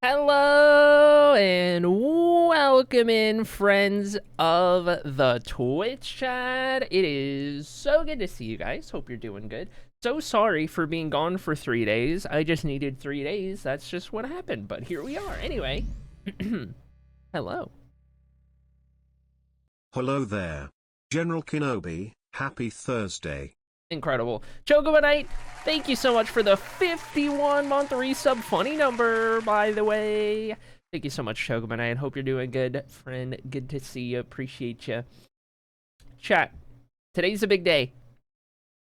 Hello and welcome in, friends of the Twitch chat. It is so good to see you guys. Hope you're doing good. So sorry for being gone for 3 days. I just needed 3 days. That's just what happened. But here we are. Anyway, hello. Hello there. General Kenobi, happy Thursday. Incredible. Chocobanite, thank you so much for the 51-month resub. Funny number, by the way. Thank you so much, Chocobanite. Hope you're doing good, friend. Good to see you. Appreciate you. Chat, today's a big day.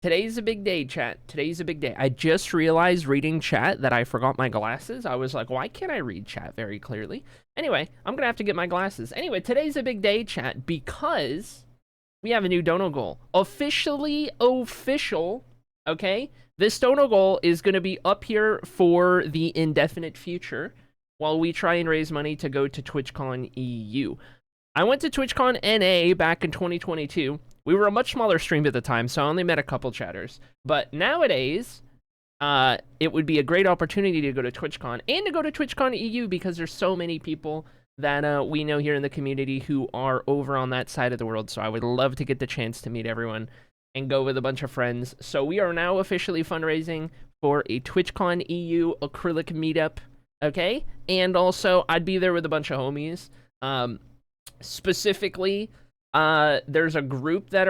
Today's a big day, chat. Today's a big day. I just realized reading chat that I forgot my glasses. I was like, why can't I read chat very clearly? Anyway, I'm going to have to get my glasses. Anyway, today's a big day, chat, because we have a new dono goal. Officially official, okay? This dono goal is going to be up here for the indefinite future while we try and raise money to go to TwitchCon EU. I went to TwitchCon NA back in 2022. We were a much smaller stream at the time, so I only met a couple chatters. But nowadays, it would be a great opportunity to go to TwitchCon and to go to TwitchCon EU because there's so many people that we know here in the community who are over on that side of the world. So I would love to get the chance to meet everyone and go with a bunch of friends. So we are now officially fundraising for a TwitchCon EU acrylic meetup, okay? And also, I'd be there with a bunch of homies. Specifically, there's a group that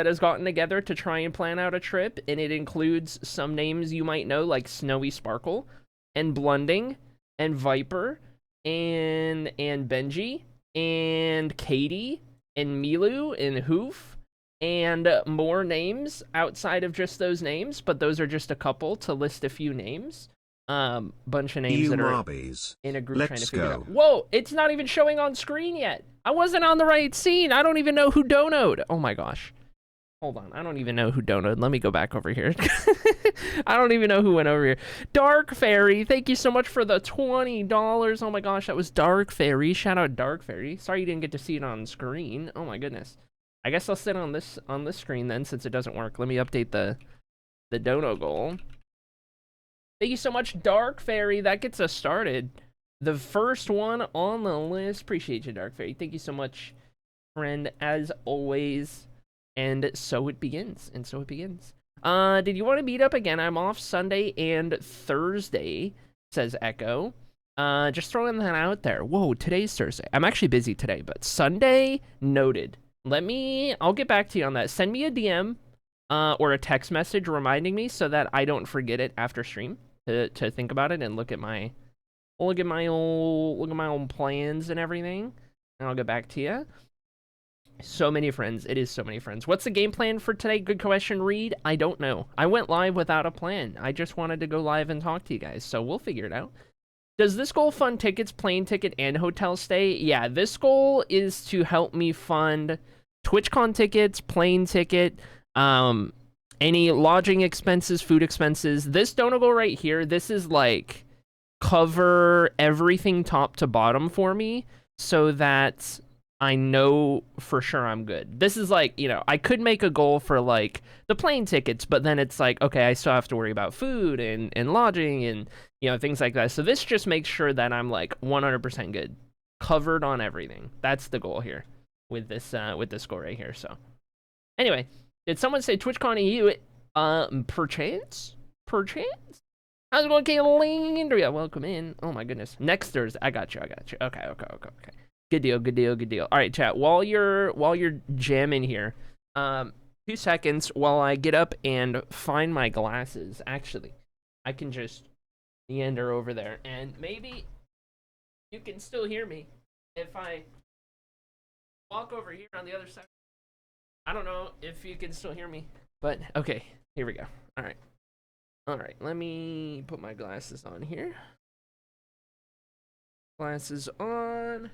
has gotten together to try and plan out a trip, and it includes some names you might know, like Snowy Sparkle, and Blunding, and Viper, and Benji, and Katie, and Milu, and Hoof, and more names outside of just those names, but those are just a couple to list a few names. Bunch of names that are in a group trying to figure it out. Whoa, it's not even showing on screen yet. I wasn't on the right scene. I don't even know who donoed. Oh my gosh. Hold on, I don't even know who donoed. Let me go back over here. I don't even know who went over here. Dark Fairy, thank you so much for the $20. Oh my gosh, that was Dark Fairy. Shout out Dark Fairy. Sorry you didn't get to see it on screen. Oh my goodness. I guess I'll sit on this screen then, since it doesn't work. Let me update the dono goal. Thank you so much, Dark Fairy. That gets us started. The first one on the list. Appreciate you, Dark Fairy. Thank you so much, friend, as always. And so it begins. And so it begins. Did you want to meet up again? I'm off Sunday and Thursday, says Echo. Just throwing that out there. Whoa, today's Thursday. I'm actually busy today, but Sunday, noted. I'll get back to you on that. Send me a DM or a text message reminding me so that I don't forget it after stream to think about it and look at my old plans and everything. And I'll get back to you. So many friends. It is so many friends. What's the game plan for today? Good question, Reed. I don't know. I went live without a plan. I just wanted to go live and talk to you guys. So we'll figure it out. Does this goal fund tickets, plane ticket, and hotel stay? Yeah, this goal is to help me fund TwitchCon tickets, plane ticket, any lodging expenses, food expenses. This dono goal right here, this is like cover everything top to bottom for me so that I know for sure I'm good. This is like, I could make a goal for like the plane tickets, but then it's like, okay, I still have to worry about food and lodging and, things like that. So this just makes sure that I'm like 100% good, covered on everything. That's the goal here with this goal right here. So anyway, did someone say TwitchCon EU? Perchance? How's it going, Kayla? Welcome in. Oh my goodness. Next Thursday. I got you. Okay. Good deal. All right, chat. While you're jamming here, 2 seconds while I get up and find my glasses. Actually, I can just meander over there, and maybe you can still hear me if I walk over here on the other side. I don't know if you can still hear me, but okay. Here we go. All right. Let me put my glasses on here. Glasses on.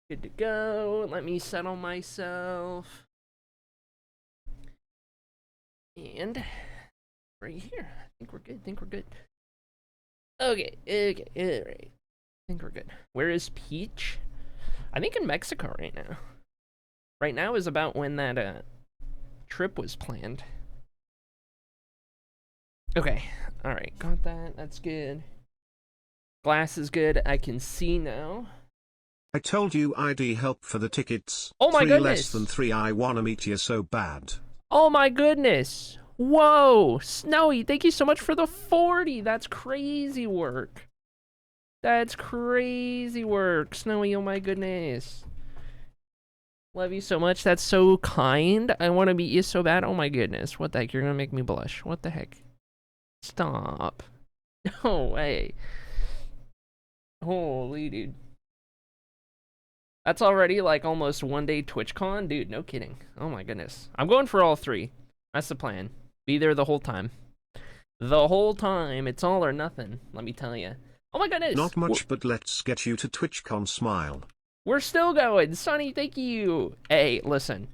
Good to go. Let me settle myself. And right here. I think we're good. Okay. All right. I think we're good. Where is Peach? I think in Mexico right now. Right now is about when that trip was planned. Okay. All right. Got that. That's good. Glass is good. I can see now. I told you I'd help for the tickets. Oh my 3 less goodness. than 3. I wanna meet you so bad. Oh my goodness. Whoa. Snowy, thank you so much for the 40. That's crazy work. That's crazy work. Snowy, oh my goodness. Love you so much. That's so kind. I want to meet you so bad. Oh my goodness. What the heck? You're going to make me blush. What the heck? Stop. No way. Holy dude. That's already like almost 1 day TwitchCon? Dude, no kidding. Oh my goodness. I'm going for all 3. That's the plan. Be there the whole time. The whole time. It's all or nothing, let me tell you. Oh my goodness. Not much, but let's get you to TwitchCon smile. We're still going. Sonny, thank you. Hey, listen.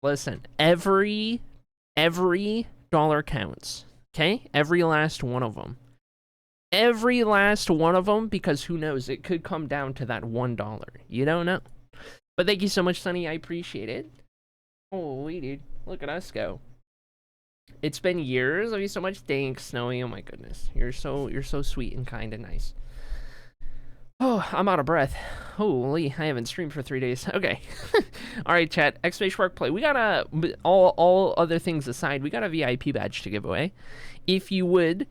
Listen. Every dollar counts. Okay? Every last one of them. Every last one of them, because who knows, it could come down to that $1. You don't know. But thank you so much, Sonny. I appreciate it. Holy dude, look at us go. It's been years. Love you so much. Thanks, Snowy. Oh my goodness, you're so sweet and kind and nice. Oh, I'm out of breath. Holy, I haven't streamed for 3 days. Okay. All right, chat. Exclamation mark play. We got all other things aside, we got a VIP badge to give away. If you would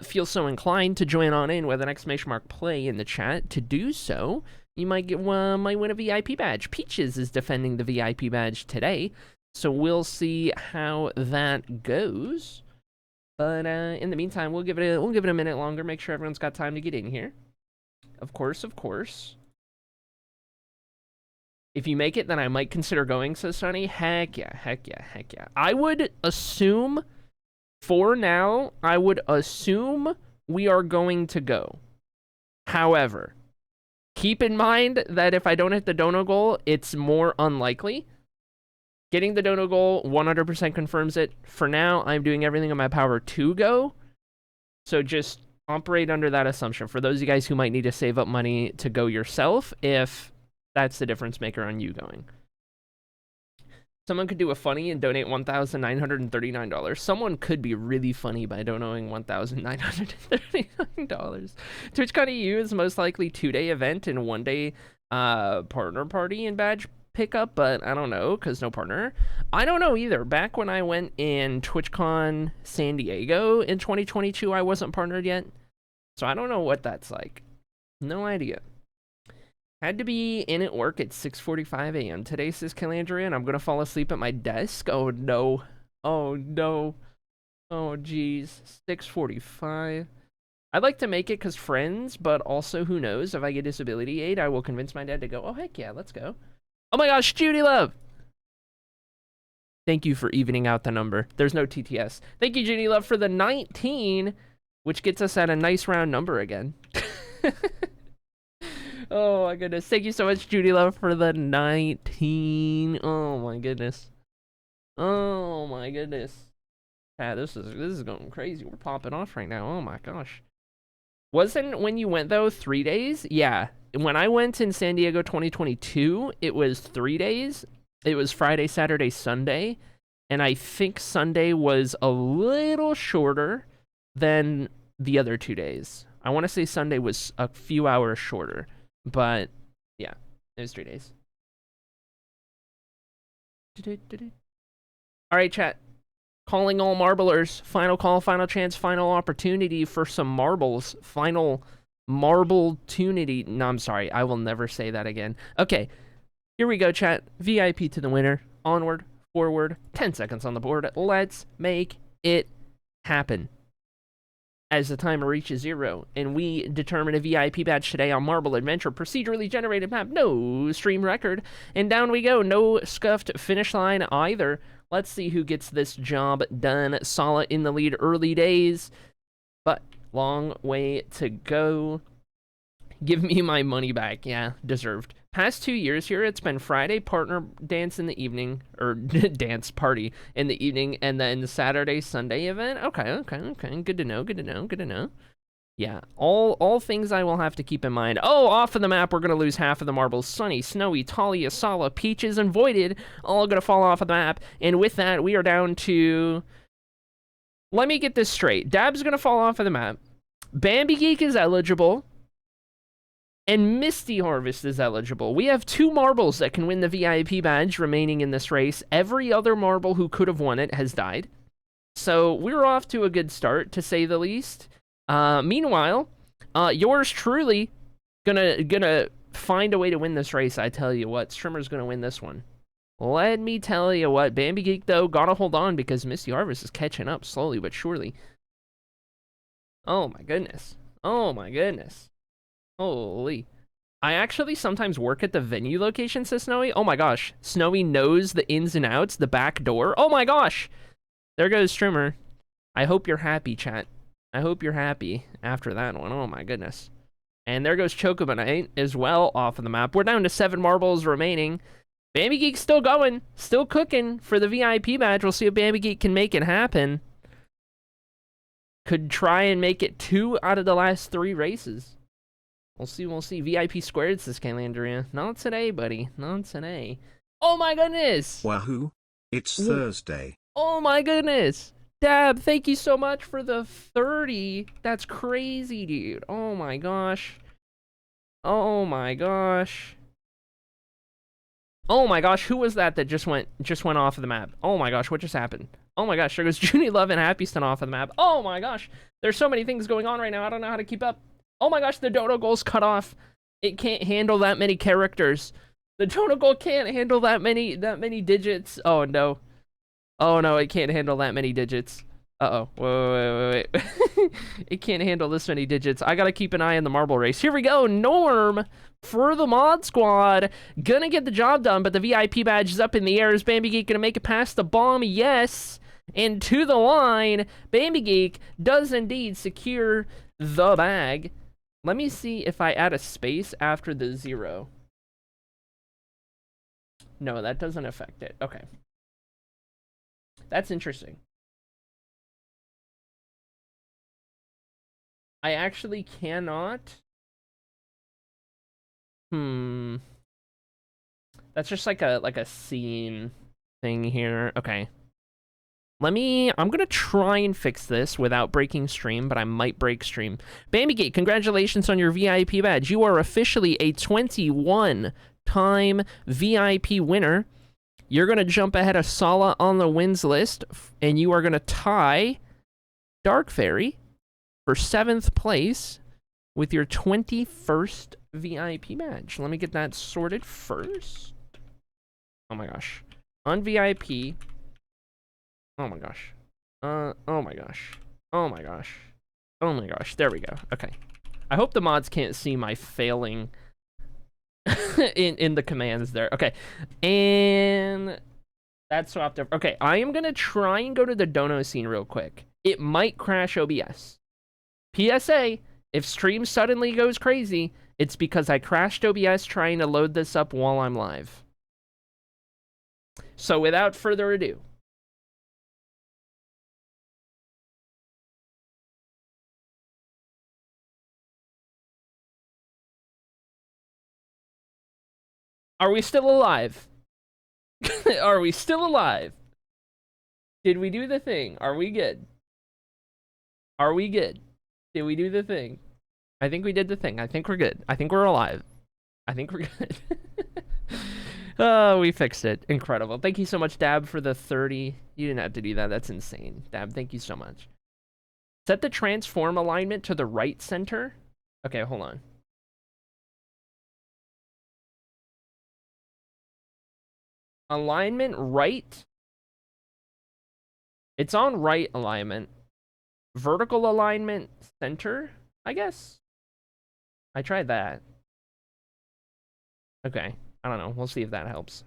feel so inclined to join on in with an exclamation mark play in the chat, to do so, you might win a VIP badge. Peaches is defending the VIP badge today, so we'll see how that goes. But in the meantime, we'll give it a minute longer. Make sure everyone's got time to get in here. Of course. If you make it, then I might consider going, says Sonny. Heck yeah. I would assume, for now, we are going to go. However, keep in mind that if I don't hit the dono goal, it's more unlikely. Getting the dono goal 100% confirms it. For now, I'm doing everything in my power to go. So just operate under that assumption. For those of you guys who might need to save up money to go yourself, if that's the difference maker on you going. Someone could do a funny and donate $1,939. Someone could be really funny by donating $1,939. TwitchCon EU is most likely 2-day event and 1-day partner party and badge pickup, but I don't know, because no partner. I don't know either. Back when I went in TwitchCon San Diego in 2022, I wasn't partnered yet. So I don't know what that's like. No idea. Had to be in at work at 6:45 a.m. today, says Calandria, and I'm going to fall asleep at my desk. Oh, no. Oh, no. Oh, geez. 6:45. I'd like to make it because friends, but also, who knows, if I get disability aid, I will convince my dad to go. Oh, heck yeah, let's go. Oh my gosh, Judy Love! Thank you for evening out the number. There's no TTS. Thank you, Judy Love, for the 19, which gets us at a nice round number again. Oh my goodness. Thank you so much, Judy Love, for the 19. Oh my goodness. Oh my goodness. Yeah, this is going crazy. We're popping off right now. Oh my gosh. Wasn't when you went though 3 days? Yeah. When I went in San Diego 2022, it was 3 days. It was Friday, Saturday, Sunday. And I think Sunday was a little shorter than the other 2 days. I want to say Sunday was a few hours shorter. But, yeah, it was 3 days. All right, chat. Calling all marblers. Final call, final chance, final opportunity for some marbles. Final marble-tunity. No, I'm sorry. I will never say that again. Okay, here we go, chat. VIP to the winner. Onward, forward. 10 seconds on the board. Let's make it happen. As the timer reaches 0, and we determine a VIP badge today on Marble Adventure, procedurally generated map, no stream record, and down we go, no scuffed finish line either. Let's see who gets this job done. Sala in the lead early days, but long way to go. Give me my money back. Yeah, deserved. Past 2 years here, it's been Friday, partner dance in the evening, or dance party in the evening, and then Saturday, Sunday event. Okay. Good to know. Yeah, all things I will have to keep in mind. Oh, off of the map, we're going to lose half of the marbles. Sunny, Snowy, Talia, Sala, Peaches, and Voided, all going to fall off of the map. And with that, we are down to... Let me get this straight. Dab's going to fall off of the map. Bambi Geek is eligible. And Misty Harvest is eligible. We have 2 marbles that can win the VIP badge remaining in this race. Every other marble who could have won it has died. So we're off to a good start, to say the least. Meanwhile, yours truly gonna find a way to win this race. I tell you what, Strimmer's gonna win this one. Let me tell you what, Bambi Geek though gotta hold on because Misty Harvest is catching up slowly but surely. Oh my goodness. Oh my goodness. Holy. I actually sometimes work at the venue location, says Snowy. Oh my gosh. Snowy knows the ins and outs, the back door. Oh my gosh. There goes Strimmer. I hope you're happy, chat. I hope you're happy after that one. Oh my goodness. And there goes Chocobonite as well off of the map. We're down to 7 marbles remaining. Bambi Geek's still going. Still cooking for the VIP badge. We'll see if Bambi Geek can make it happen. Could try and make it 2 out of the last 3 races. We'll see, we'll see. VIP squared, says Kalandria. Not today, buddy. Not today. Oh my goodness! Wahoo! It's Thursday. Oh my goodness! Dab, thank you so much for the 30. That's crazy, dude. Oh my gosh. Oh my gosh. Oh my gosh, who was that just went off of the map? Oh my gosh, what just happened? Oh my gosh, there goes Junie Love and Happy Stun off of the map. Oh my gosh, there's so many things going on right now. I don't know how to keep up. Oh my gosh, the dodo goal's cut off. It can't handle that many characters. The dodo goal can't handle that many digits. Oh no. Oh no, it can't handle that many digits. Uh-oh. Wait. It can't handle this many digits. I gotta keep an eye on the marble race. Here we go. Norm for the mod squad. Gonna get the job done, but the VIP badge is up in the air. Is Bambi Geek gonna make it past the bomb? Yes. And to the line, Bambi Geek does indeed secure the bag. Let me see if I add a space after the 0. No, that doesn't affect it. Okay. That's interesting. I actually cannot. That's just like a scene thing here. Okay. I'm gonna try and fix this without breaking stream, but I might break stream. Bambygate, congratulations on your VIP badge. You are officially a 21-time VIP winner. You're gonna jump ahead of Sala on the wins list, and you are gonna tie Dark Fairy for 7th place with your 21st VIP badge. Let me get that sorted first. Oh my gosh. On VIP. Oh my gosh. Oh my gosh. Oh my gosh. Oh my gosh. There we go. Okay. I hope the mods can't see my failing in the commands there. Okay. And that's swapped over. Okay, I am gonna try and go to the dono scene real quick. It might crash OBS. PSA, if stream suddenly goes crazy, it's because I crashed OBS trying to load this up while I'm live. So without further ado, are we still alive? Are we still alive? Did we do the thing? Are we good? Are we good? Did we do the thing? I think we did the thing. I think we're good. I think we're alive. I think we're good. Oh, we fixed it. Incredible. Thank you so much, Dab, for the 30. You didn't have to do that. That's insane. Dab, thank you so much. Set the transform alignment to the right center. Okay, hold on. Alignment right. It's on right alignment. Vertical alignment center, I guess. I tried that. Okay. I don't know. We'll see if that helps.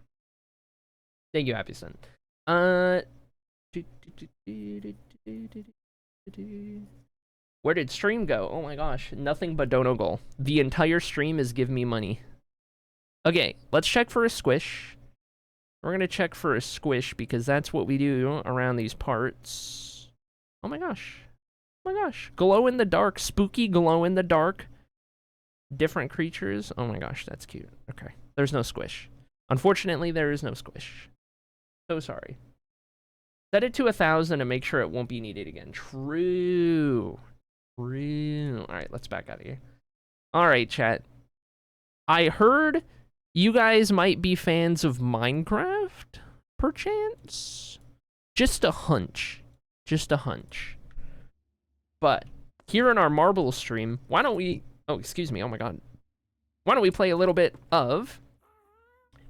Thank you, Happy Son. Where did stream go? Oh my gosh. Nothing but dono goal. The entire stream is give me money. Okay, let's check for a squish. We're gonna check for a squish because that's what we do around these parts. Oh my gosh. Oh my gosh. Glow in the dark. Spooky glow in the dark. Different creatures. Oh my gosh, that's cute. Okay. There's no squish. Unfortunately, there is no squish. So sorry. Set it to 1,000 and make sure it won't be needed again. True. Real. All right, let's back out of here. All right, chat. I heard you guys might be fans of Minecraft, perchance? Just a hunch. Just a hunch. But here in our marble stream, why don't we... Oh, excuse me. Oh, my God. Why don't we play a little bit of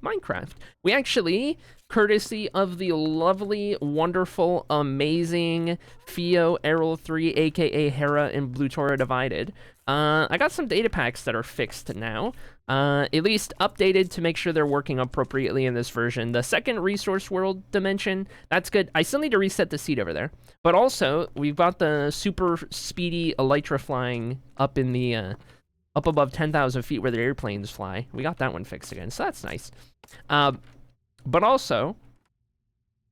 Minecraft? We actually, courtesy of the lovely, wonderful, amazing Theo Errol 3, aka Hera and Blue Tora Divided. I got some data packs that are fixed now. At least updated to make sure they're working appropriately in this version. The second resource world dimension, that's good. I still need to reset the seed over there. But also, we've got the super speedy elytra flying up in the, up above 10,000 feet where the airplanes fly. We got that one fixed again, so that's nice. But also,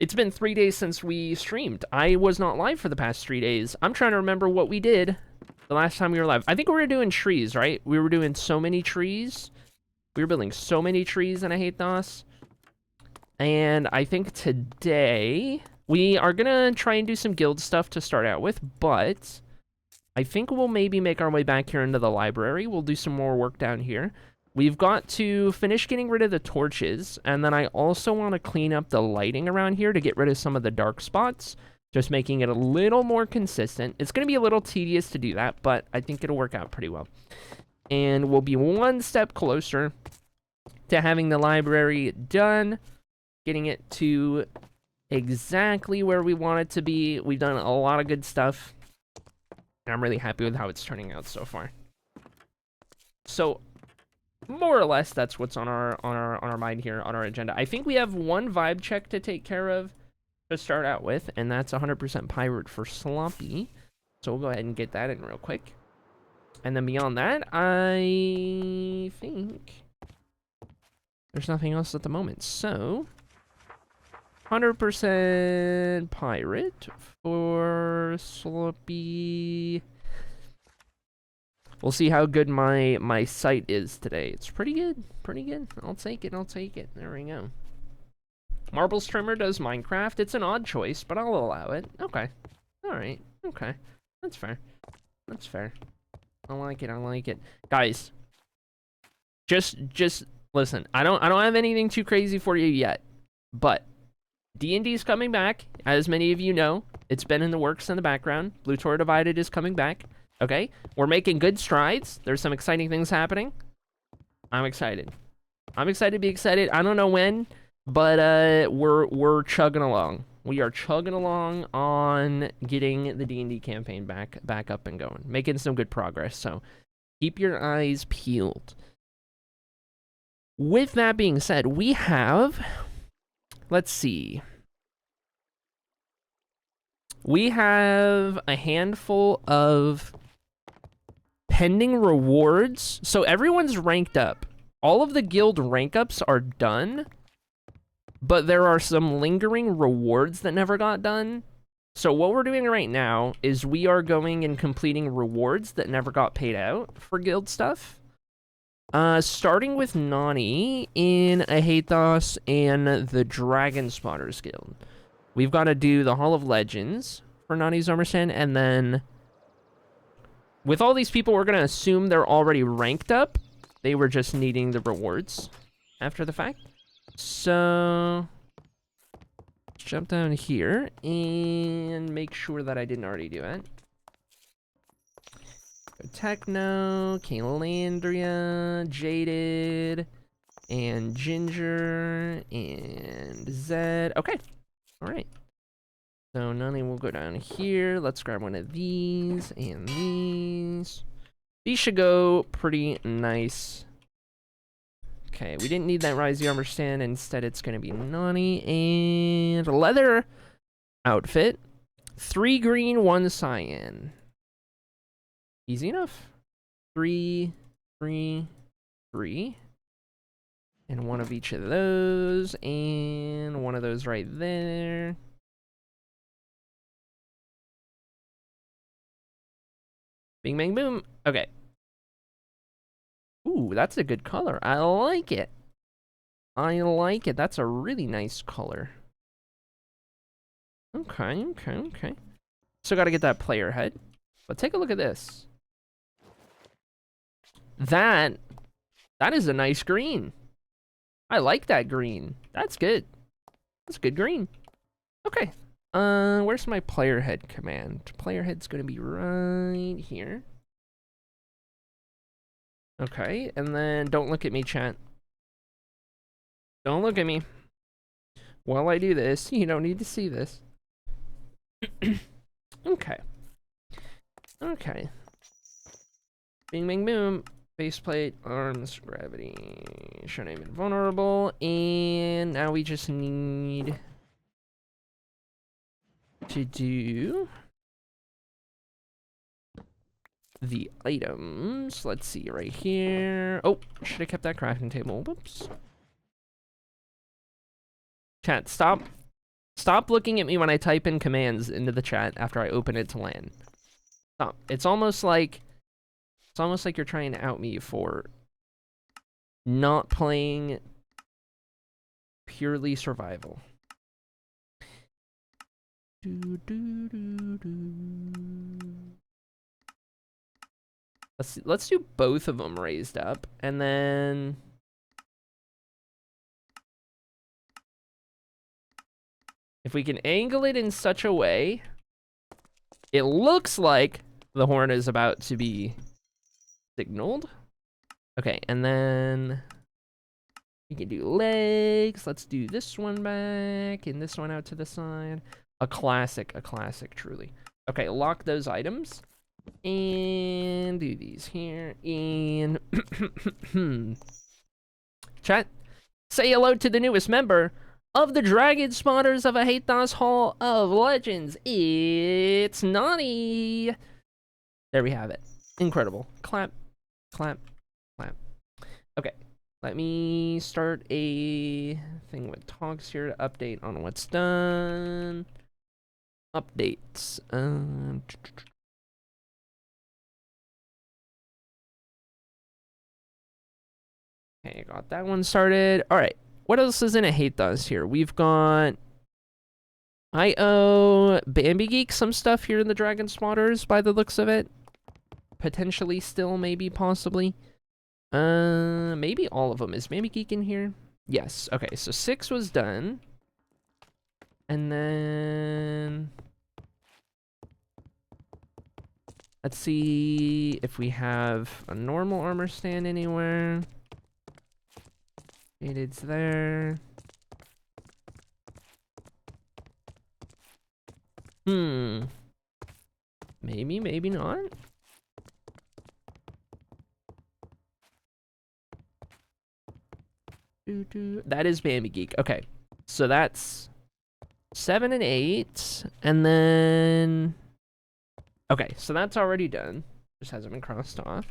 it's been 3 days since we streamed. I was not live for the past 3 days. I'm trying to remember what we did the last time we were live. I think we were doing trees, right? We were doing so many trees. We were building so many trees in Ahathos. And I think today we are gonna try and do some guild stuff to start out with, but I think we'll maybe make our way back here into the library. We'll do some more work down here. We've got to finish getting rid of the torches, and then I also want to clean up the lighting around here to get rid of some of the dark spots, just making it a little more consistent. It's going to be a little tedious to do that, but I think it'll work out pretty well. And we'll be one step closer to having the library done, getting it to exactly where we want it to be. We've done a lot of good stuff, and I'm really happy with how it's turning out so far. So, more or less, that's what's on our mind here, on our agenda. I think we have one vibe check to take care of to start out with, and that's 100% pirate for Sloppy. So we'll go ahead and get that in real quick. And then beyond that, I think there's nothing else at the moment. So 100% pirate for Sloppy. We'll see how good my sight is today. It's pretty good. Pretty good. I'll take it. I'll take it. There we go. Marble Streamer does Minecraft. It's an odd choice, but I'll allow it. Okay. Alright. Okay. That's fair. That's fair. I like it. I like it. Guys, just listen. I don't have anything too crazy for you yet, but D&D's coming back. As many of you know, it's been in the works in the background. Blue Tora Divided is coming back. Okay, we're making good strides. There's some exciting things happening. I'm excited. I'm excited to be excited. I don't know when, but we're chugging along. We are chugging along on getting the D&D campaign back up and going, making some good progress. So keep your eyes peeled. With that being said, we have, let's see. We have a handful of pending rewards. So everyone's ranked up. All of the guild rank ups are done, but there are some lingering rewards that never got done. So what we're doing right now is we are going and completing rewards that never got paid out for guild stuff. Starting with Nani in Ahathos and the Dragon Spotters Guild. We've got to do the Hall of Legends for Nani Zomerson, and then with all these people, we're going to assume they're already ranked up. They were just needing the rewards after the fact. So let's jump down here and make sure that I didn't already do it. Go Techno, Calandria, Jaded, and Ginger, and Zed. Okay. All right. So Nani will go down here. Let's grab one of these and these. These should go pretty nice. Okay, we didn't need that Rise the Armor stand. Instead, it's going to be Nani and leather outfit. 3 green, 1 cyan. Easy enough. 3, 3, 3. And one of each of those. And one of those right there. Bing, bang, boom. Okay. Ooh, that's a good color. I like it. I like it. That's a really nice color. Okay, okay, okay. So gotta get that player head. But take a look at this. That is a nice green. I like that green. That's good. That's good green. Okay. Where's my player head command? Player head's gonna be right here. Okay, and then don't look at me, chat. Don't look at me. While I do this, you don't need to see this. Okay. Okay. Bing, bing, boom. Faceplate, arms, gravity, show name invulnerable, and now we just need to do the items. Let's see right here. Oh, should have kept that crafting table. Whoops. Chat, stop looking at me when I type in commands into the chat after I open it to LAN. Stop. It's almost like you're trying to out me for not playing purely survival. Let's do both of them raised up, and then if we can angle it in such a way, it looks like the horn is about to be signaled. Okay, and then we can do legs. Let's do this one back and this one out to the side. A classic, truly. Okay, lock those items. And do these here. And chat, say hello to the newest member of the Dragon Spotters of a Hathos Hall of Legends. It's Nani. There we have it. Incredible. Clap, clap, clap. Okay, let me start a thing with talks here to update on what's done. Updates. Okay, got that one started. All right, what else is in a Hathos here? We've got... I owe Bambi Geek some stuff here in the Dragon Spotters by the looks of it. Potentially still, maybe, possibly. Maybe all of them. Is Bambi Geek in here? Yes. Okay, so 6 was done. And then... let's see if we have a normal armor stand anywhere. It's there. Maybe, maybe not. That is Bambi Geek. Okay, so that's 7 and 8, and then... okay, so that's already done. Just hasn't been crossed off.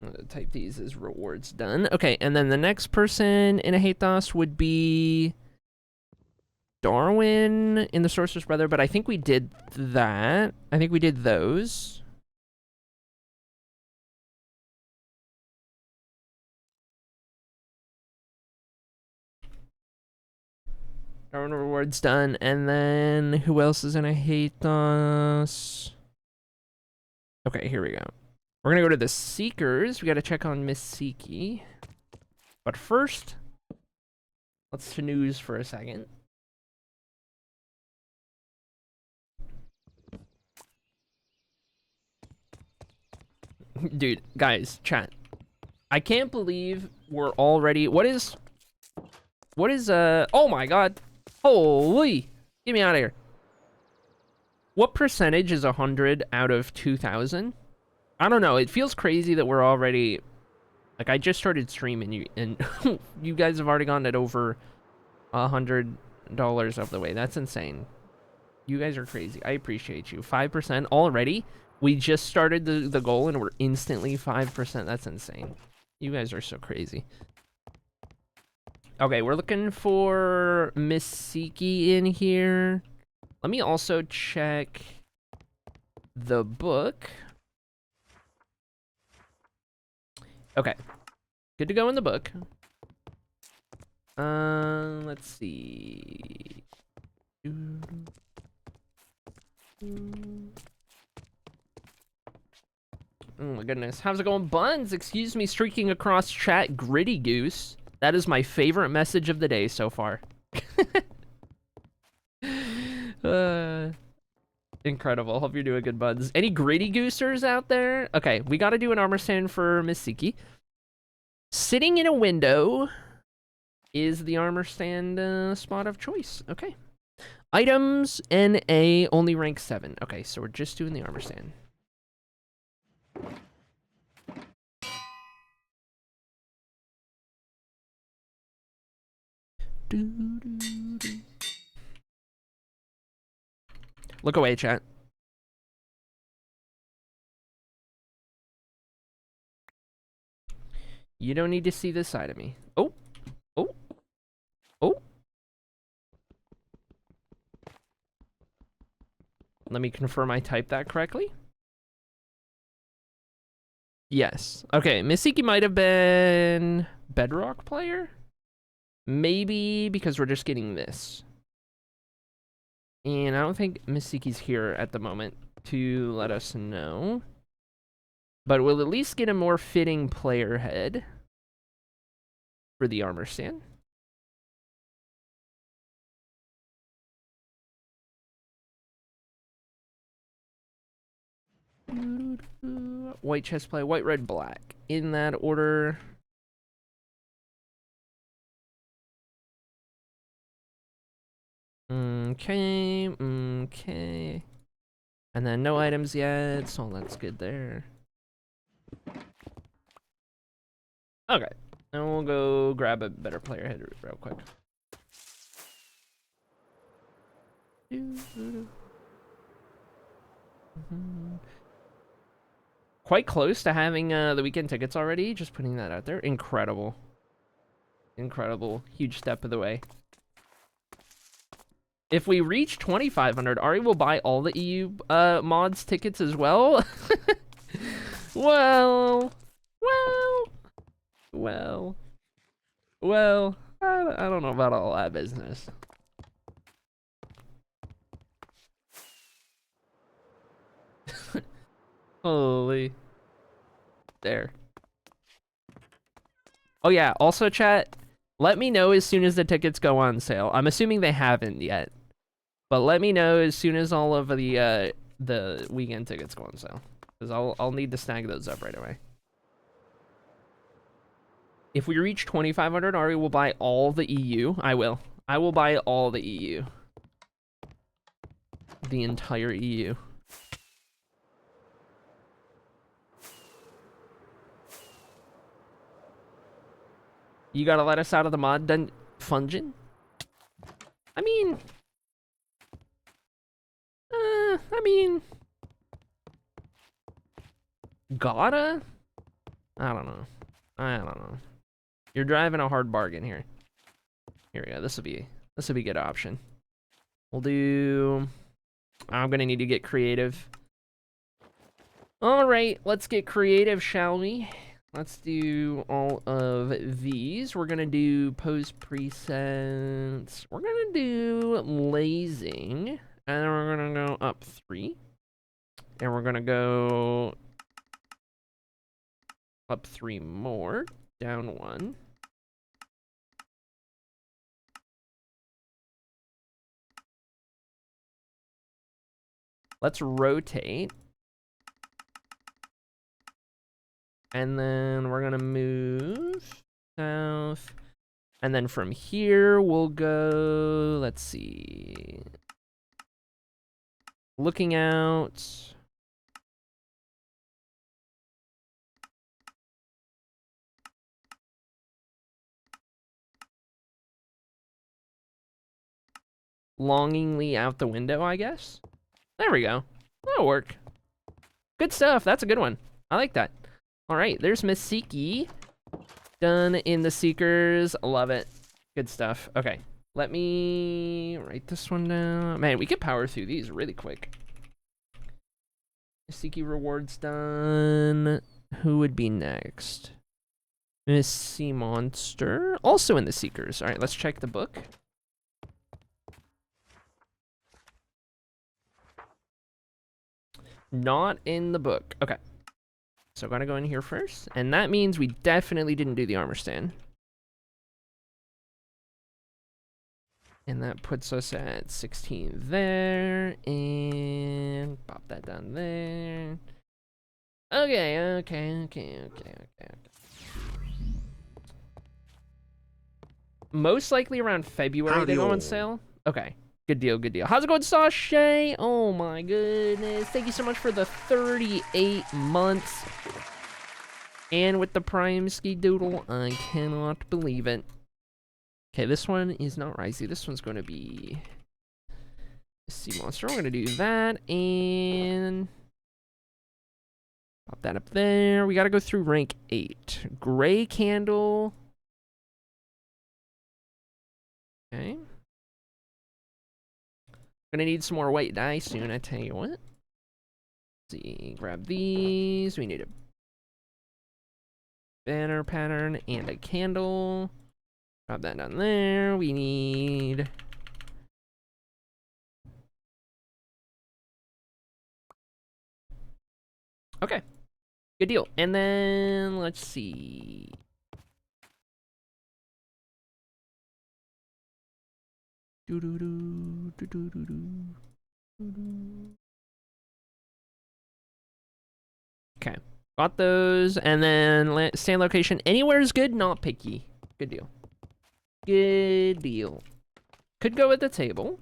I'm gonna type these as rewards done. Okay, and then the next person in a Hathos would be Darwin in the Sorcerer's Brother, but I think we did that. I think we did those. Darwin rewards done, and then who else is in a Hathos? Okay, here we go. We're gonna go to the Seekers. We gotta check on Miss Seeky. But first, let's snooze for a second. Dude, guys, chat. I can't believe we're already... what is, oh my god. Holy, get me out of here. What percentage is 100 out of 2,000? I don't know. It feels crazy that we're already... like, I just started streaming, and you guys have already gone at over $100 of the way. That's insane. You guys are crazy. I appreciate you. 5% already? We just started the goal, and we're instantly 5%. That's insane. You guys are so crazy. Okay, we're looking for Miss Seeky in here. Let me also check the book. Okay, good to go in the book. Let's see. Oh my goodness. How's it going, Buns? Excuse me, streaking across chat, Gritty Goose. That is my favorite message of the day so far. Incredible. Hope you're doing good, Buns. Any Gritty Goosers out there? Okay, we gotta do an armor stand for Miss Siki. Sitting in a window is the armor stand spot of choice. Okay. Items, NA, only rank 7. Okay, so we're just doing the armor stand. Look away, chat. You don't need to see this side of me. Oh. Oh. Oh. Let me confirm I typed that correctly. Yes. Okay, Misiki might have been Bedrock player? Maybe because we're just getting this. And I don't think Misiki's here at the moment to let us know. But we'll at least get a more fitting player head for the armor stand. White chest plate, white, red, black. In that order. Okay, okay. And then no items yet, so that's good there. Okay, and we'll go grab a better player head real quick. Quite close to having the weekend tickets already, just putting that out there. Incredible. Incredible. Huge step of the way. If we reach 2,500, Ari will buy all the EU mods tickets as well. Well, I don't know about all that business. Holy. There. Oh yeah, also chat, let me know as soon as the tickets go on sale. I'm assuming they haven't yet. But let me know as soon as all of the weekend tickets go on sale. Because I'll need to snag those up right away. If we reach 2,500, Ari will buy all the EU. I will. I will buy all the EU. The entire EU. You gotta let us out of the mod dungeon? I mean... Gotta? I don't know. You're driving a hard bargain here. Here we go. This will be a good option. We'll do... I'm gonna need to get creative. All right, let's get creative, shall we? Let's do all of these. We're gonna do pose presets. We're gonna do lazing, and then we're gonna go up 3, and we're gonna go up 3 more, down 1. Let's rotate. And then we're gonna move south. And then from here, we'll go, let's see. Looking out. Longingly out the window, I guess. There we go. That'll work. Good stuff. That's a good one. I like that. All right, there's Miss Siki. Done in the Seekers. Love it. Good stuff. Okay, let me write this one down. Man, we could power through these really quick. Siki rewards done. Who would be next? Miss Sea Monster, also in the Seekers. All right, let's check the book. Not in the book. Okay. So I'm gonna go in here first, and that means we definitely didn't do the armor stand. And that puts us at 16 there, and pop that down there. Okay. Most likely around February they go on sale. Okay. Good deal. How's it going, Sashay? Oh my goodness. Thank you so much for the 38 months. And with the Prime Ski Doodle, I cannot believe it. Okay, this one is not Risey. This one's going to be Sea Monster. We're going to do that, and pop that up there. We got to go through rank 8. Gray Candle. Okay. Gonna need some more white dye soon, I tell you what. Let's see, grab these. We need a banner pattern and a candle. Drop that down there. We need... Okay. Good deal. And then, let's see. Okay. Got those. And then, stand location. Anywhere is good, not picky. Good deal. Good deal. Could go at the table.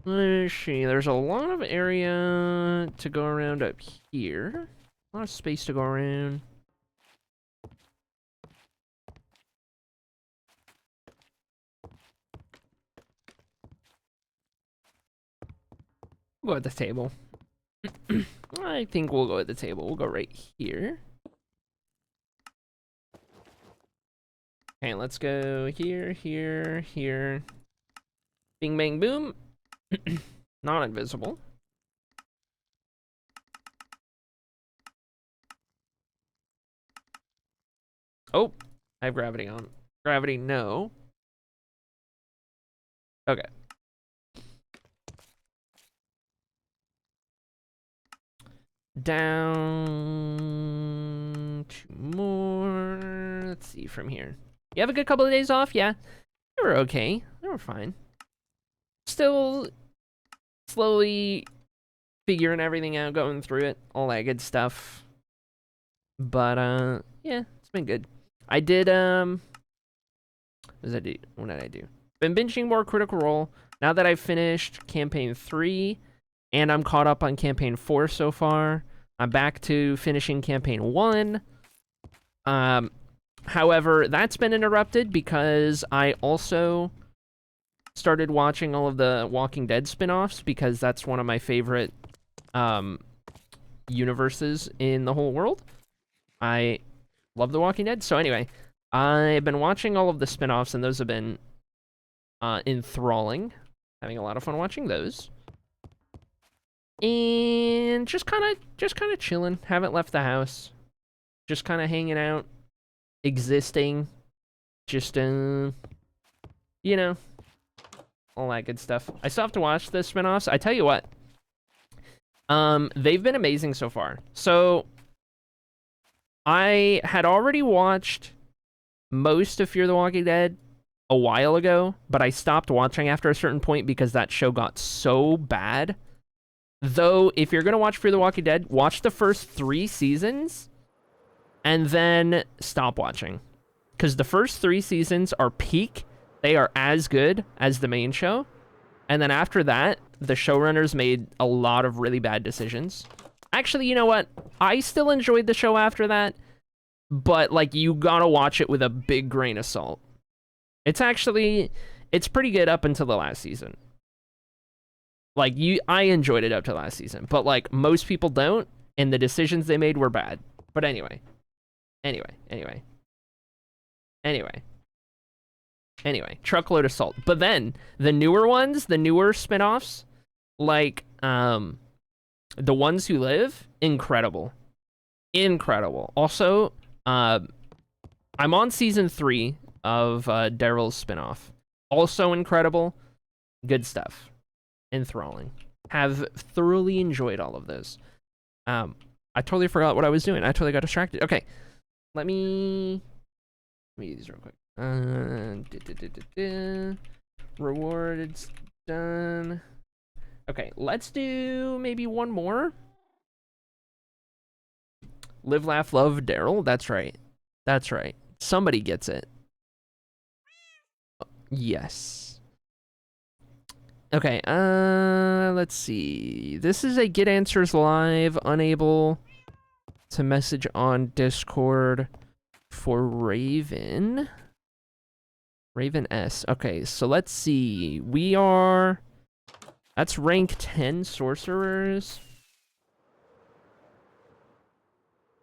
Let's see. There's a lot of area to go around up here. A lot of space to go around. We'll go at the table. I think we'll go at the table. We'll go right here. Okay, let's go here, here, here. Bing, bang, boom. Not invisible. Oh, I have gravity on. Gravity, no. Okay. Down 2 more. Let's see from here. You have a good couple of days off? Yeah. They were okay. They were fine. Still slowly figuring everything out, going through it, all that good stuff. But yeah, it's been good. I did what did I do? What did I do? Been binging more Critical Role. Now that I've finished campaign 3 and I'm caught up on campaign 4 so far, I'm back to finishing campaign 1. However, that's been interrupted because I also started watching all of the Walking Dead spin-offs because that's one of my favorite universes in the whole world. I love The Walking Dead. So anyway, I've been watching all of the spin-offs, and those have been enthralling. Having a lot of fun watching those. And just kind of chilling. Haven't left the house. Just kind of hanging out, existing. Just you know, all that good stuff. I still have to watch the spin-offs. I tell you what, they've been amazing so far. So I had already watched most of Fear the Walking Dead a while ago, but I stopped watching after a certain point because that show got so bad. Though, if you're going to watch Fear the Walking Dead, watch the first 3 seasons and then stop watching. Because the first 3 seasons are peak. They are as good as the main show. And then after that, the showrunners made a lot of really bad decisions. Actually, you know what? I still enjoyed the show after that. But, like, you gotta watch it with a big grain of salt. It's pretty good up until the last season. Like, I enjoyed it up to last season. But, like, most people don't. And the decisions they made were bad. But anyway. Truckload of salt. But then, the newer ones, the newer spin-offs, like, The Ones Who Live, incredible. Incredible. Also, I'm on season 3 of Daryl's spinoff. Also incredible. Good stuff. Enthralling. Have thoroughly enjoyed all of this. I totally forgot what I was doing. I totally got distracted. Okay, let me do these real quick. Rewards done. Okay, let's do maybe one more. Live, laugh, love, Daryl. That's right. That's right. Somebody gets it. Yes. Okay, let's see. This is a get answers live, unable to message on Discord for Raven. Raven S. Okay, so let's see. That's rank 10 sorcerers.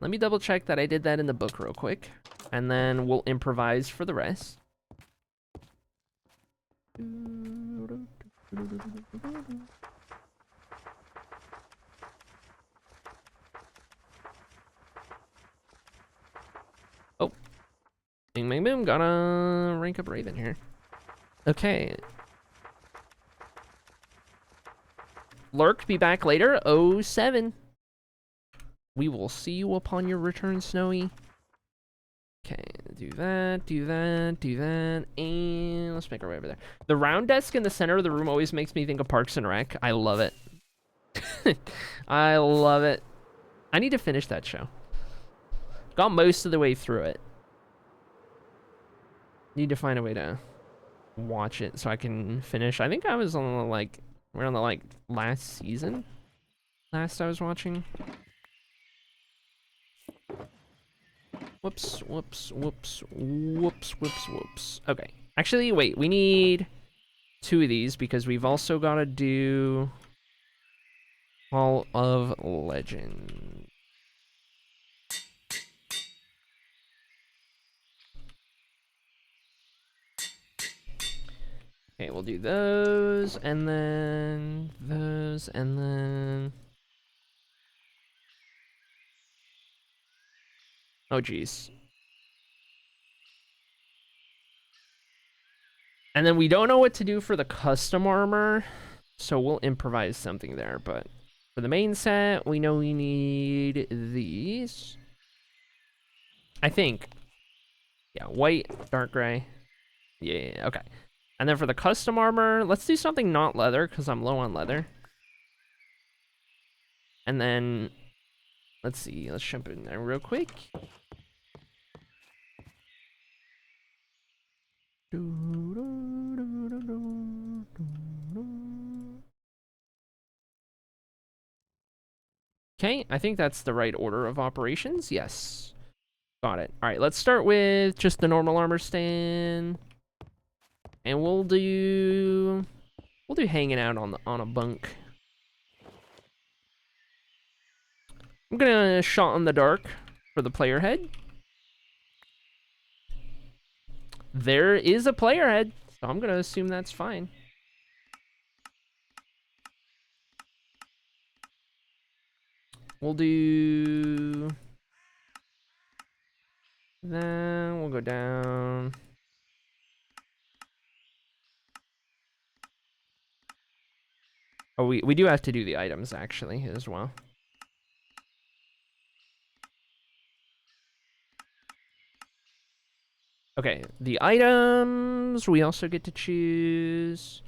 Let me double check that I did that in the book real quick. And then we'll improvise for the rest. Oh. Bing, bing, boom. Gotta rank up Raven here. Okay. Lurk, be back later. 07. We will see you upon your return, Snowy. Okay, do that, do that, do that, and let's make our way over there. The round desk in the center of the room always makes me think of Parks and Rec. I love it. I love it. I need to finish that show. Got most of the way through it. Need to find a way to watch it so I can finish. I think I was on the, like, we're on the, like, last season. Last I was watching. Whoops, whoops, whoops, whoops, whoops, whoops. Okay. Actually, wait, we need 2 of these because we've also got to do Hall of Legend. Okay, we'll do those, and then those, and then... Oh, geez. And then we don't know what to do for the custom armor, so we'll improvise something there, but for the main set, we know we need these. I think. Yeah, white, dark gray. Yeah, okay. And then for the custom armor, let's do something not leather, because I'm low on leather. And then, let's see, let's jump in there real quick. Okay, I think that's the right order of operations. Yes. Got it. All right, let's start with just the normal armor stand. And we'll do hanging out on a bunk. I'm gonna shot in the dark for the player head. There is a player head, so I'm gonna assume that's fine. We'll do then we'll go down. Oh, we do have to do the items actually as well. Okay, the items we also get to choose.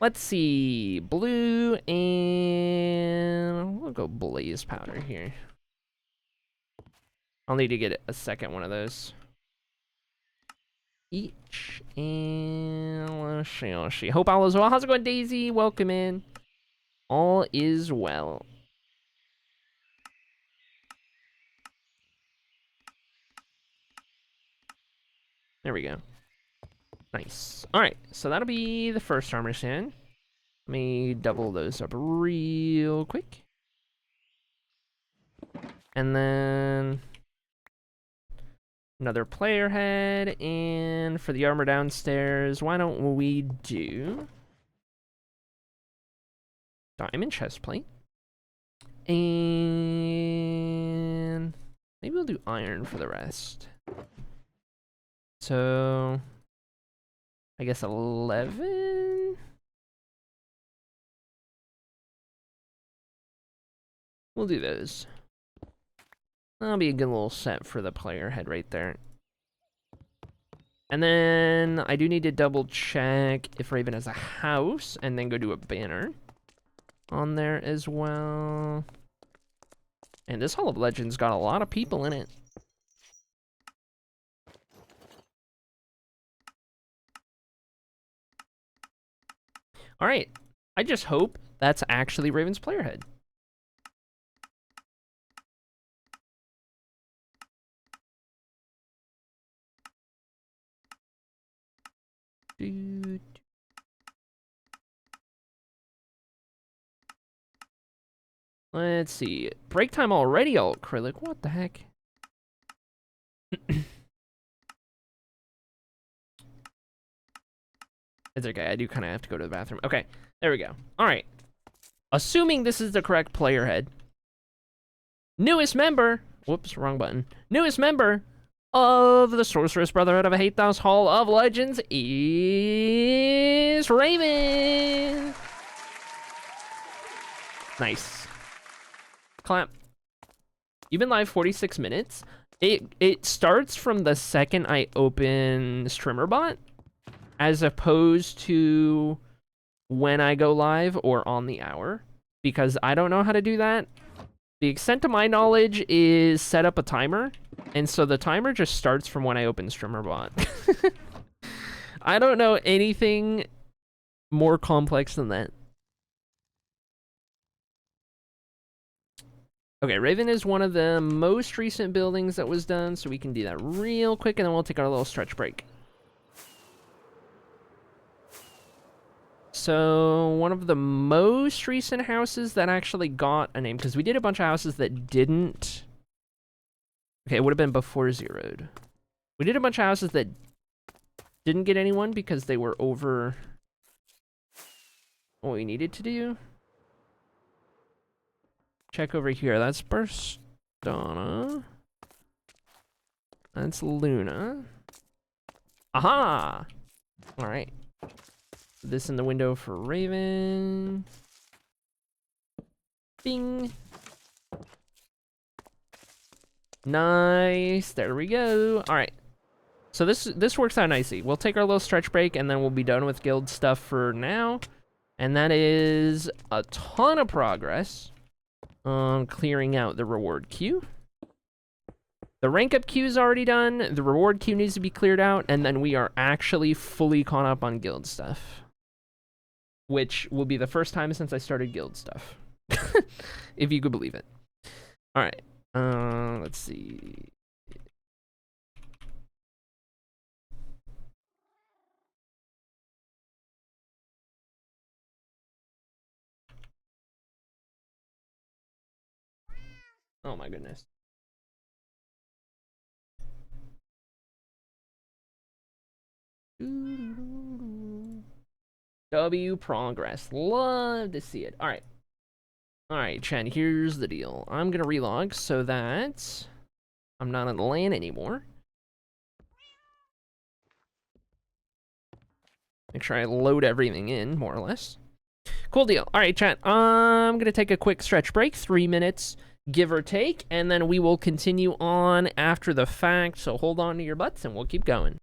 Let's see, blue, and we'll go blaze powder here. I'll need to get a second one of those. Each, and let's see. Hope all is well. How's it going, Daisy? Welcome in. All is well. There we go. Nice. All right, so that'll be the first armor stand. Let me double those up real quick. And then another player head, and for the armor downstairs, why don't we do diamond chest plate and Maybe we'll do iron for the rest. So, I guess 11? We'll do those. That'll be a good little set for the player head right there. And then I do need to double check if Raven has a house and then go do a banner on there as well. And this Hall of Legends got a lot of people in it. All right. I just hope that's actually Raven's player head. Dude. Let's see. Break time already, all acrylic. What the heck? It's okay. I do kind of have to go to the bathroom. Okay. There we go. All right. Assuming this is the correct player head. Newest member. Whoops, wrong button. Newest member of the Sorceress Brotherhood of Hatehouse Hall of Legends is Raven. Nice. Clap. You've been live 46 minutes. It starts from the second I open StreamerBot, as opposed to when I go live or on the hour, because I don't know how to do that. The extent of my knowledge is set up a timer, and so the timer just starts from when I open StreamerBot. I don't know anything more complex than that. Okay, Raven is one of the most recent buildings that was done, so we can do that real quick, and then we'll take our little stretch break. So, one of the most recent houses that actually got a name, because we did a bunch of houses that didn't. Okay, it would have been before zeroed. We did a bunch of houses that didn't get anyone because they were over what we needed to do. Check over here. That's Burstana. That's Luna. Aha! Alright. This in the window for Raven. Bing. Nice. There we go. Alright. So this works out nicely. We'll take our little stretch break and then we'll be done with guild stuff for now. And that is a ton of progress on clearing out the reward queue. The rank up queue is already done. The reward queue needs to be cleared out. And then we are actually fully caught up on guild stuff, which will be the first time since I started guild stuff. If you could believe it. All right. Let's see. Oh my goodness. W progress. Love to see it. All right. All right, Chen, here's the deal. I'm going to relog so that I'm not on the LAN anymore. Make sure I load everything in, more or less. Cool deal. All right, chat. I'm going to take a quick stretch break, 3 minutes, give or take, and then we will continue on after the fact. So hold on to your butts and we'll keep going.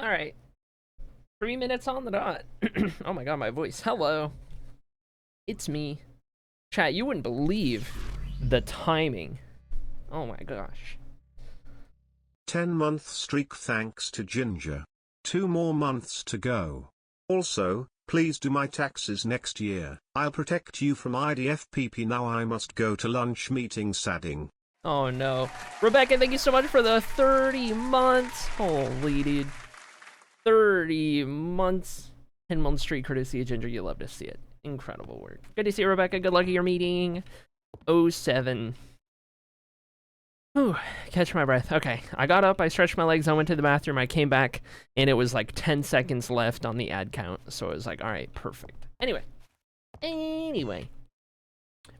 All right. 3 minutes on the dot. Oh my god, my voice. Hello. It's me. Chat, you wouldn't believe the timing. Oh my gosh. 10-month streak thanks to Ginger. 2 more months to go. Also, please do my taxes next year. I'll protect you from IDFPP. Now I must go to lunch meeting sadding. Oh no. Rebecca, thank you so much for the 30 months. Holy dude. 30 months. 10-month streak courtesy of Ginger. You love to see it. Incredible work. Good to see you, Rebecca. Good luck at your meeting. 07. Whew, catch my breath. Okay, I got up, I stretched my legs, I went to the bathroom, I came back, and it was like 10 seconds left on the ad count. So it was like, all right, perfect. Anyway.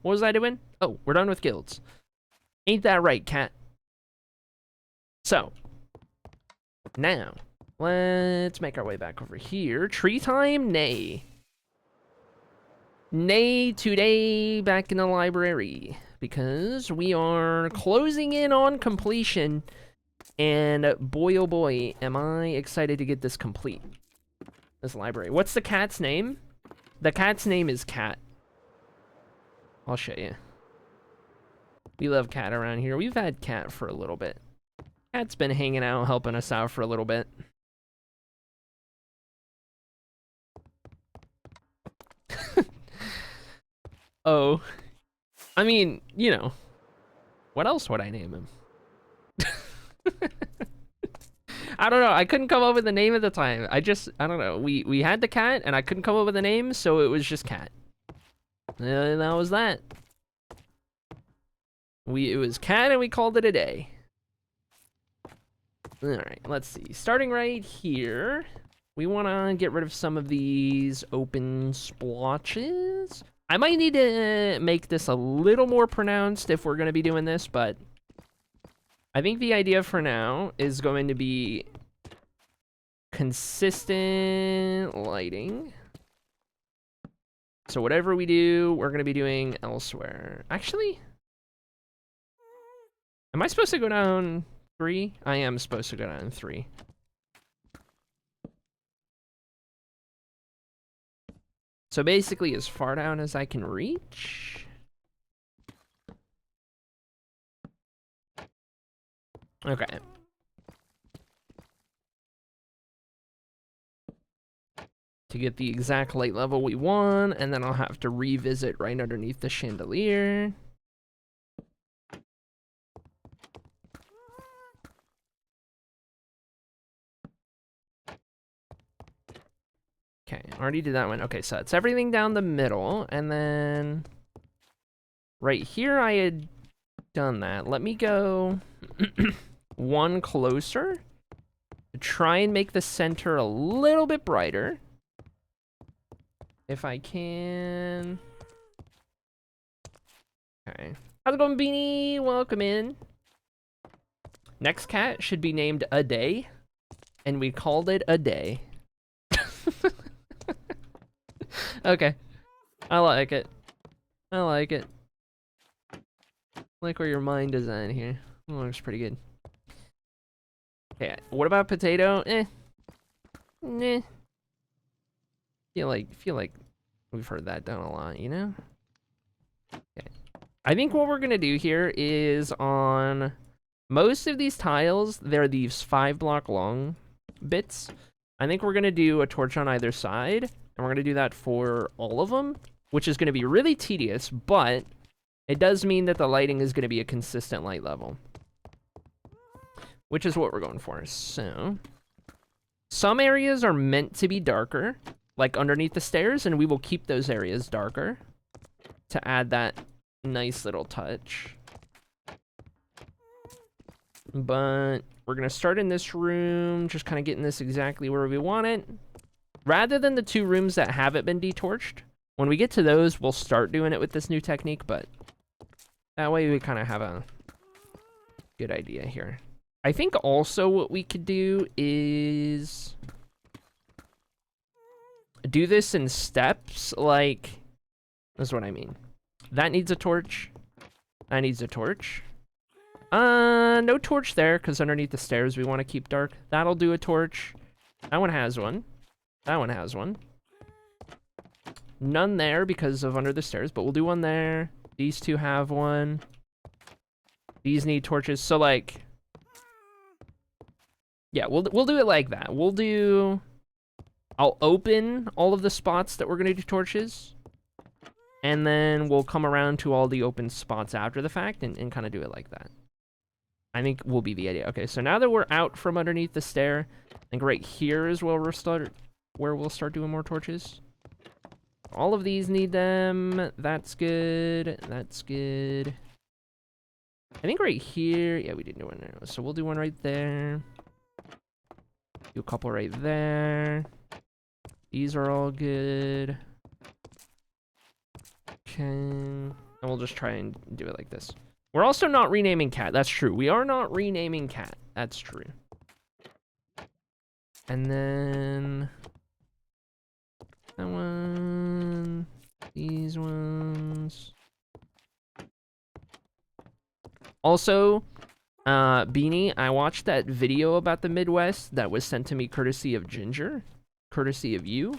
What was I doing? Oh, we're done with guilds. Ain't that right, cat? So, now, let's make our way back over here. Tree time? Nay. Nay, today, back in the library. Because we are closing in on completion. And boy, oh boy, am I excited to get this complete. This library. What's the cat's name? The cat's name is Cat. I'll show you. We love Cat around here. We've had Cat for a little bit. Cat's been hanging out, helping us out for a little bit. Oh. I mean, you know. What else would I name him? I don't know. I couldn't come up with a name at the time. I don't know. We had the cat, and I couldn't come up with a name, so it was just Cat. And that was that. It was Cat, and we called it a day. Alright, let's see. Starting right here, we want to get rid of some of these open splotches. I might need to make this a little more pronounced if we're going to be doing this, but I think the idea for now is going to be consistent lighting. So whatever we do, we're going to be doing elsewhere. Actually, am I supposed to go down 3? I am supposed to go down 3. So basically as far down as I can reach. Okay. To get the exact light level we want, and then I'll have to revisit right underneath the chandelier. Okay, already did that one. Okay, so it's everything down the middle, and then right here I had done that. Let me go one closer to try and make the center a little bit brighter. If I can. Okay. How's it going, Beanie? Welcome in. Next cat should be named A Day, and we called it A Day. Okay. I like it. I like it. Like where your mind is at here. Oh, looks pretty good. Okay, what about potato? Nah. Feel like we've heard that done a lot, you know? Okay. I think what we're gonna do here is on most of these tiles, they're these 5-block long bits. I think we're gonna do a torch on either side, and we're gonna do that for all of them, which is gonna be really tedious, but it does mean that the lighting is gonna be a consistent light level, which is what we're going for. So, some areas are meant to be darker, like underneath the stairs, and we will keep those areas darker to add that nice little touch. But we're gonna start in this room, just kind of getting this exactly where we want it. Rather than the 2 rooms that haven't been detorched, when we get to those, we'll start doing it with this new technique, but that way we kind of have a good idea here. I think also what we could do is do this in steps, like, that's what I mean. That needs a torch. That needs a torch. No torch there, because underneath the stairs we want to keep dark. That'll do a torch. That one has one. That one has one. None there because of under the stairs, but we'll do one there. These two have one. These need torches. So like, yeah, we'll do it like that. I'll open all of the spots that we're gonna do torches, and then we'll come around to all the open spots after the fact and kind of do it like that. I think will be the idea. Okay, so now that we're out from underneath the stair, I think right here is where we'll start doing more torches. All of these need them. That's good. That's good. I think right here, yeah, we didn't do one there. So we'll do one right there. Do a couple right there. These are all good. Okay. And we'll just try and do it like this. We're also not renaming cat. That's true. We are not renaming cat. That's true. And then that one. These ones. Also, Beanie, I watched that video about the Midwest that was sent to me courtesy of Ginger. Courtesy of you.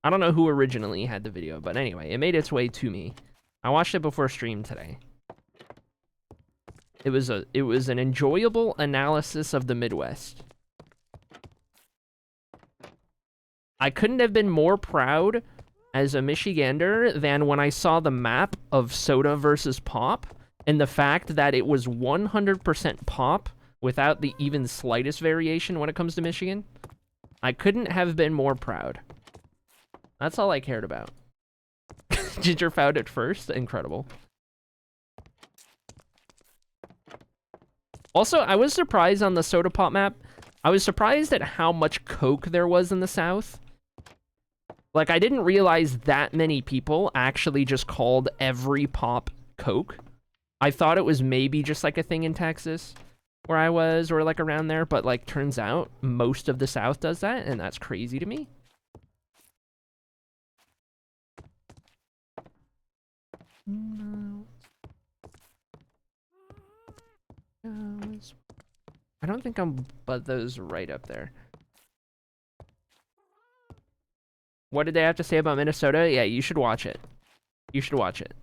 I don't know who originally had the video, but anyway, it made its way to me. I watched it before stream today. It was an enjoyable analysis of the Midwest. I couldn't have been more proud as a Michigander than when I saw the map of soda versus pop and the fact that it was 100% pop without the even slightest variation when it comes to Michigan. I couldn't have been more proud. That's all I cared about. Ginger found it first. Incredible. Also, I was surprised on the soda pop map. I was surprised at how much Coke there was in the South. Like, I didn't realize that many people actually just called every pop Coke. I thought it was maybe just like a thing in Texas where I was, or like around there, but like turns out most of the South does that, and that's crazy to me. I don't think I'm but those right up there. What did they have to say about Minnesota? Yeah, you should watch it. You should watch it.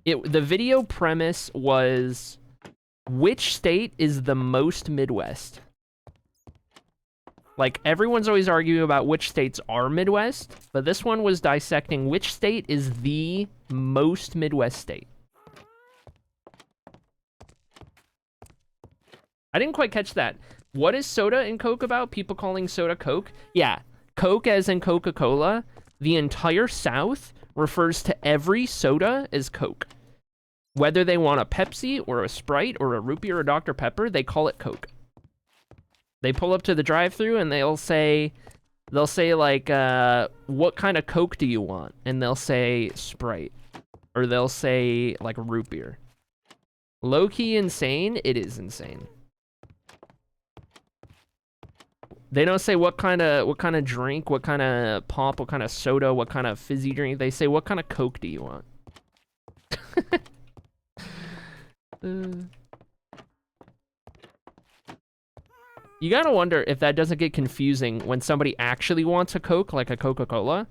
The video premise was, which state is the most Midwest? Like, everyone's always arguing about which states are Midwest, but this one was dissecting which state is the most Midwest state. I didn't quite catch that. What is soda and Coke about? People calling soda Coke? Yeah, Coke as in Coca-Cola. The entire South refers to every soda as Coke. Whether they want a Pepsi or a Sprite or a root beer or Dr. Pepper, they call it Coke. They pull up to the drive-thru and they'll say like, what kind of Coke do you want? And they'll say Sprite. Or they'll say like root beer. Low-key insane? It is insane. They don't say what kind of drink, what kind of pop, what kind of soda, what kind of fizzy drink. They say, what kind of Coke do you want? You gotta wonder if that doesn't get confusing when somebody actually wants a Coke, like a Coca-Cola,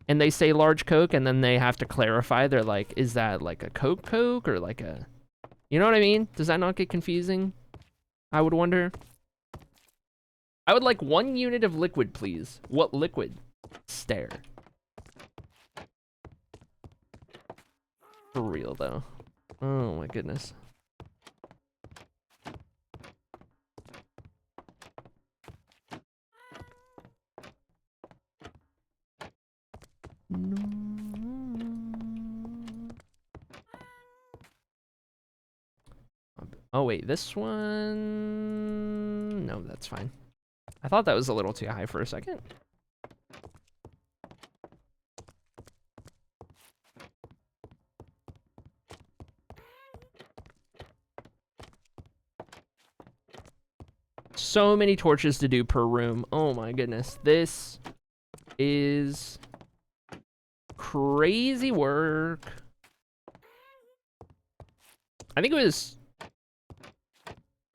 and they say large Coke, and then they have to clarify. They're like, is that like a Coke or like a... You know what I mean? Does that not get confusing? I would wonder. I would like 1 unit of liquid, please. What liquid? Stare. For real, though. Oh, my goodness. Oh, wait, this one... No, that's fine. I thought that was a little too high for a second. So many torches to do per room. Oh my goodness. This is crazy work. I think it was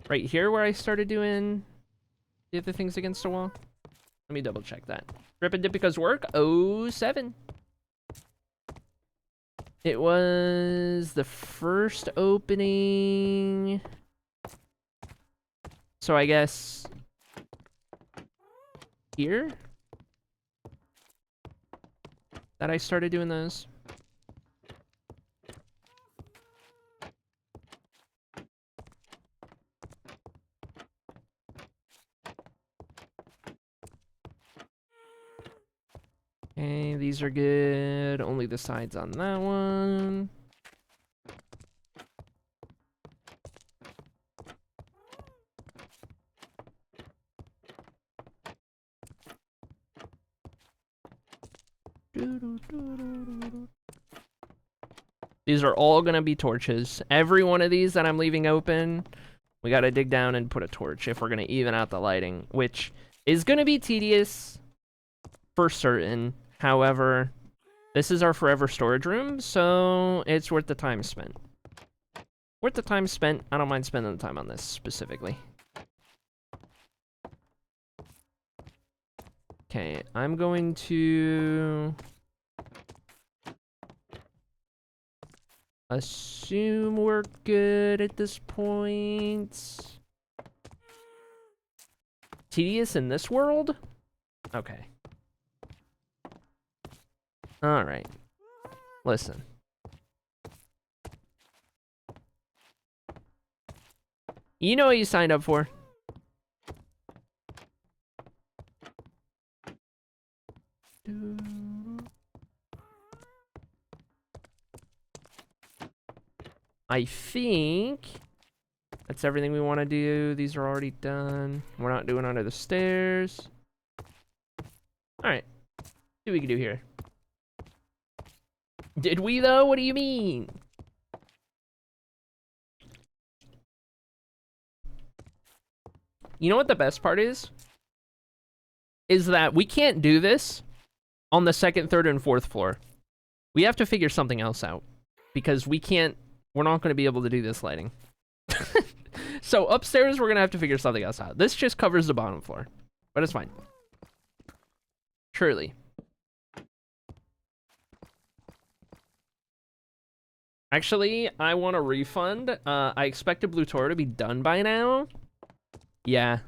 Right here where I started doing the other things against the wall. Let me double check that. Rip and Dipica's work, 07. It was the first opening. So I guess here that I started doing those. Okay, these are good. Only the sides on that one. These are all gonna be torches. Every one of these that I'm leaving open, we gotta dig down and put a torch if we're gonna even out the lighting, which is gonna be tedious for certain. However, this is our forever storage room, so it's worth the time spent. Worth the time spent. I don't mind spending the time on this specifically. Okay, I'm going to assume we're good at this point. Tedious in this world? Okay. Alright. Listen. You know what you signed up for. I think that's everything we want to do. These are already done. We're not doing under the stairs. Alright. See what we can do here. Did we, though? What do you mean? You know what the best part is? Is that we can't do this on the second, third, and fourth floor. We have to figure something else out. Because we can't... We're not going to be able to do this lighting. So upstairs, we're going to have to figure something else out. This just covers the bottom floor. But it's fine. Surely. Actually, I want a refund. I expected Blue Toro to be done by now. Yeah,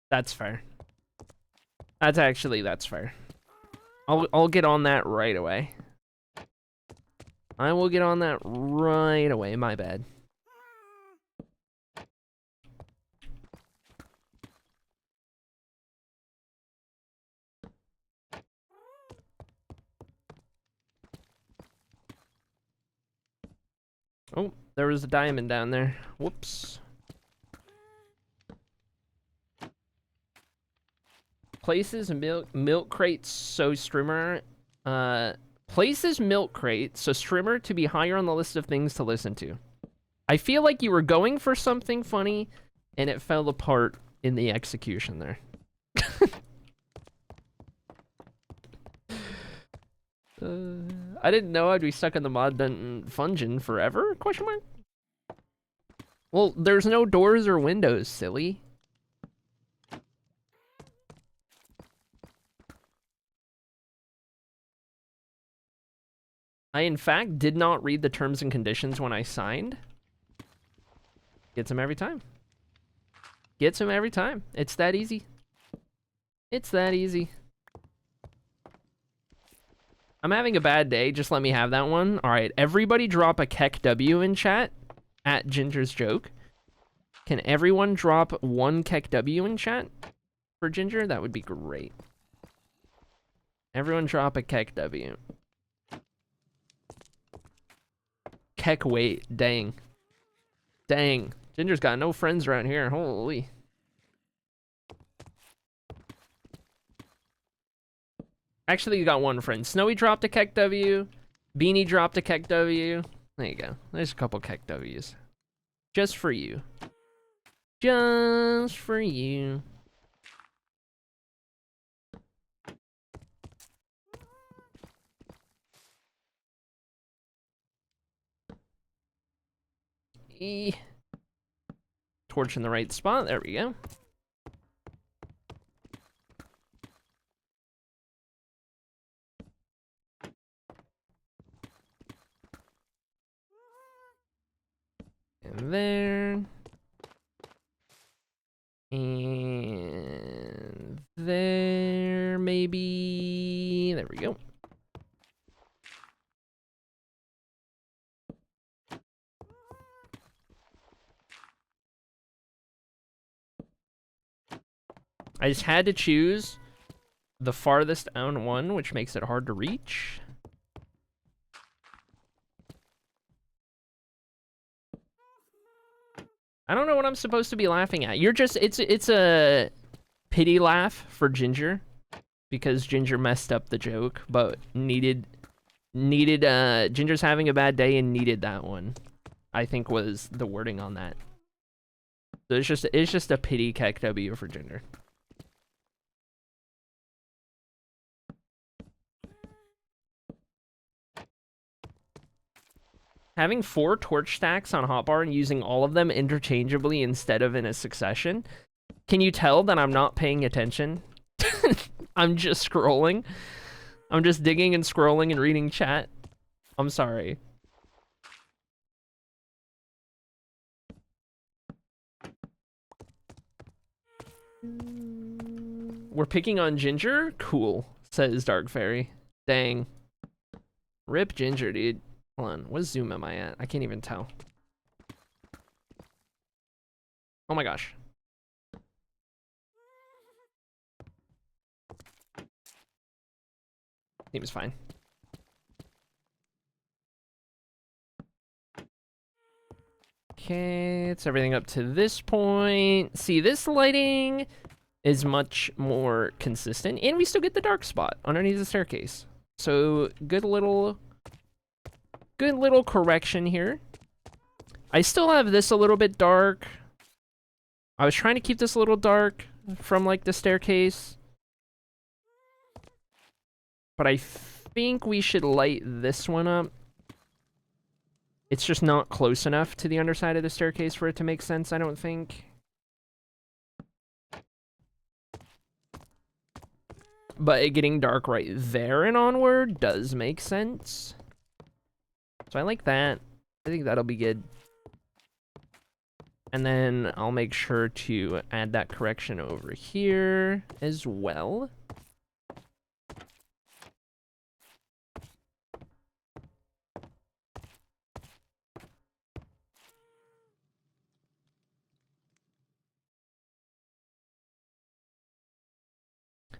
that's fair. That's fair. I'll get on that right away. I will get on that right away, my bad. Oh, there was a diamond down there. Whoops. Places milk crates so streamer. Places milk crate so streamer to be higher on the list of things to listen to. I feel like you were going for something funny, and it fell apart in the execution there. I didn't know I'd be stuck in the mod dungeon forever? Question mark? Well, there's no doors or windows, silly. I, in fact, did not read the terms and conditions when I signed. Gets him every time. Gets him every time. It's that easy. It's that easy. I'm having a bad day. Just let me have that one. All right, everybody drop a Keck W in chat at Ginger's joke. Can everyone drop one Keck W in chat for Ginger? That would be great. Everyone drop a Keck W. Keck wait. Dang. Dang. Ginger's got no friends around here. Holy. Actually, you got one friend. Snowy dropped a Keck W. Beanie dropped a Keck W. There you go. There's a couple Keck W's. Just for you. Just for you. torch in the right spot. There we go. And there. And there, maybe. There we go. I just had to choose the farthest down one, which makes it hard to reach. I don't know what I'm supposed to be laughing at. You're just, it's a pity laugh for Ginger, because Ginger messed up the joke, but Ginger's having a bad day and needed that one, I think was the wording on that. So it's just a pity Keck W for Ginger. Having 4 torch stacks on hotbar and using all of them interchangeably instead of in a succession. Can you tell that I'm not paying attention? I'm just scrolling. I'm just digging and scrolling and reading chat. I'm sorry. We're picking on Ginger? Cool, says Dark Fairy. Dang. Rip Ginger, dude. Hold on, what zoom am I at? I can't even tell. Oh my gosh. Seems fine. Okay, it's everything up to this point. See, this lighting is much more consistent, and we still get the dark spot underneath the staircase. So good little correction here. I still have this a little bit dark. I was trying to keep this a little dark from like the staircase, but I think we should light this one up. It's just not close enough to the underside of the staircase for it to make sense, I don't think. But it getting dark right there and onward does make sense. So I like that. I think that'll be good. And then I'll make sure to add that correction over here as well.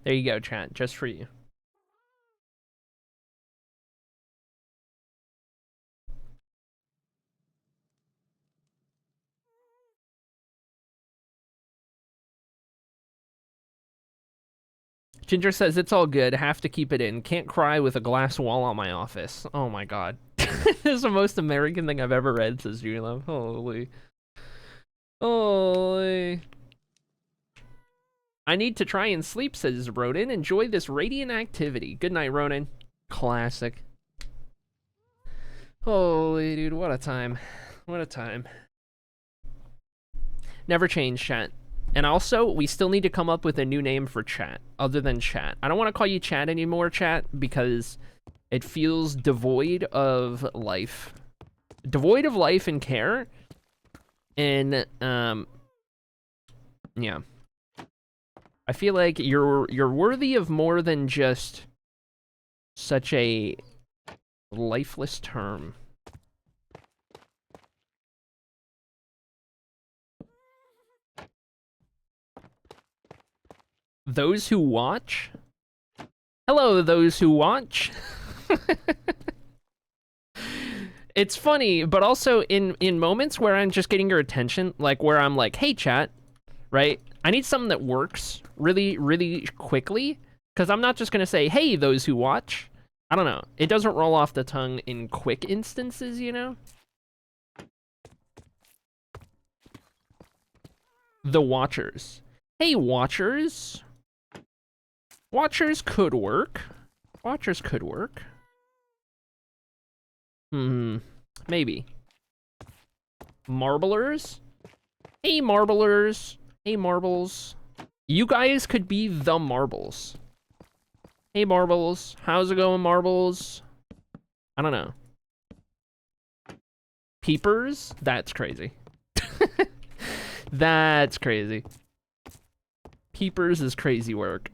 There you go, chat, just for you. Ginger says, it's all good, have to keep it in. Can't cry with a glass wall on my office. Oh my god. This is the most American thing I've ever read, says Julio. Holy. Holy. I need to try and sleep, says Ronan. Enjoy this radiant activity. Good night, Ronan. Classic. Holy dude, what a time. What a time. Never change, chat. And also, we still need to come up with a new name for chat, other than chat. I don't want to call you chat anymore, chat, because it feels devoid of life. Devoid of life and care. And, yeah. I feel like you're worthy of more than just such a lifeless term. Those who watch? Hello, those who watch. It's funny, but also in moments where I'm just getting your attention, like where I'm like, hey chat, right? I need something that works really, really quickly, because I'm not just gonna say, hey, those who watch. I don't know. It doesn't roll off the tongue in quick instances, you know? The watchers. Hey, watchers. Watchers could work. Watchers could work. Maybe. Marblers? Hey, marblers. Hey, marbles. You guys could be the marbles. Hey, marbles. How's it going, marbles? I don't know. Peepers? That's crazy. That's crazy. Peepers is crazy work.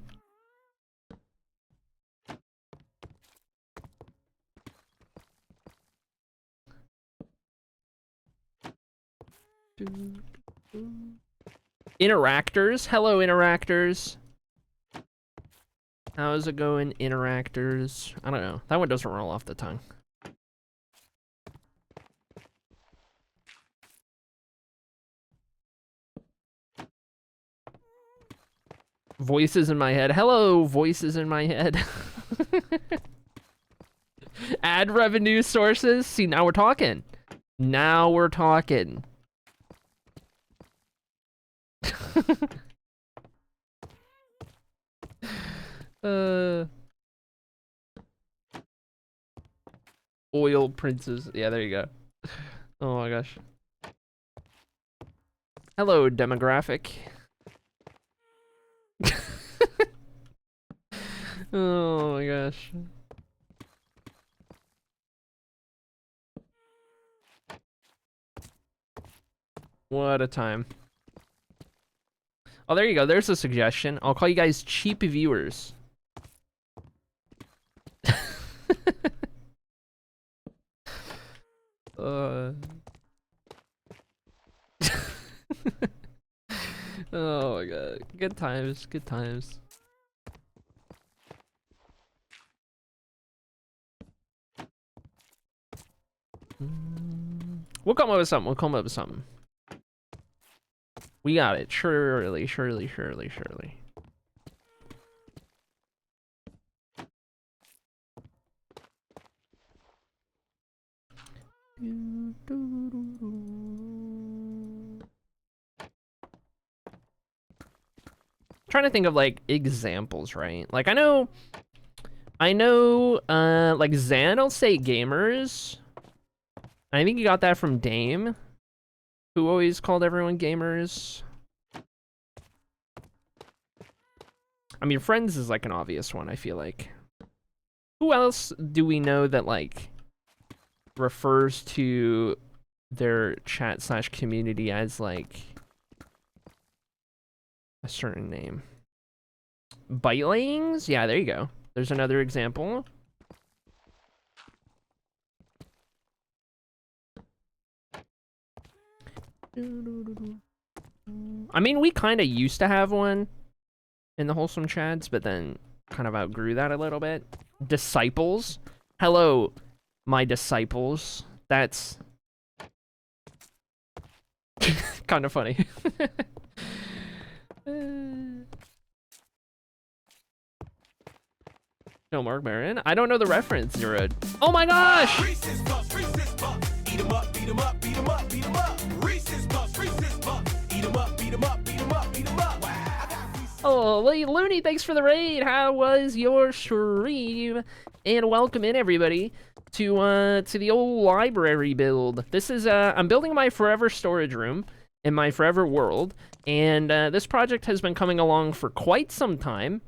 Interactors. Hello, interactors. How's it going, interactors? I don't know. That one doesn't roll off the tongue. Voices in my head. Hello, voices in my head. Ad revenue sources. See, now we're talking. Now we're talking. Oil princes. Yeah, there you go. Oh my gosh. Hello, demographic. Oh my gosh. What a time. Oh, there you go. There's a suggestion. I'll call you guys cheap viewers. Oh my god. Good times. Good times. We'll come up with something. We'll come up with something. We got it. Surely, surely, surely, surely. Trying to think of like examples, right? Like I know like Zan will say gamers. I think you got that from Dame, who always called everyone gamers. I mean, Friends is like an obvious one, I feel like. Who else do we know that like refers to their chat / community as like a certain name? Bytelings? Yeah, there you go. There's another example. I mean, we kind of used to have one in the Wholesome Chads, but then kind of outgrew that a little bit. Disciples. Hello, my disciples. That's kind of funny. No, Mark Maron. I don't know the reference, Zero. Oh my gosh! Oh, Looney, thanks for the raid. How was your stream? And welcome in, everybody, to the old library build. This is I'm building my forever storage room in my forever world, and this project has been coming along for quite some time,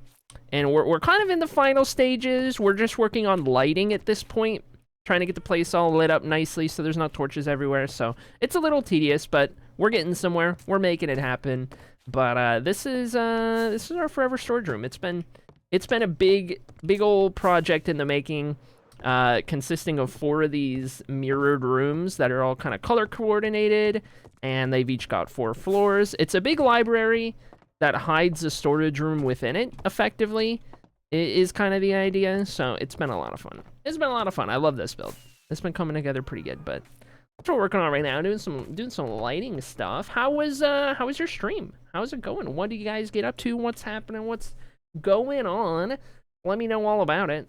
and we're kind of in the final stages. We're just working on lighting at this point, trying to get the place all lit up nicely so there's not torches everywhere. So it's a little tedious, but we're getting somewhere. We're making it happen. But this is our forever storage room. It's been a big old project in the making, consisting of 4 of these mirrored rooms that are all kind of color coordinated, and they've each got 4 floors. It's a big library that hides a storage room within it, effectively, is kind of the idea. So it's been a lot of fun. It's been a lot of fun. I love this build. It's been coming together pretty good, but that's what we're working on right now, doing some lighting stuff. How was your stream? How's it going? What do you guys get up to? What's happening? What's going on? Let me know all about it.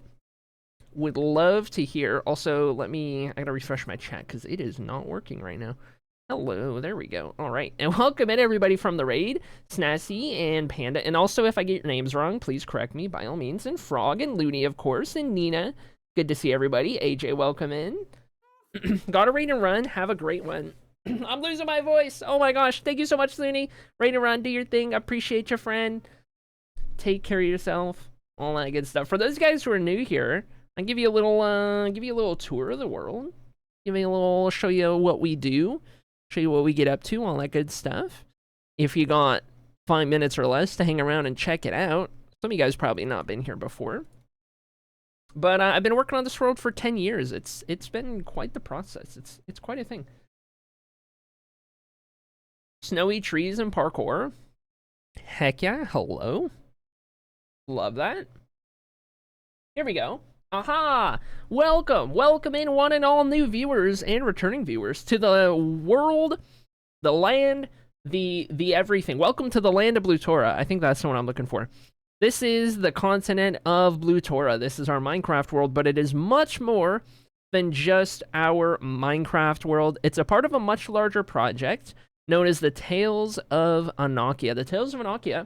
Would love to hear. Also, I gotta refresh my chat because it is not working right now. Hello, there we go. All right, and welcome in everybody from the raid, Snazzy and Panda. And also, if I get your names wrong, please correct me by all means. And Frog and Looney, of course, and Nina. Good to see everybody. AJ, welcome in. Gotta read and run. Have a great one. I'm losing my voice. Oh my gosh. Thank you so much, Looney. Rain around, do your thing. Appreciate your friend. Take care of yourself. All that good stuff. For those guys who are new here, I'll give you a little tour of the world. Show you what we do. Show you what we get up to, all that good stuff. If you got 5 minutes or less to hang around and check it out. Some of you guys probably not been here before. But I've been working on this world for 10 years. It's been quite the process. It's quite a thing. Snowy trees and parkour. Heck yeah, hello. Love that. Here we go. Aha! Welcome in one and all new viewers and returning viewers to the world, the land, the everything. Welcome to the land of Blutora. I think that's the one I'm looking for. This is the continent of Blutora. This is our Minecraft world, but it is much more than just our Minecraft world. It's a part of a much larger project known as the Tales of Annocia. The Tales of Annocia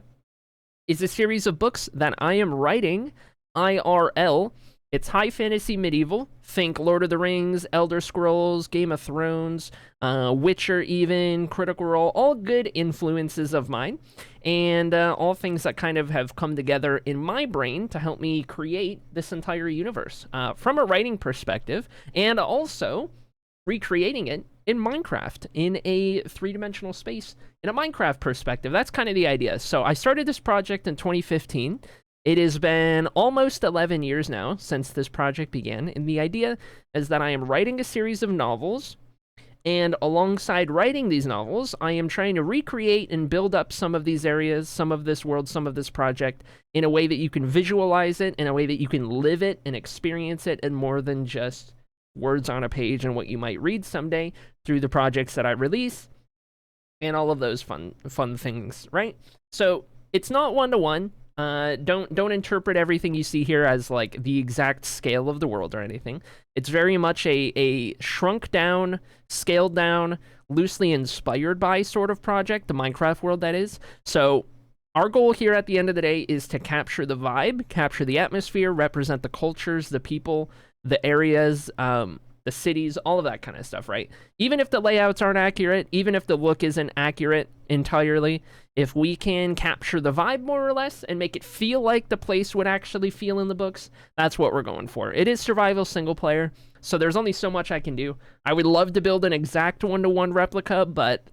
is a series of books that I am writing IRL. It's high fantasy medieval. Think Lord of the Rings, Elder Scrolls, Game of Thrones, Witcher even, Critical Role, all good influences of mine. And all things that kind of have come together in my brain to help me create this entire universe from a writing perspective, and also recreating it in Minecraft in a three-dimensional space in a Minecraft perspective. That's kind of the idea. So I started this project in 2015. It has been almost 11 years now since this project began, and the idea is that I am writing a series of novels, and alongside writing these novels, I am trying to recreate and build up some of these areas, some of this world, some of this project, in a way that you can visualize it, in a way that you can live it and experience it, and more than just words on a page and what you might read someday through the projects that I release, and all of those fun things, right? So it's not one-to-one. Don't interpret everything you see here as like the exact scale of the world or anything. It's very much a shrunk down, scaled down, loosely inspired by sort of project, the Minecraft world that is. So our goal here at the end of the day is to capture the vibe, capture the atmosphere, represent the cultures, the people, the areas, the cities, all of that kind of stuff, right? Even if the layouts aren't accurate, even if the look isn't accurate entirely, if we can capture the vibe more or less and make it feel like the place would actually feel in the books, that's what we're going for. It is survival single player, so there's only so much I can do. I would love to build an exact one-to-one replica, but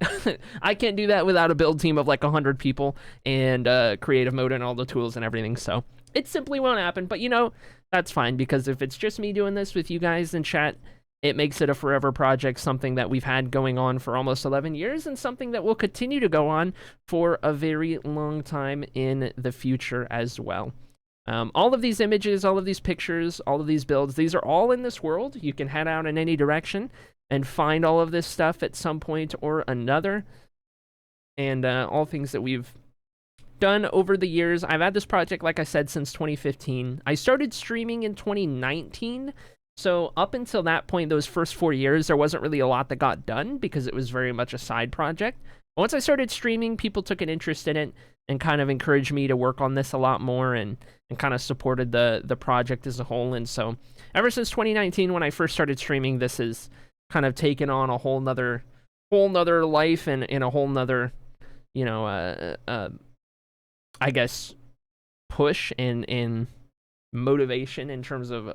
I can't do that without a build team of like 100 people and creative mode and all the tools and everything, so it simply won't happen. But you know, that's fine, because if it's just me doing this with you guys in chat, it makes it a forever project, something that we've had going on for almost 11 years, and something that will continue to go on for a very long time in the future as well. All of these images, all of these pictures, all of these builds, these are all in this world. You can head out in any direction and find all of this stuff at some point or another. And all things that we've done over the years. I've had this project, like I said, since 2015. I started streaming in 2019. So up until that point, those first 4 years, there wasn't really a lot that got done because it was very much a side project. But once I started streaming, people took an interest in it and kind of encouraged me to work on this a lot more, and kind of supported the project as a whole. And so ever since 2019, when I first started streaming, this has kind of taken on a whole nother life, and in a whole nother, you know, I guess, push and motivation in terms of,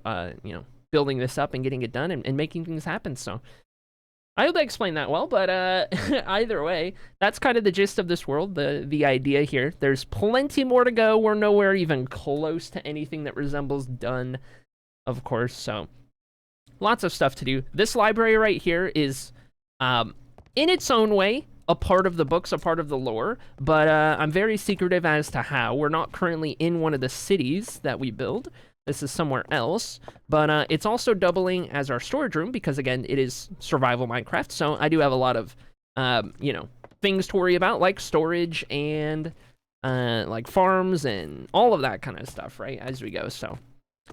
you know, building this up and getting it done and making things happen. So I hope I explained that well, but either way, that's kind of the gist of this world, the idea here. There's plenty more to go. We're nowhere even close to anything that resembles done, of course, so lots of stuff to do. This library right here is, in its own way, a part of the books, a part of the lore, but I'm very secretive as to how. We're not currently in one of the cities that we build. This is somewhere else, but it's also doubling as our storage room because, again, it is survival Minecraft, so I do have a lot of, you know, things to worry about, like storage and, like, farms and all of that kind of stuff, right, as we go. So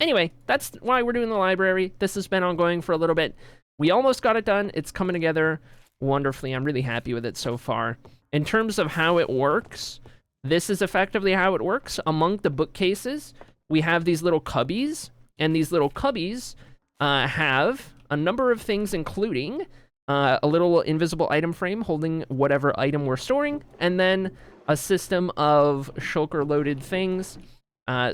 anyway, that's why we're doing the library. This has been ongoing for a little bit. We almost got it done. It's coming together wonderfully. I'm really happy with it so far. In terms of how it works, this is effectively how it works. Among the bookcases, we have these little cubbies, and these little cubbies have a number of things, including a little invisible item frame holding whatever item we're storing, and then a system of shulker loaded things.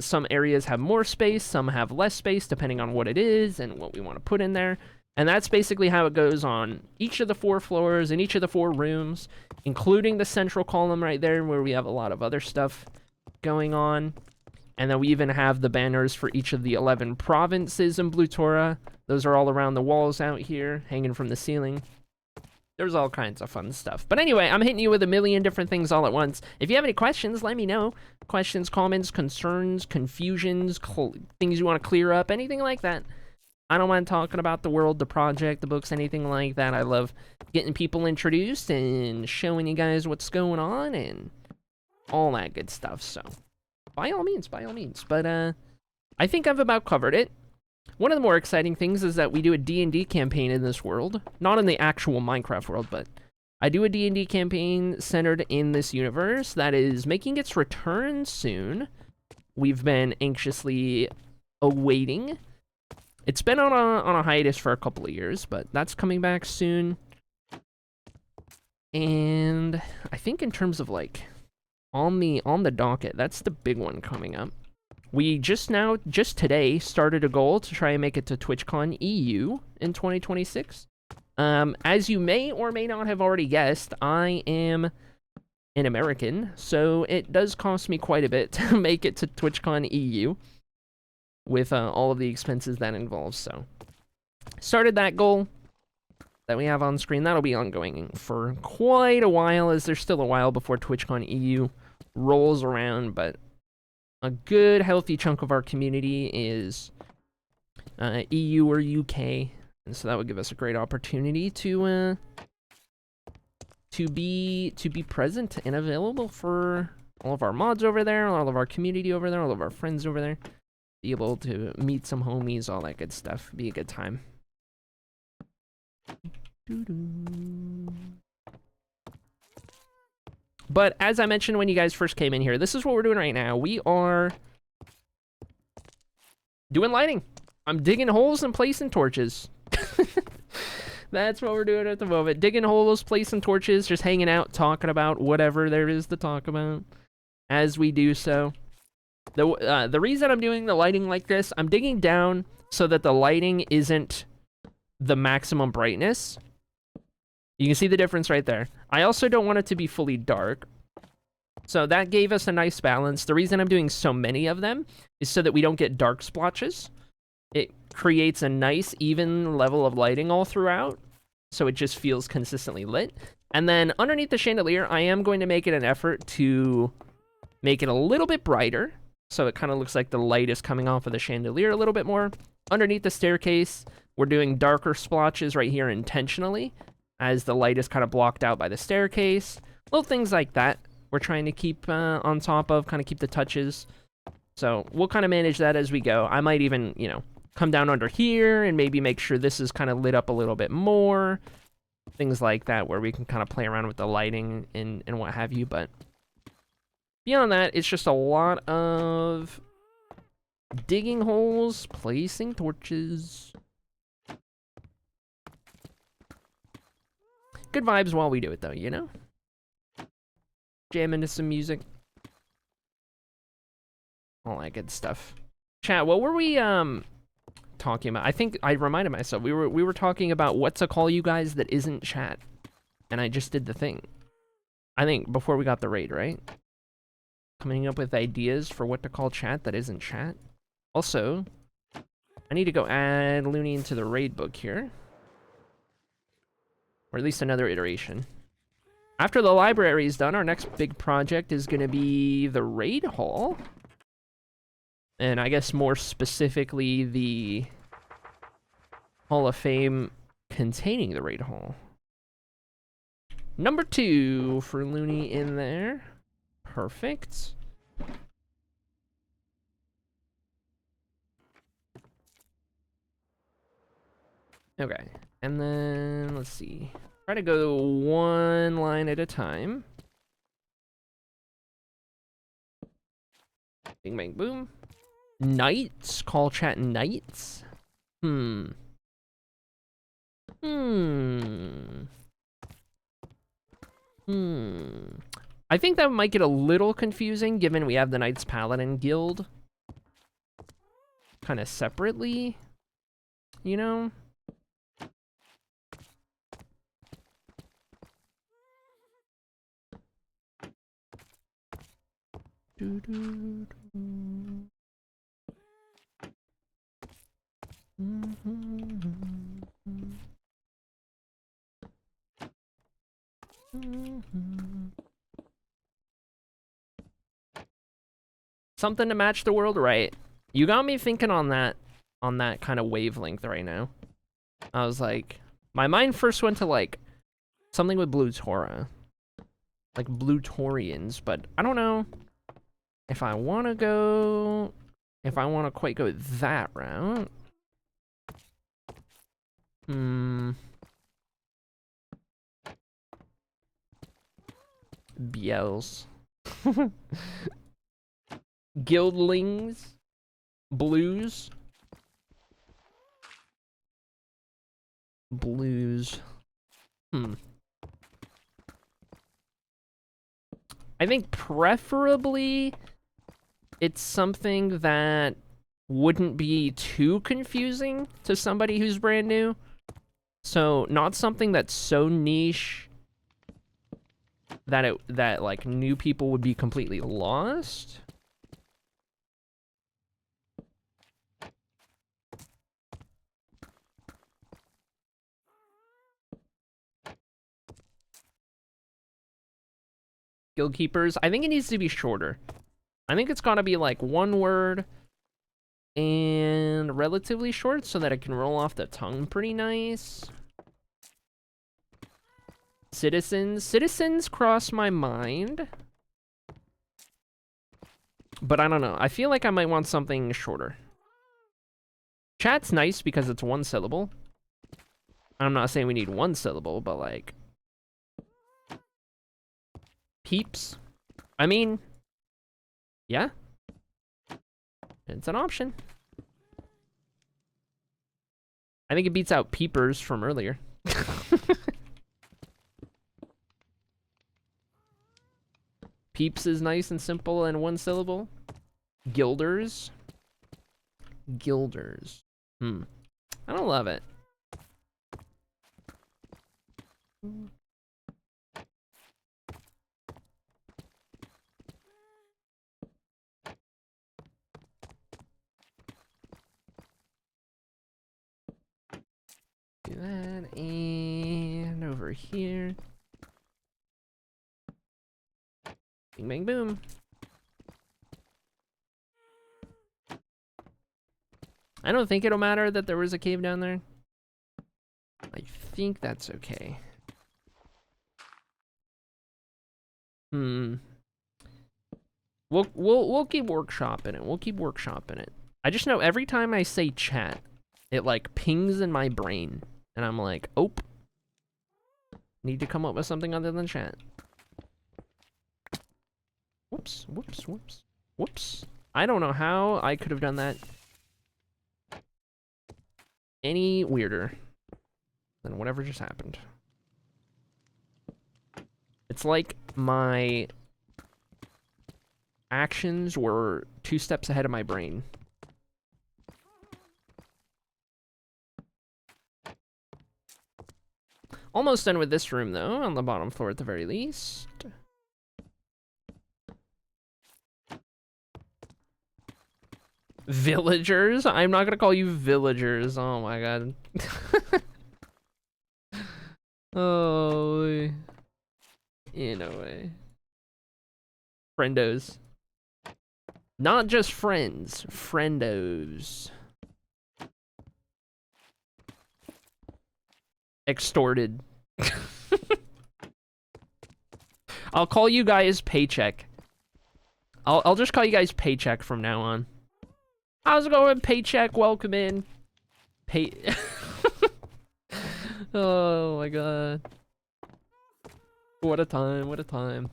Some areas have more space, some have less space, depending on what it is and what we want to put in there. And that's basically how it goes on each of the 4 floors and each of the 4 rooms, including the central column right there where we have a lot of other stuff going on. And then we even have the banners for each of the 11 provinces in Blutora. Those are all around the walls out here, hanging from the ceiling. There's all kinds of fun stuff. But anyway, I'm hitting you with a million different things all at once. If you have any questions, let me know. Questions, comments, concerns, confusions, things you want to clear up, anything like that. I don't mind talking about the world, the project, the books, anything like that. I love getting people introduced and showing you guys what's going on and all that good stuff. So, by all means, by all means. But, I think I've about covered it. One of the more exciting things is that we do a D&D campaign in this world. Not in the actual Minecraft world, but I do a D&D campaign centered in this universe that is making its return soon. We've been anxiously awaiting. It's been on a hiatus for a couple of years, but that's coming back soon. And I think in terms of like on the docket, that's the big one coming up. We just today started a goal to try and make it to TwitchCon EU in 2026. As you may or may not have already guessed, I am an American, so it does cost me quite a bit to make it to TwitchCon EU. With all of the expenses that involves, so started that goal that we have on screen. That'll be ongoing for quite a while, as there's still a while before TwitchCon EU rolls around, but a good healthy chunk of our community is EU or UK, and so that would give us a great opportunity to be present and available for all of our mods over there, all of our community over there, all of our friends over there. Be able to meet some homies, all that good stuff. Be a good time. But as I mentioned when you guys first came in here, this is what we're doing right now. We are doing lighting. I'm digging holes and placing torches. That's what we're doing at the moment. Digging holes, placing torches, just hanging out, talking about whatever there is to talk about as we do so. The reason I'm doing the lighting like this, I'm digging down so that the lighting isn't the maximum brightness. You can see the difference right there. I also don't want it to be fully dark. So that gave us a nice balance. The reason I'm doing so many of them is so that we don't get dark splotches. It creates a nice even level of lighting all throughout, so it just feels consistently lit. And then underneath the chandelier, I am going to make it an effort to make it a little bit brighter. So it kind of looks like the light is coming off of the chandelier a little bit more. Underneath the staircase, we're doing darker splotches right here intentionally, as the light is kind of blocked out by the staircase. Little things like that we're trying to keep on top of, kind of keep the touches. So we'll kind of manage that as we go. I might even, you know, come down under here and maybe make sure this is kind of lit up a little bit more. Things like that where we can kind of play around with the lighting and what have you, but beyond that, it's just a lot of digging holes, placing torches. Good vibes while we do it, though, you know? Jam into some music. All that good stuff. Chat, what were we talking about? I think I reminded myself. We were talking about what to call you guys that isn't chat. And I just did the thing. I think before we got the raid, right? Coming up with ideas for what to call chat that isn't chat. Also, I need to go add Looney into the raid book here. Or at least another iteration. After the library is done, our next big project is going to be the raid hall. And I guess more specifically, the Hall of Fame containing the raid hall. Number 2 for Looney in there. Perfect. Okay, and then let's see. Try to go one line at a time. Bing, bang, boom. Knights? Call chat knights? Hmm. I think that might get a little confusing given we have the Knights Paladin Guild kind of separately, you know? Something to match the world, right? You got me thinking on that kind of wavelength right now. I was like, my mind first went to like something with Blue Tora, like Blue Torians, but I don't know if I want to quite go that route. Biels. Guildlings. Blues. Blues. I think preferably it's something that wouldn't be too confusing to somebody who's brand new. So not something that's so niche that like new people would be completely lost. Guild keepers, I think it needs to be shorter. I think it's gotta be like one word and relatively short so that it can roll off the tongue pretty nice. Citizens cross my mind. But I don't know. I feel like I might want something shorter. Chat's nice because it's one syllable. I'm not saying we need one syllable, but like... Peeps. I mean... Yeah. It's an option. I think it beats out peepers from earlier. Peeps is nice and simple and one syllable. Guilders. Guilders. I don't love it. Do that, and over here. Bing, bang, boom. I don't think it'll matter that there was a cave down there. I think that's okay. We'll keep workshopping it. We'll keep workshopping it. I just know every time I say chat, it like pings in my brain, and I'm like, oh, need to come up with something other than chat. Whoops, whoops, whoops, whoops. I don't know how I could have done that any weirder than whatever just happened. It's like my actions were 2 steps ahead of my brain. Almost done with this room, though, on the bottom floor at the very least. Villagers? I'm not gonna call you villagers. Oh my god. Oh, in a way. Friendos. Not just friends, friendos. Extorted. I'll call you guys Paycheck. I'll just call you guys Paycheck from now on. How's it going, Paycheck? Welcome in. Oh my god. What a time, what a time.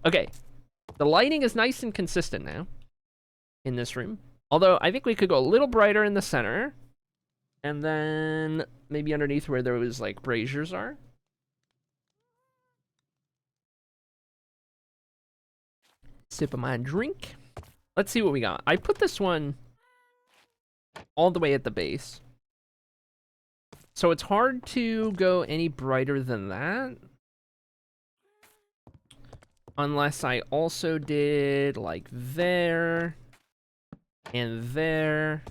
Okay. The lighting is nice and consistent now in this room. Although I think we could go a little brighter in the center. And then maybe underneath where those like braziers are. Sip of my drink. Let's see what we got. I put this one all the way at the base. So it's hard to go any brighter than that. Unless I also did like there and there.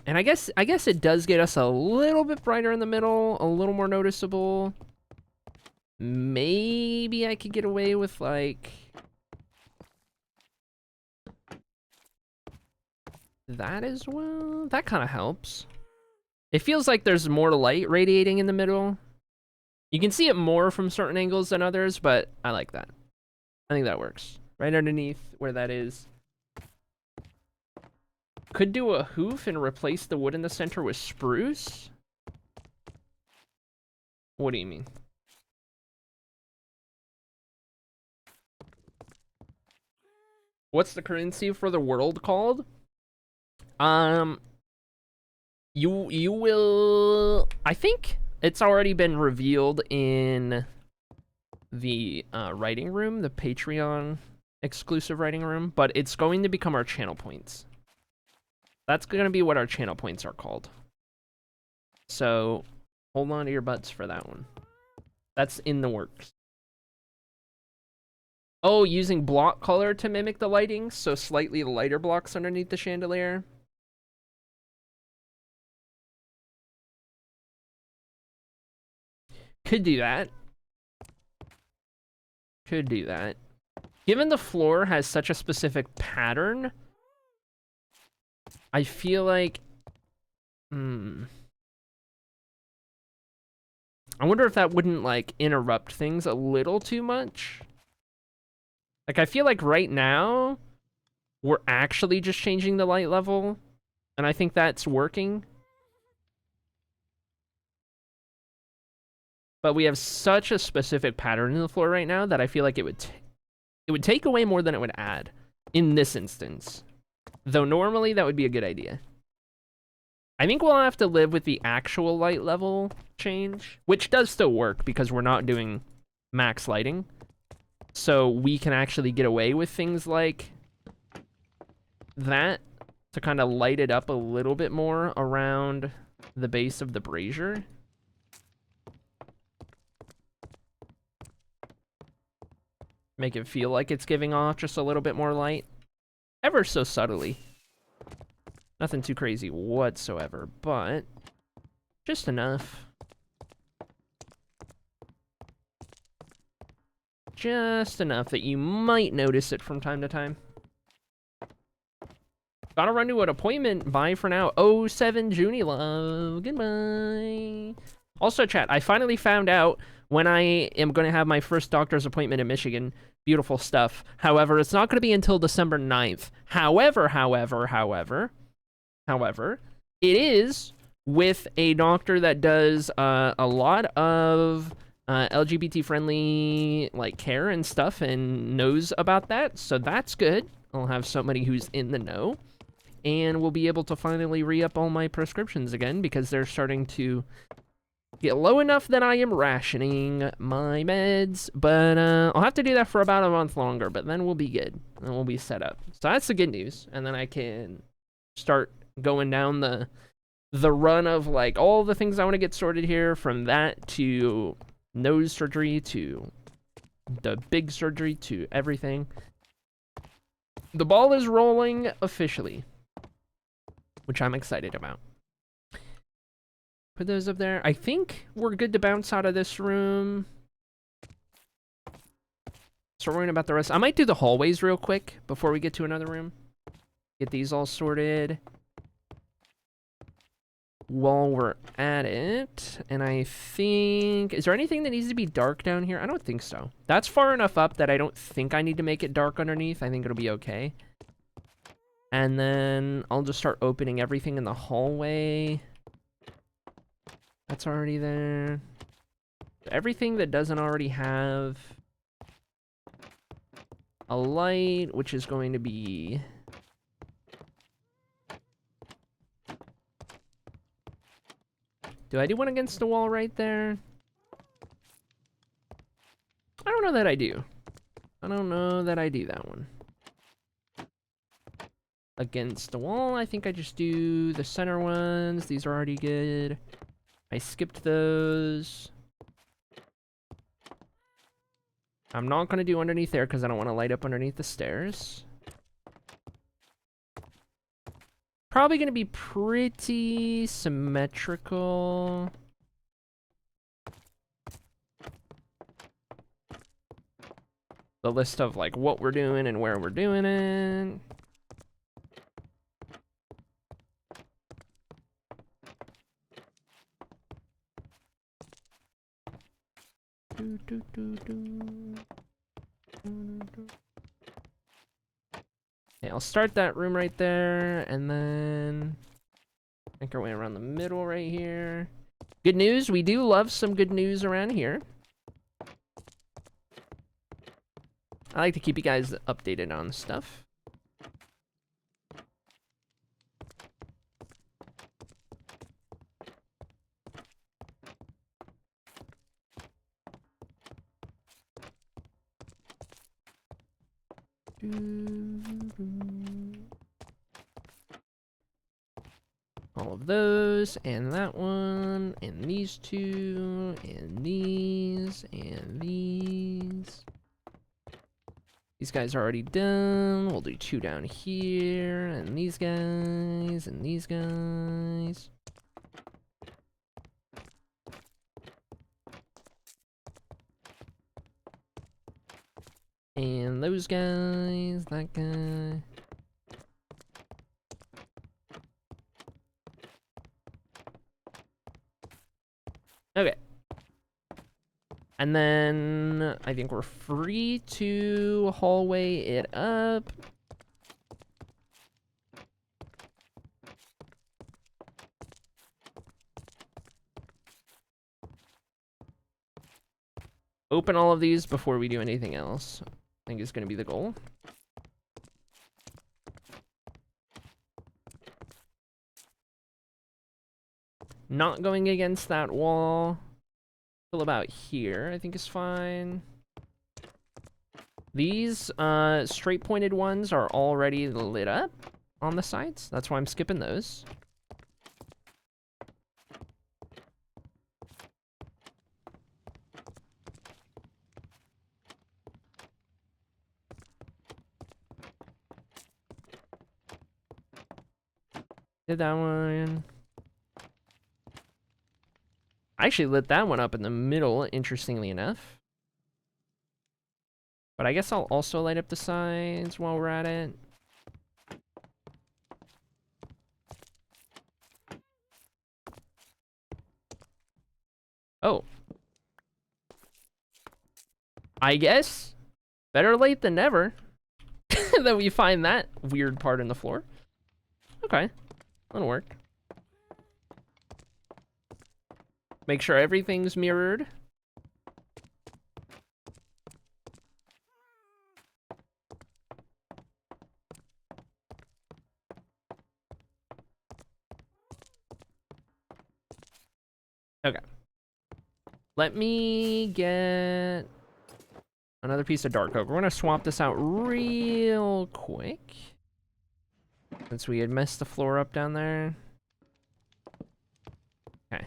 And I guess it does get us a little bit brighter in the middle, a little more noticeable. Maybe I could get away with like that as well. That kind of helps. It feels like there's more light radiating in the middle. You can see it more from certain angles than others, but I like that. I think that works. Right underneath where that is. Could do a hoof and replace the wood in the center with spruce? What do you mean? What's the currency for the world called? You will... I think it's already been revealed in the writing room, the Patreon exclusive writing room, but it's going to become our channel points. That's going to be what our channel points are called. So, hold on to your butts for that one. That's in the works. Oh, using block color to mimic the lighting, so slightly lighter blocks underneath the chandelier. Could do that. Could do that. Given the floor has such a specific pattern, I feel like... I wonder if that wouldn't, like, interrupt things a little too much. Like, I feel like right now, we're actually just changing the light level, and I think that's working. But we have such a specific pattern in the floor right now that I feel like it would take away more than it would add in this instance. Though normally that would be a good idea. I think we'll have to live with the actual light level change, which does still work because we're not doing max lighting. So we can actually get away with things like that to kind of light it up a little bit more around the base of the brazier. Make it feel like it's giving off just a little bit more light. Ever so subtly. Nothing too crazy whatsoever, but just enough. Just enough that you might notice it from time to time. Gotta run to an appointment. Bye for now. 07 Junie love. Goodbye. Also, chat, I finally found out when I am going to have my first doctor's appointment in Michigan. Beautiful stuff. However, it's not going to be until December 9th. However, it is with a doctor that does a lot of LGBT-friendly like care and stuff and knows about that. So that's good. I'll have somebody who's in the know. And we'll be able to finally re-up all my prescriptions again because they're starting to get low enough that I am rationing my meds. But I'll have to do that for about a month longer, but then we'll be good. And we'll be set up. So that's the good news. And then I can start going down the run of like all the things I want to get sorted here, from that to nose surgery to the big surgery to everything. The ball is rolling officially, which I'm excited about. Put those up there. I think we're good to bounce out of this room. Start worrying about the rest. I might do the hallways real quick before we get to another room. Get these all sorted while we're at it. And I think... Is there anything that needs to be dark down here? I don't think so. That's far enough up that I don't think I need to make it dark underneath. I think it'll be okay. And then I'll just start opening everything in the hallway. That's already there. Everything that doesn't already have a light, which is going to be Do I do one against the wall right there? I don't know that I do. I don't know that I do that one. Against the wall, I think I just do the center ones. These are already good. I skipped those. I'm not going to do underneath there because I don't want to light up underneath the stairs. Probably going to be pretty symmetrical. The list of like what we're doing and where we're doing it. Okay, I'll start that room right there, and then make our way around the middle right here. Good news, we do love some good news around here. I like to keep you guys updated on stuff. All of those, and that one, and these two, and these, and these. These guys are already done. We'll do two down here, and these guys, and these guys. And those guys, that guy. Okay. And then I think we're free to hallway it up. Open all of these before we do anything else. I think is going to be the goal. Not going against that wall. Till about here, I think is fine. These straight pointed ones are already lit up on the sides. That's why I'm skipping those. Did that one. I actually lit that one up in the middle, interestingly enough. But I guess I'll also light up the sides while we're at it. Oh. I guess. Better late than never. That we find that weird part in the floor. Okay. That'll work. Make sure everything's mirrored. Okay. Let me get another piece of dark oak. We're gonna swap this out real quick. Since we had messed the floor up down there. Okay.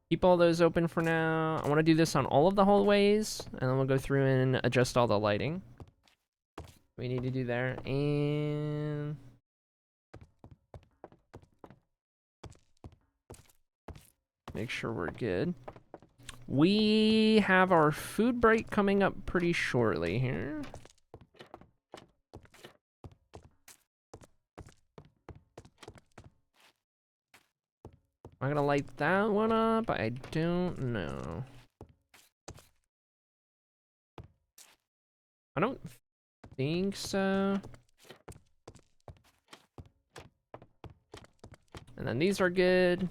Keep all those open for now. I want to do this on all of the hallways, and then we'll go through and adjust all the lighting we need to do there. And make sure we're good. We have our food break coming up pretty shortly here. Am I gonna light that one up? I don't know. I don't think so. And then these are good.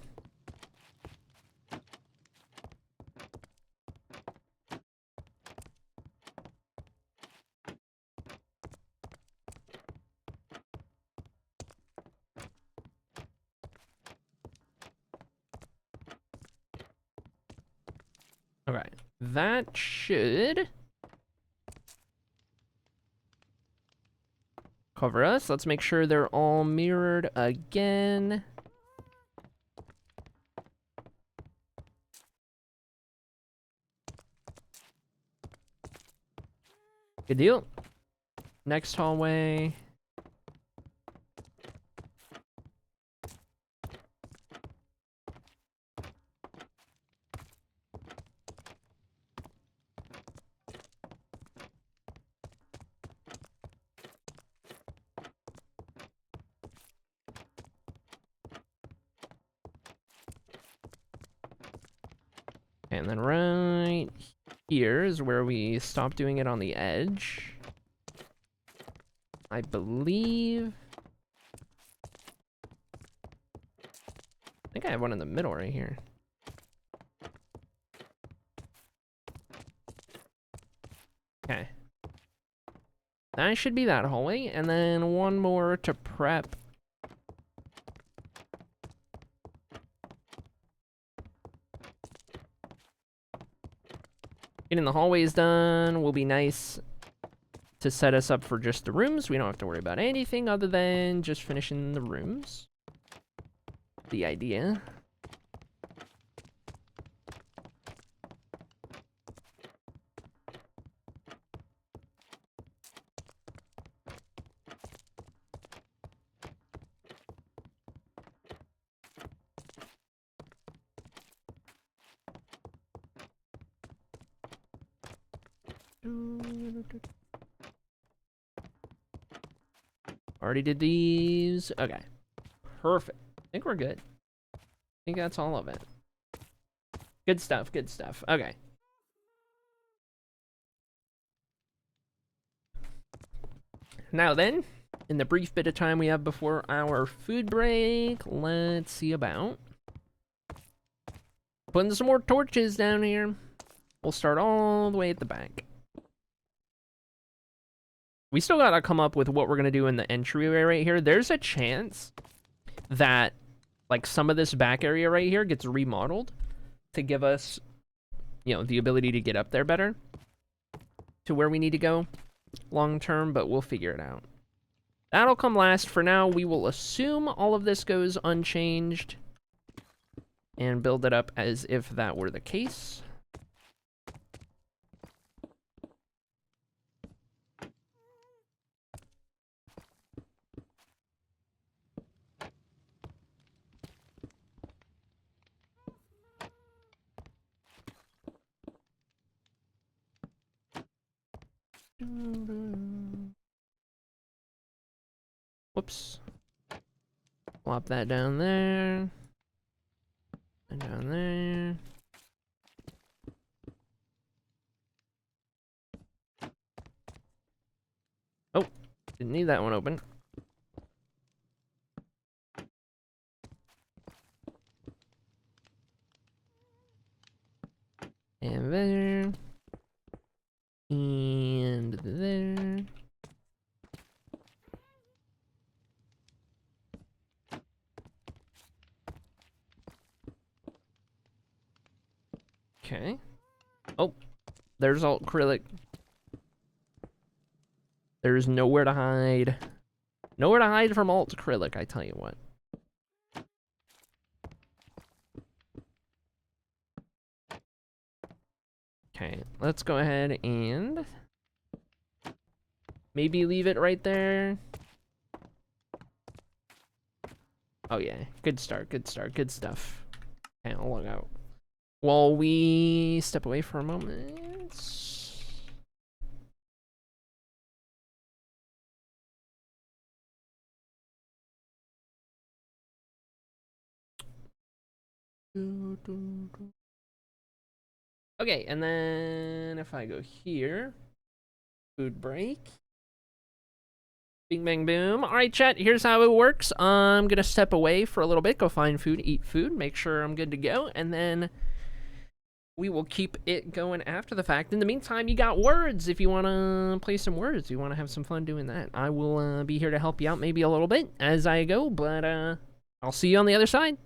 Okay, that should cover us. Let's make sure they're all mirrored again. Good deal. Next hallway. And then right here is where we stop doing it on the edge. I believe. I think I have one in the middle right here. Okay. That should be that hallway, and then one more to prep. Getting the hallways done will be nice to set us up for just the rooms. We don't have to worry about anything other than just finishing the rooms. The idea. Already did these. Okay. Perfect. I think we're good. I think that's all of it. Good stuff, good stuff. Okay. Now then, in the brief bit of time we have before our food break, let's see about putting some more torches down here. We'll start all the way at the back. We still gotta come up with what we're gonna do in the entryway right here. There's a chance that, like, some of this back area right here gets remodeled to give us, you know, the ability to get up there better to where we need to go long term, but we'll figure it out. That'll come last. For now, we will assume all of this goes unchanged and build it up as if that were the case. Whoops. Plop that down there. And down there. Oh, didn't need that one open. And there. And there. Okay. Oh, there's alt acrylic. There's nowhere to hide. Nowhere to hide from alt acrylic, I tell you what. Okay, let's go ahead and maybe leave it right there. Oh yeah, good start, good start, good stuff. Okay, I'll log out. While we step away for a moment. Okay, and then if I go here, food break. Bing, bang, boom. All right, chat, here's how it works. I'm going to step away for a little bit, go find food, eat food, make sure I'm good to go, and then we will keep it going after the fact. In the meantime, you got words if you want to play some words. You want to have some fun doing that. I will be here to help you out maybe a little bit as I go, but I'll see you on the other side.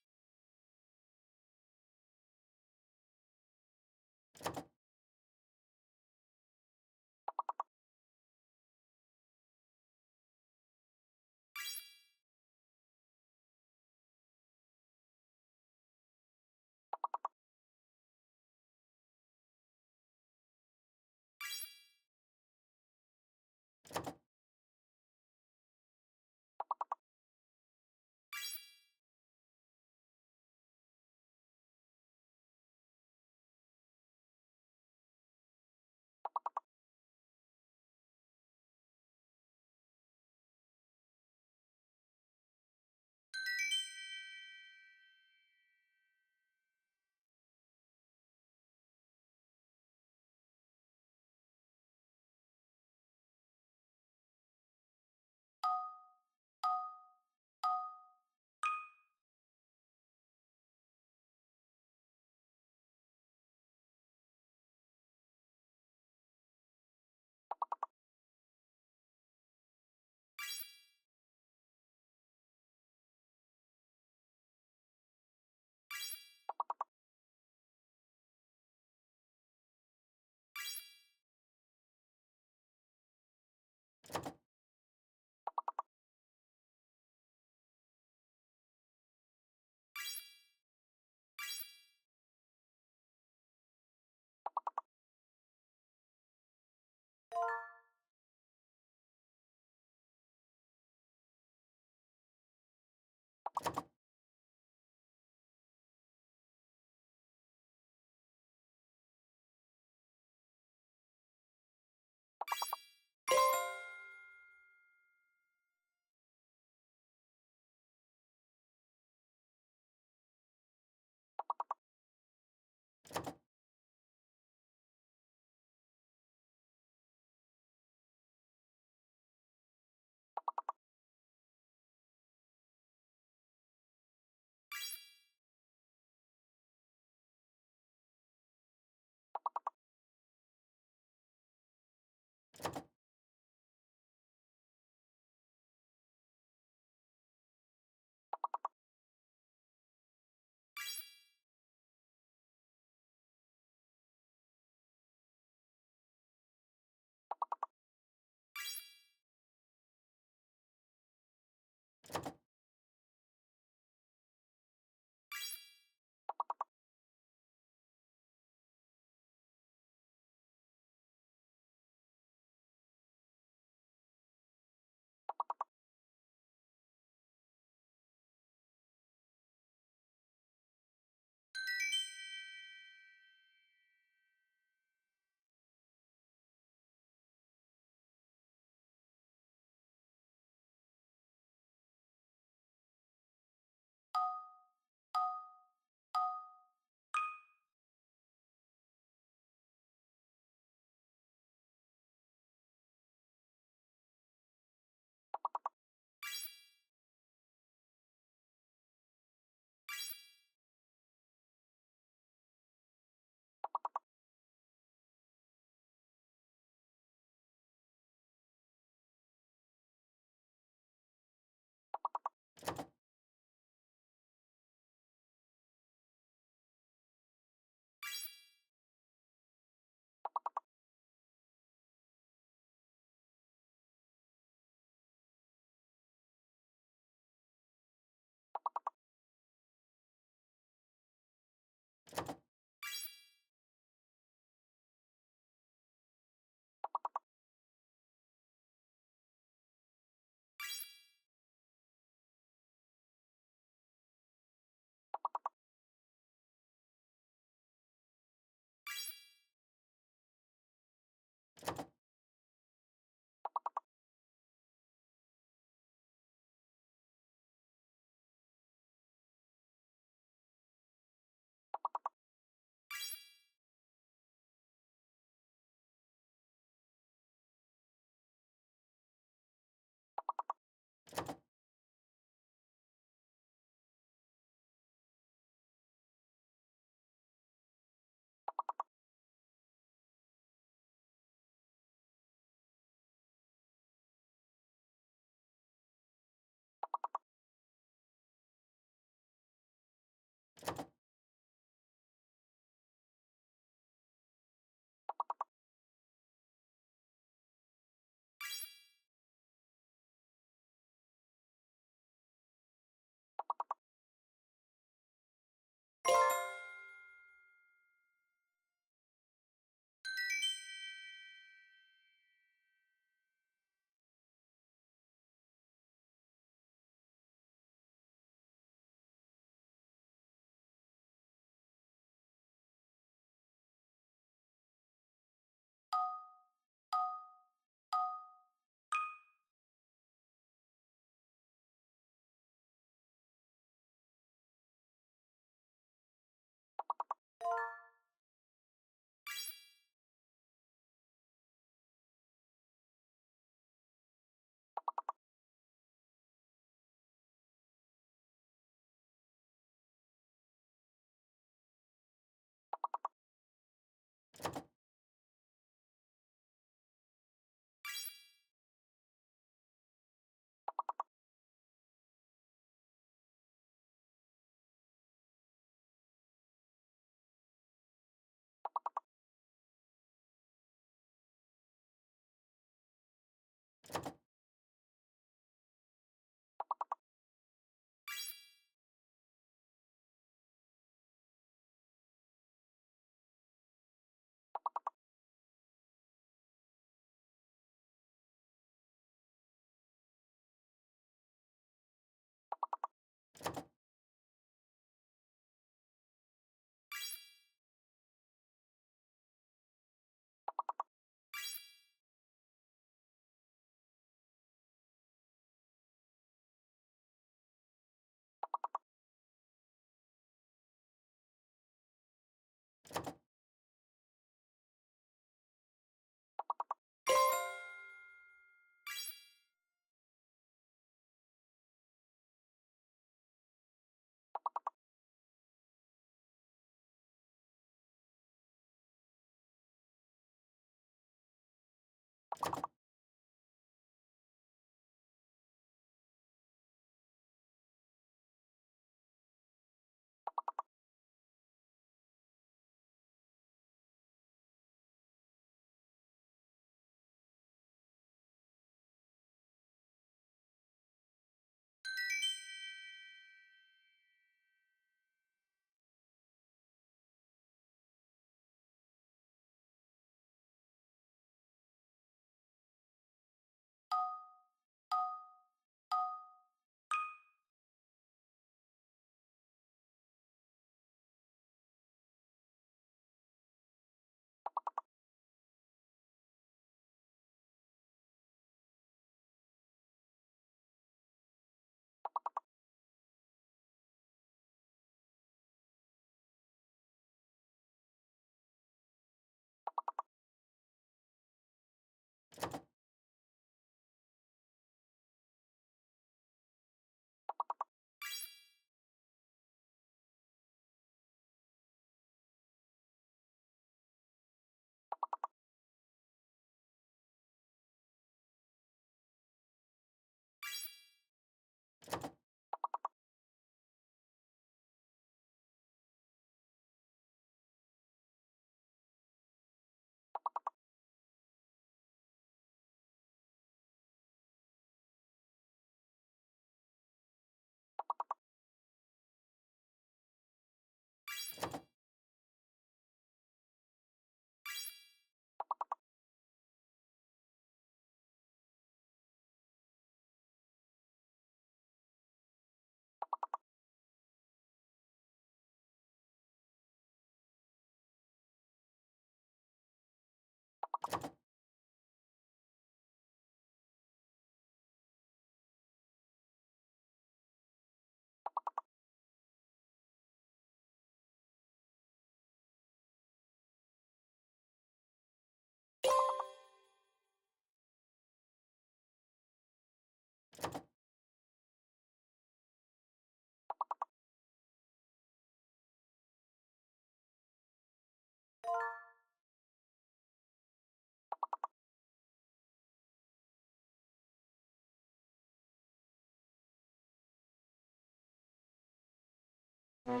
All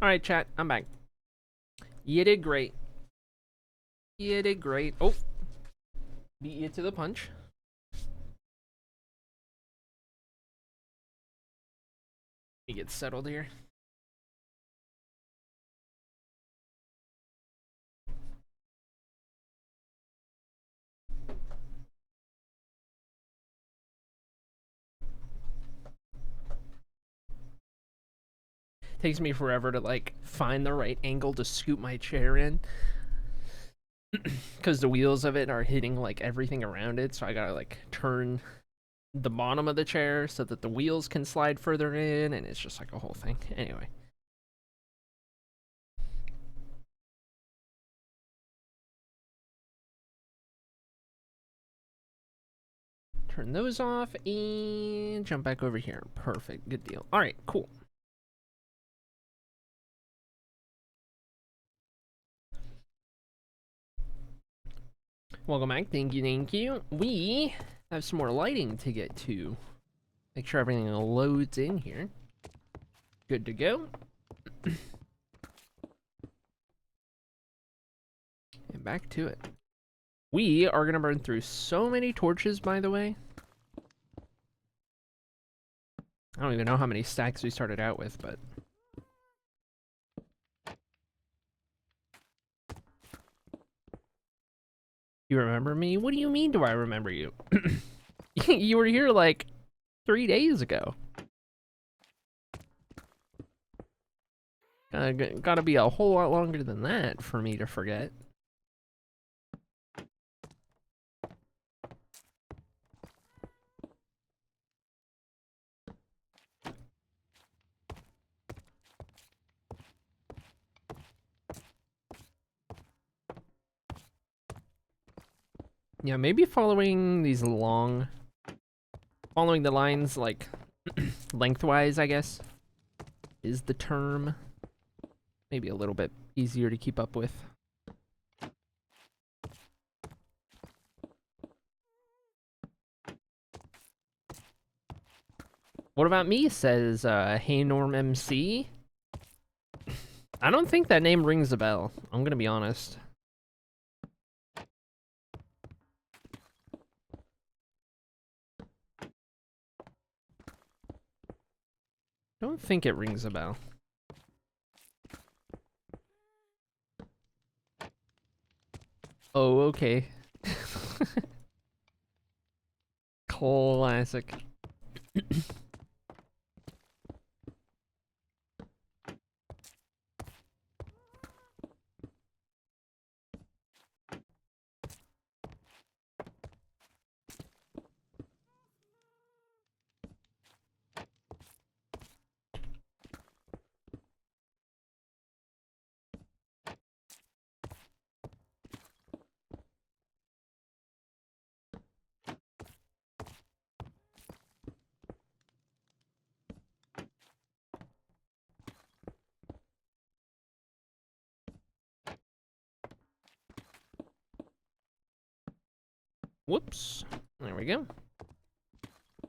right, chat. I'm back. You did great. You did great. Oh, beat you to the punch. You get settled here. Takes me forever to like find the right angle to scoop my chair in. Because the wheels of it are hitting like everything around it, so I gotta like turn the bottom of the chair so that the wheels can slide further in, and it's just like a whole thing. Anyway. Turn those off and jump back over here. Perfect. Good deal. All right, cool. Welcome back. Thank you, thank you. We have some more lighting to get to. Make sure everything loads in here. Good to go. And back to it. We are going to burn through so many torches, by the way. I don't even know how many stacks we started out with, but... You remember me? What do you mean do I remember you? You were here like 3 days ago. Gotta be a whole lot longer than that for me to forget. Yeah, maybe following these following the lines like lengthwise, I guess, is the term. Maybe a little bit easier to keep up with. What about me, says Hey Norm MC. I don't think that name rings a bell. I'm gonna be honest. Don't think it rings a bell. Oh, okay. Classic. Whoops. There we go.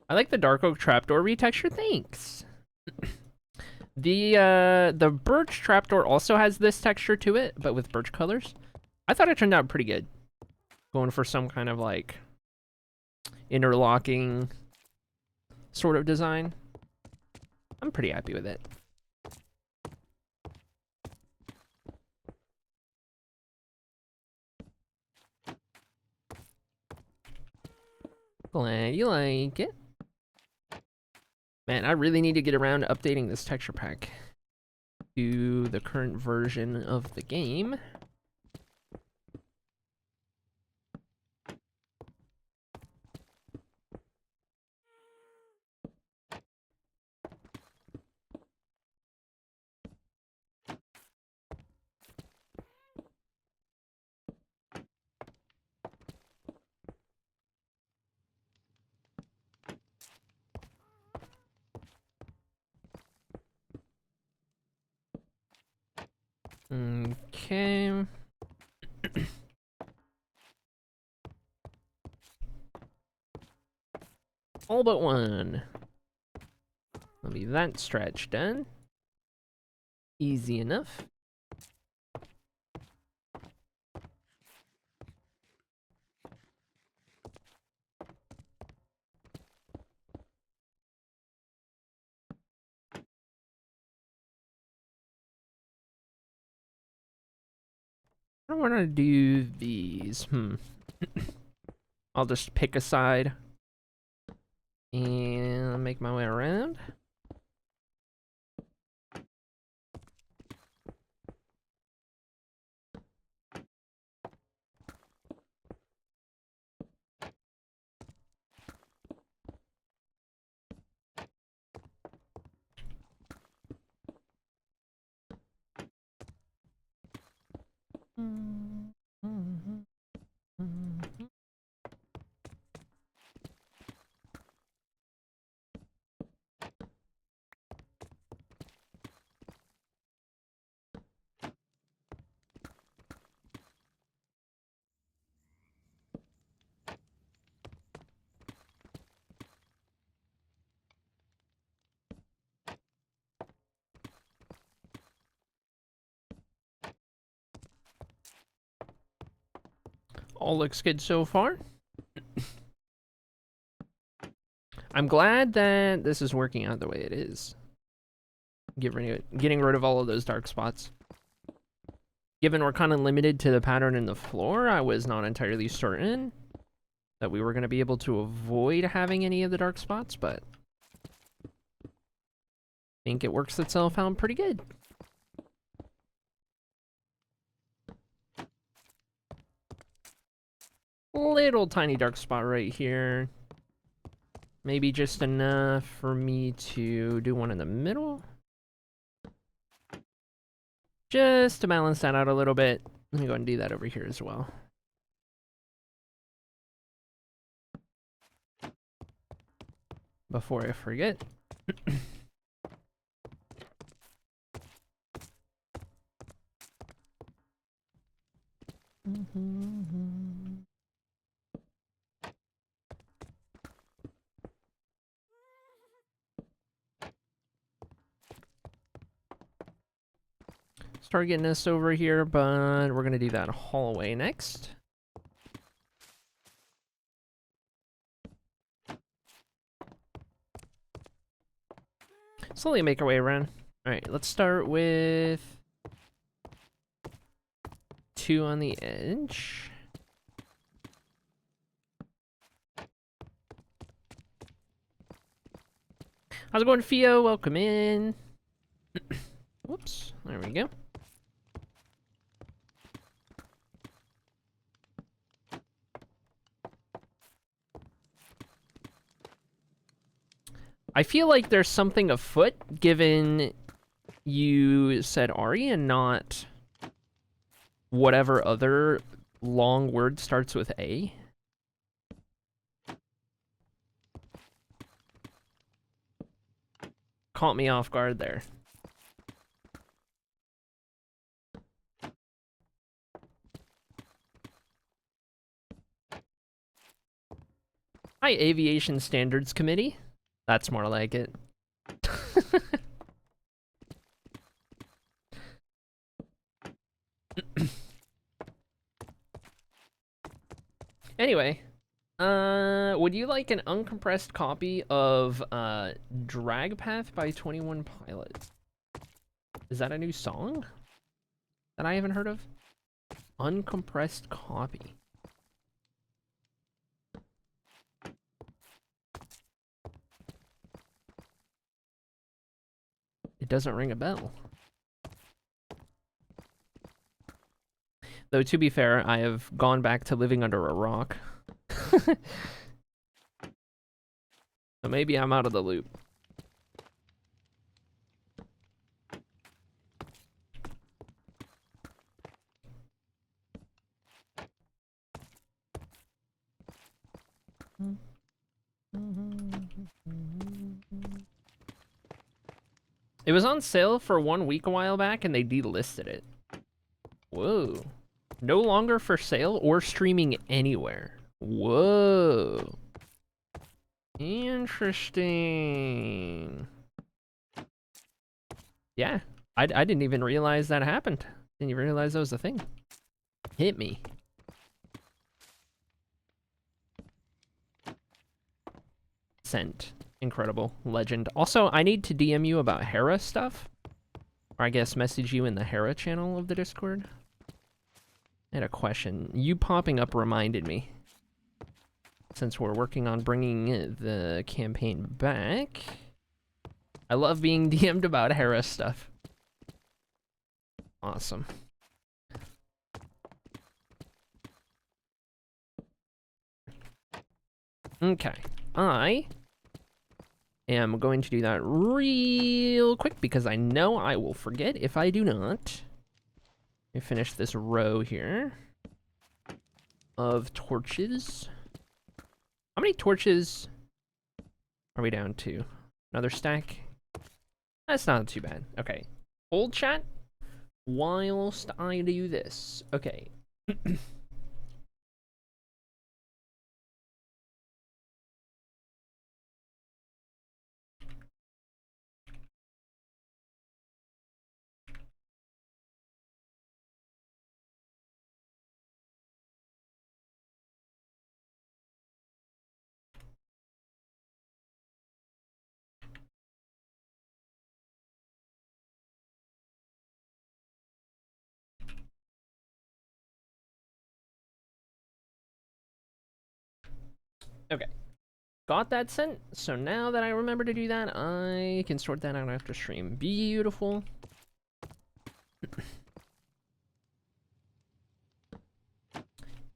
I like the dark oak trapdoor retexture. Thanks. The birch trapdoor also has this texture to it, but with birch colors. I thought it turned out pretty good. Going for some kind of like interlocking sort of design. I'm pretty happy with it. Glad you like it. Man, I really need to get around to updating this texture pack to the current version of the game. Okay. All but one. I'll leave that stretch done. Easy enough. I want to do these. I'll just pick a side and make my way around. All looks good so far. I'm glad that this is working out the way it is. Getting rid of all of those dark spots. Given we're kind of limited to the pattern in the floor, I was not entirely certain that we were going to be able to avoid having any of the dark spots, but I think it works itself out pretty good. Little tiny dark spot right here. Maybe just enough for me to do one in the middle. Just to balance that out a little bit. Let me go and do that over here as well. Before I forget. Start getting this over here, but we're gonna do that hallway next. Slowly make our way around. Alright, let's start with 2 on the edge. How's it going, Fio? Welcome in. Whoops, there we go. I feel like there's something afoot, given you said Ari and not whatever other long word starts with A. Caught me off guard there. Hi, Aviation Standards Committee. That's more like it. Anyway, would you like an uncompressed copy of Drag Path by 21 Pilots? Is that a new song that I haven't heard of? Uncompressed copy. It doesn't ring a bell. Though, to be fair, I have gone back to living under a rock. So maybe I'm out of the loop. It was on sale for 1 week a while back, and they delisted it. Whoa. No longer for sale or streaming anywhere. Whoa. Interesting. Yeah, I didn't even realize that happened. Didn't even realize that was a thing. Hit me. Sent. Incredible. Legend. Also, I need to DM you about Hera stuff. Or I guess message you in the Hera channel of the Discord. I had a question. You popping up reminded me. Since we're working on bringing the campaign back. I love being DM'd about Hera stuff. Awesome. Okay. I am going to do that real quick because I know I will forget if I do not. Let me finish this row here of torches. How many torches are we down to? Another stack? That's not too bad. Okay. Hold chat whilst I do this. Okay. Okay. Got that sent. So now that I remember to do that, I can sort that out after stream. Beautiful.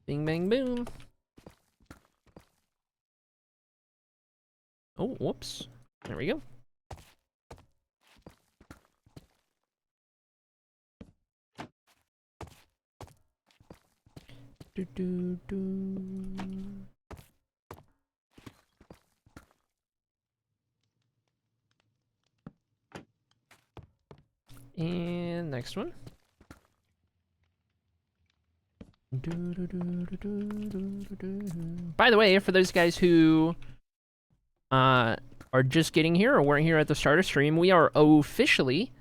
Bing, bang, boom. Oh, whoops. There we go. Do, do, do. And next one. By the way, for those guys who are just getting here or weren't here at the start of stream, we are officially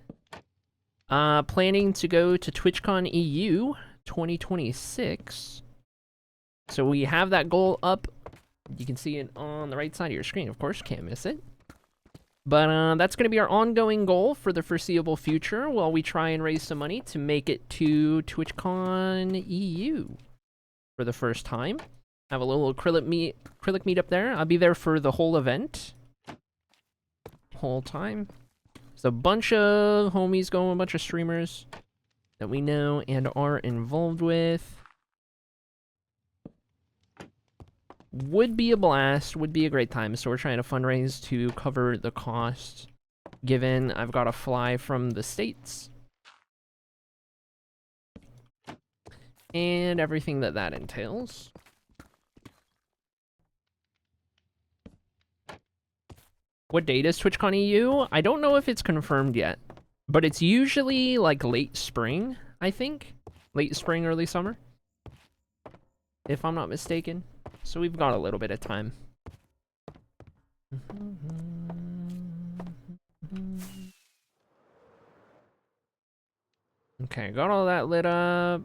planning to go to TwitchCon EU 2026. So we have that goal up. You can see it on the right side of your screen, of course, can't miss it. But that's going to be our ongoing goal for the foreseeable future while we try and raise some money to make it to TwitchCon EU for the first time. Have a little acrylic meet up there. I'll be there for the whole event. Whole time. There's a bunch of homies going, a bunch of streamers that we know and are involved with. Would be a blast, would be a great time. So we're trying to fundraise to cover the cost, given I've got to fly from the States. And everything that entails. What date is TwitchCon EU? I don't know if it's confirmed yet, but it's usually like late spring, I think. Late spring, early summer, if I'm not mistaken. So we've got a little bit of time. Okay, got all that lit up.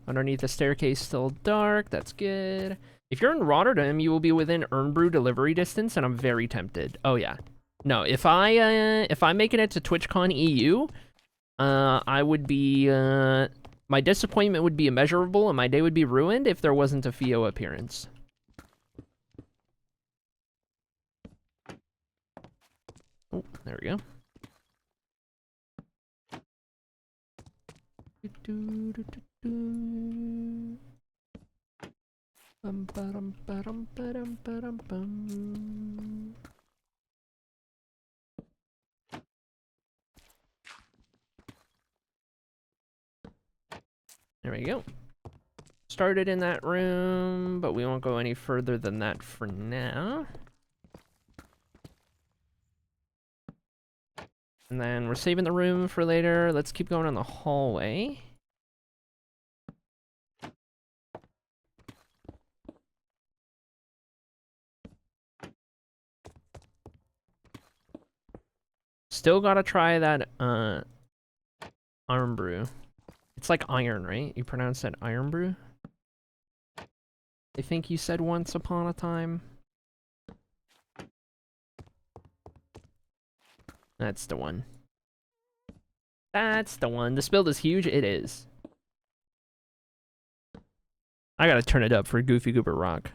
Underneath the staircase still dark, that's good. If you're in Rotterdam, you will be within Earnbrew delivery distance, and I'm very tempted. Oh yeah. No, if I'm making it to TwitchCon EU, I would be my disappointment would be immeasurable and my day would be ruined if there wasn't a Fio appearance. Oh, there we go. There we go. Started in that room, but we won't go any further than that for now. And then we're saving the room for later. Let's keep going on the hallway. Still gotta try that arm brew. It's like iron, right? You pronounce that iron brew? I think you said once upon a time. That's the one. That's the one. This build is huge. It is. I gotta turn it up for Goofy Goober Rock.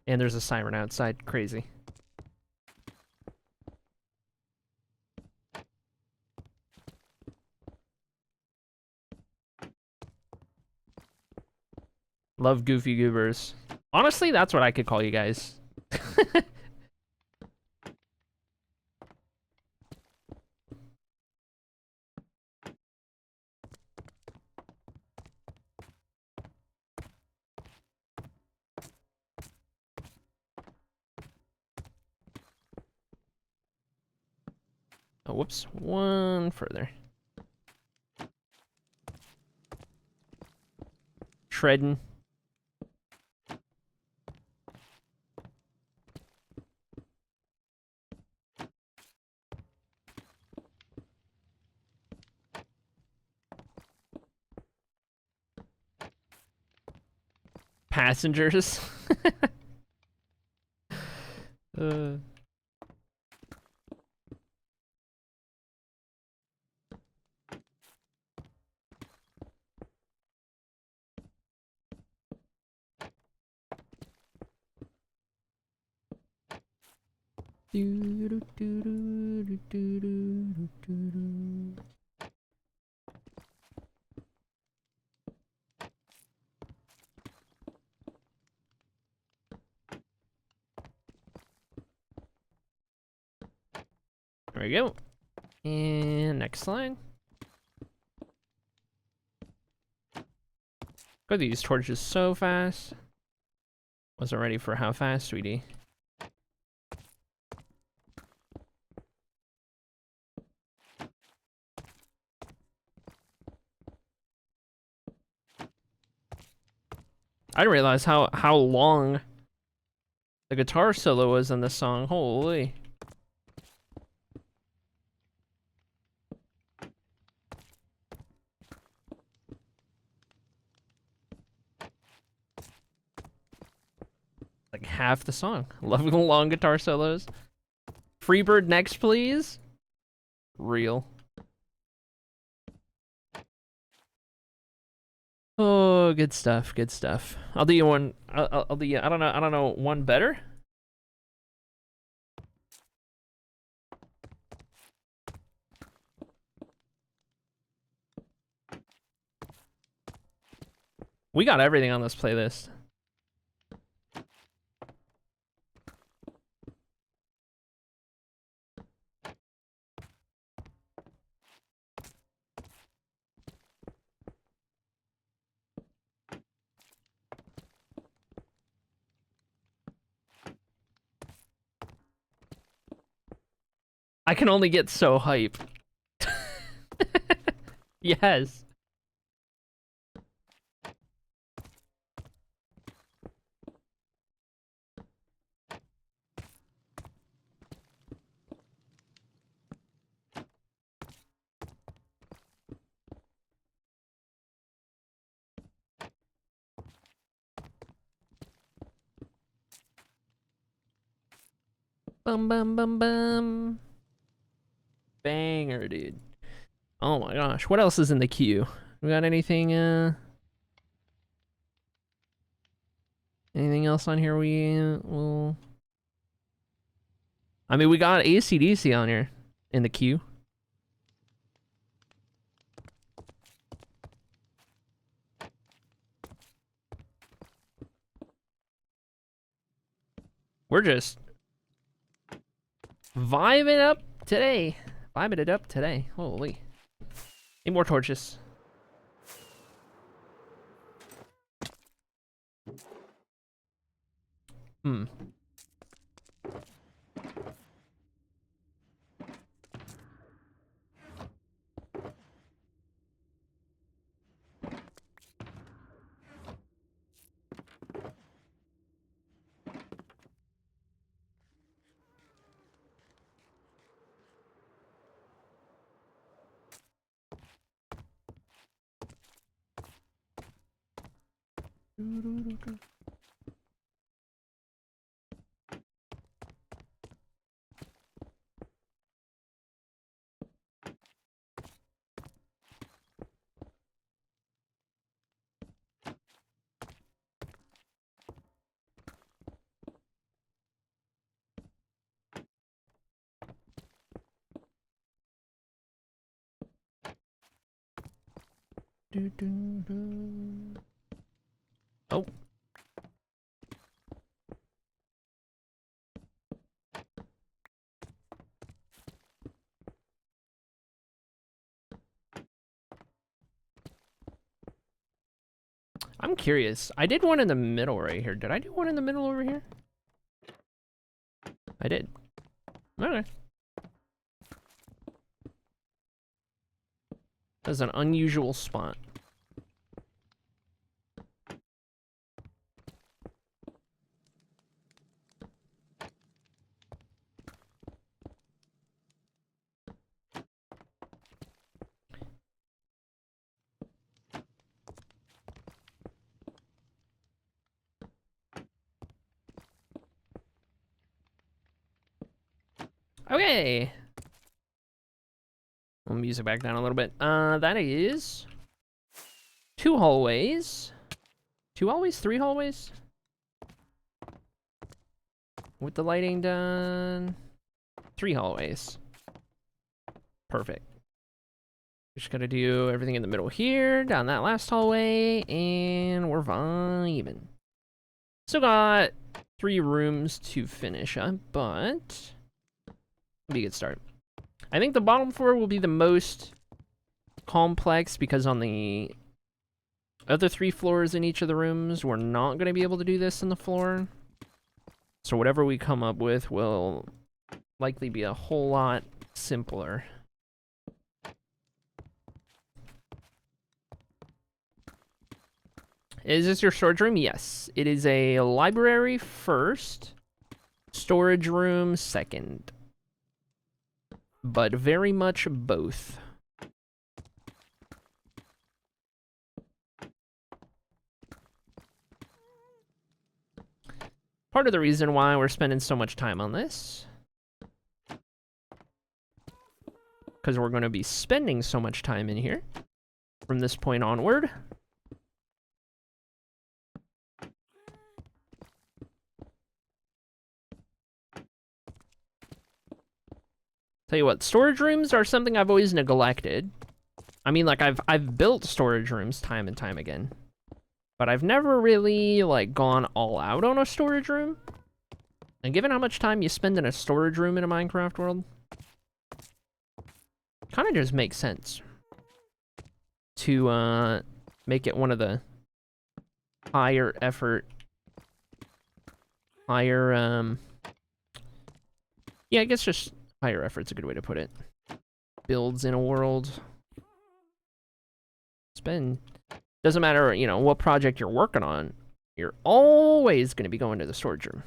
And there's a siren outside. Crazy. Love Goofy Goobers. Honestly, that's what I could call you guys. Oh, whoops. One further. Shredding. Passengers. uh. There we go. And next line. Go these torches so fast. Wasn't ready for how fast, sweetie. I didn't realize how long the guitar solo was in this song. Holy. Like half the song. Love the long guitar solos. Freebird next, please. Real. Oh, good stuff. Good stuff. I'll do you one. I'll do you. I don't know. One better. We got everything on this playlist. I can only get so hype. Yes. Bum bum bum bum. Banger, dude. Oh my gosh. What else is in the queue? We got anything anything else on here we will I mean, we got AC/DC on here in the queue. We're just vibing up today. Vibing it up today. Holy. Need more torches. Hmm. Oh. I'm curious. I did one in the middle right here. Did I do one in the middle over here? I did. Okay. That's an unusual spot. Okay. I'll music back down a little bit. That is 2 hallways. 2 hallways? 3 hallways? With the lighting done. 3 hallways. Perfect. Just gotta do everything in the middle here, down that last hallway, and we're vibing. Still got 3 rooms to finish up, but it'll be a good start. I think the bottom floor will be the most complex because on the other 3 floors in each of the rooms, we're not going to be able to do this in the floor. So whatever we come up with will likely be a whole lot simpler. Is this your storage room? Yes. It is a library first, storage room second. But very much both. Part of the reason why we're spending so much time on this, because we're going to be spending so much time in here from this point onward. Tell you what, storage rooms are something I've always neglected. I mean, like, I've built storage rooms time and time again. But I've never really, like, gone all out on a storage room. And given how much time you spend in a storage room in a Minecraft world, kind of just makes sense to make it one of the higher effort, higher, yeah, I guess just higher effort's a good way to put it. Builds in a world. Doesn't matter, you know, what project you're working on, you're always going to be going to the storage room.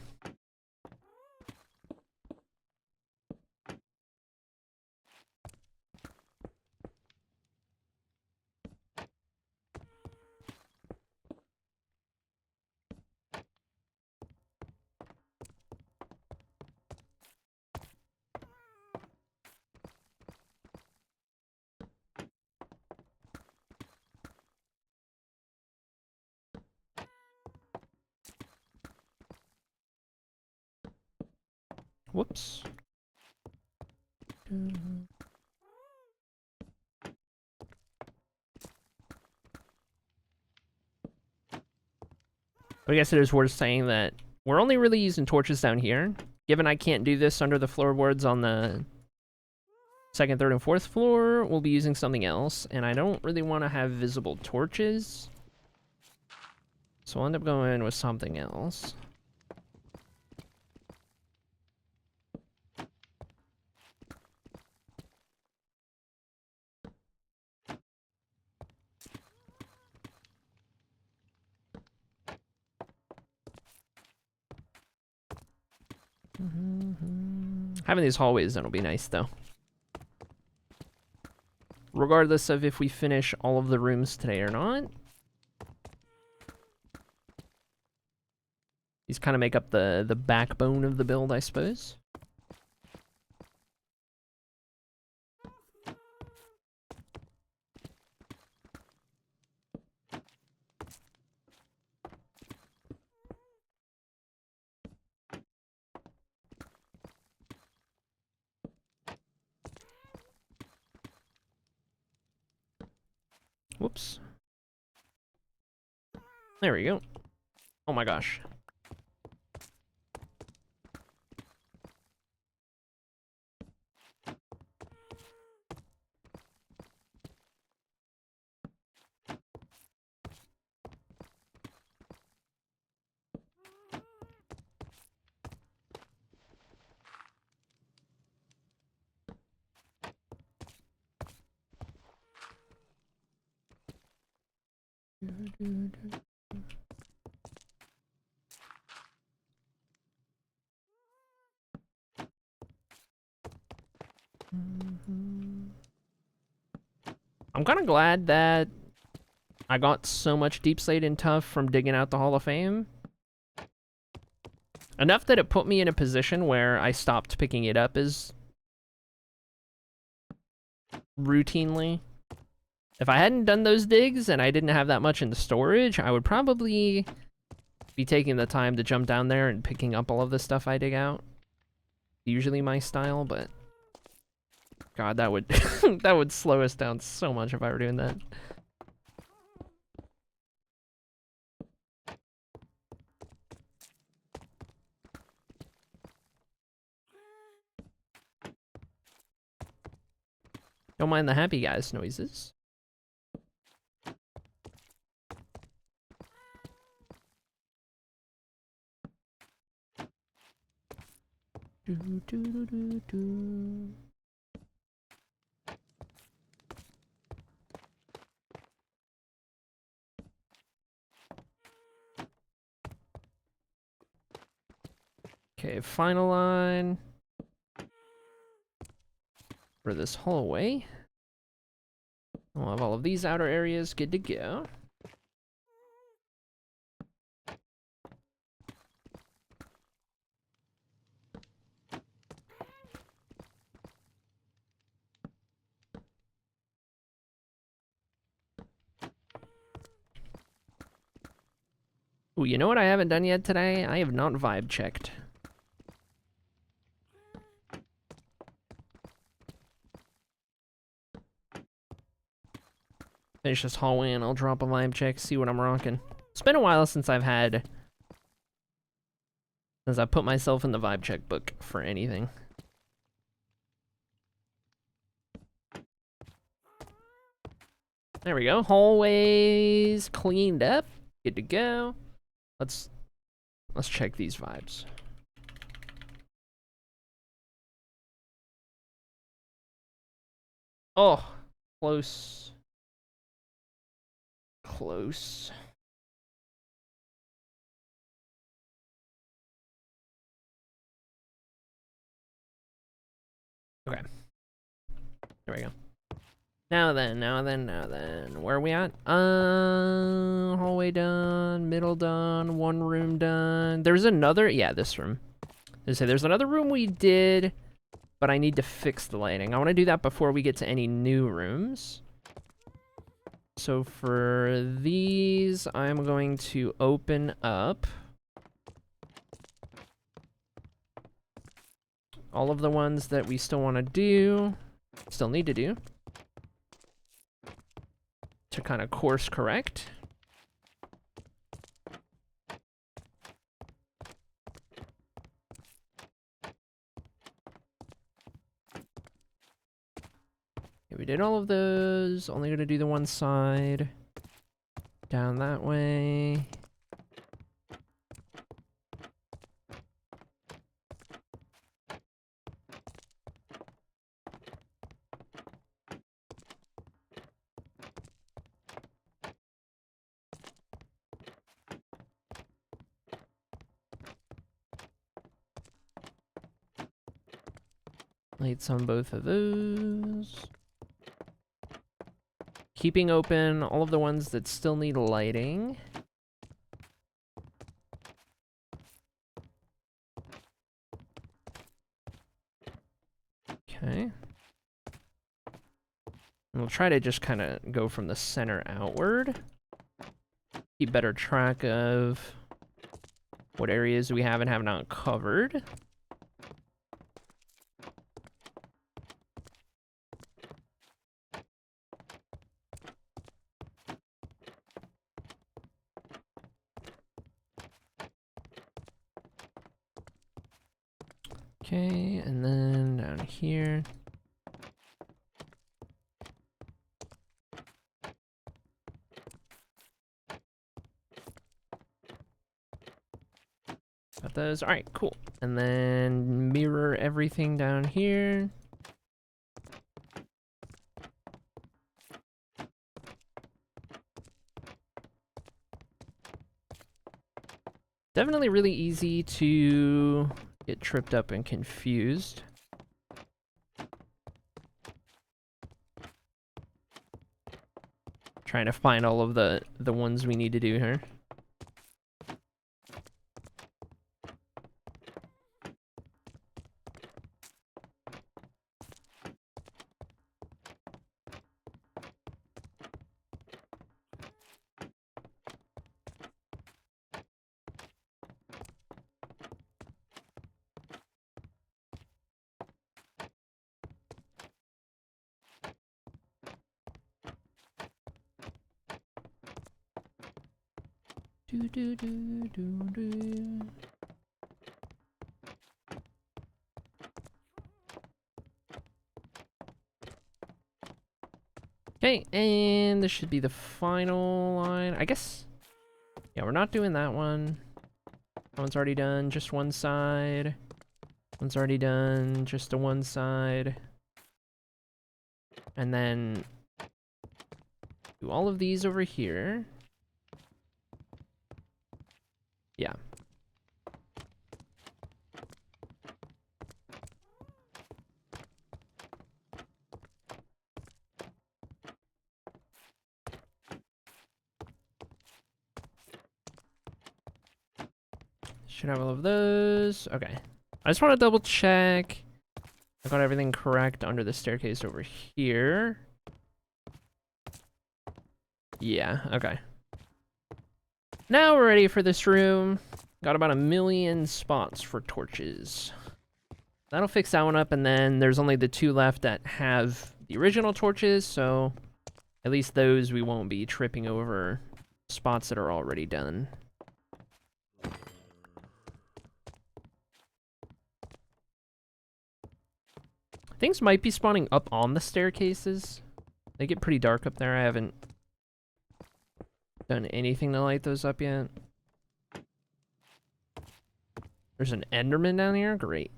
Whoops. But I guess it is worth saying that we're only really using torches down here. Given I can't do this under the floorboards on the 2nd, 3rd, and 4th floor, we'll be using something else. And I don't really want to have visible torches. So I'll end up going with something else. Having these hallways then will be nice, though. Regardless of if we finish all of the rooms today or not. These kind of make up the backbone of the build, I suppose. Whoops. There we go. Oh my gosh. I'm kind of glad that I got so much deep slate and tough from digging out the Hall of Fame. Enough that it put me in a position where I stopped picking it up as routinely. If I hadn't done those digs and I didn't have that much in the storage, I would probably be taking the time to jump down there and picking up all of the stuff I dig out. Usually my style, but God, that would that would slow us down so much if I were doing that. Don't mind the happy guys noises. Okay, final line for this hallway. We'll have all of these outer areas good to go. Ooh, you know what I haven't done yet today? I have not vibe checked. Finish this hallway and I'll drop a vibe check, see what I'm rocking. It's been a while since I've put myself in the vibe check book for anything. There we go. Hallways cleaned up. Good to go. Let's check these vibes. Oh, close. Close. Okay. There we go. Now then. Where are we at? Hallway done, middle done, one room done. There's another, yeah, this room. There's another room we did, but I need to fix the lighting. I want to do that before we get to any new rooms. So for these, I'm going to open up all of the ones that we still want to do, still need to do, to kind of course correct. Okay, we did all of those, only gonna do the one side. Down that way. Lights on both of those. Keeping open all of the ones that still need lighting. Okay. And we'll try to just kind of go from the center outward. Keep better track of what areas we have and have not covered. Okay, and then down here. Got those. All right, cool. And then mirror everything down here. Definitely really easy to get tripped up and confused. Trying to find all of the ones we need to do here. Do do do do do. Okay, and this should be the final line. I guess. Yeah, we're not doing that one. That one's already done. Just one side. One's already done. Just the one side. And then do all of these over here. Yeah. Should have all of those. Okay. I just want to double check. I got everything correct under the staircase over here. Yeah, okay. Now we're ready for this room. Got about 1,000,000 spots for torches. That'll fix that one up, and then there's only the 2 left that have the original torches, so at least those we won't be tripping over spots that are already done. Things might be spawning up on the staircases. They get pretty dark up there. I haven't done anything to light those up yet. There's an Enderman down here? Great.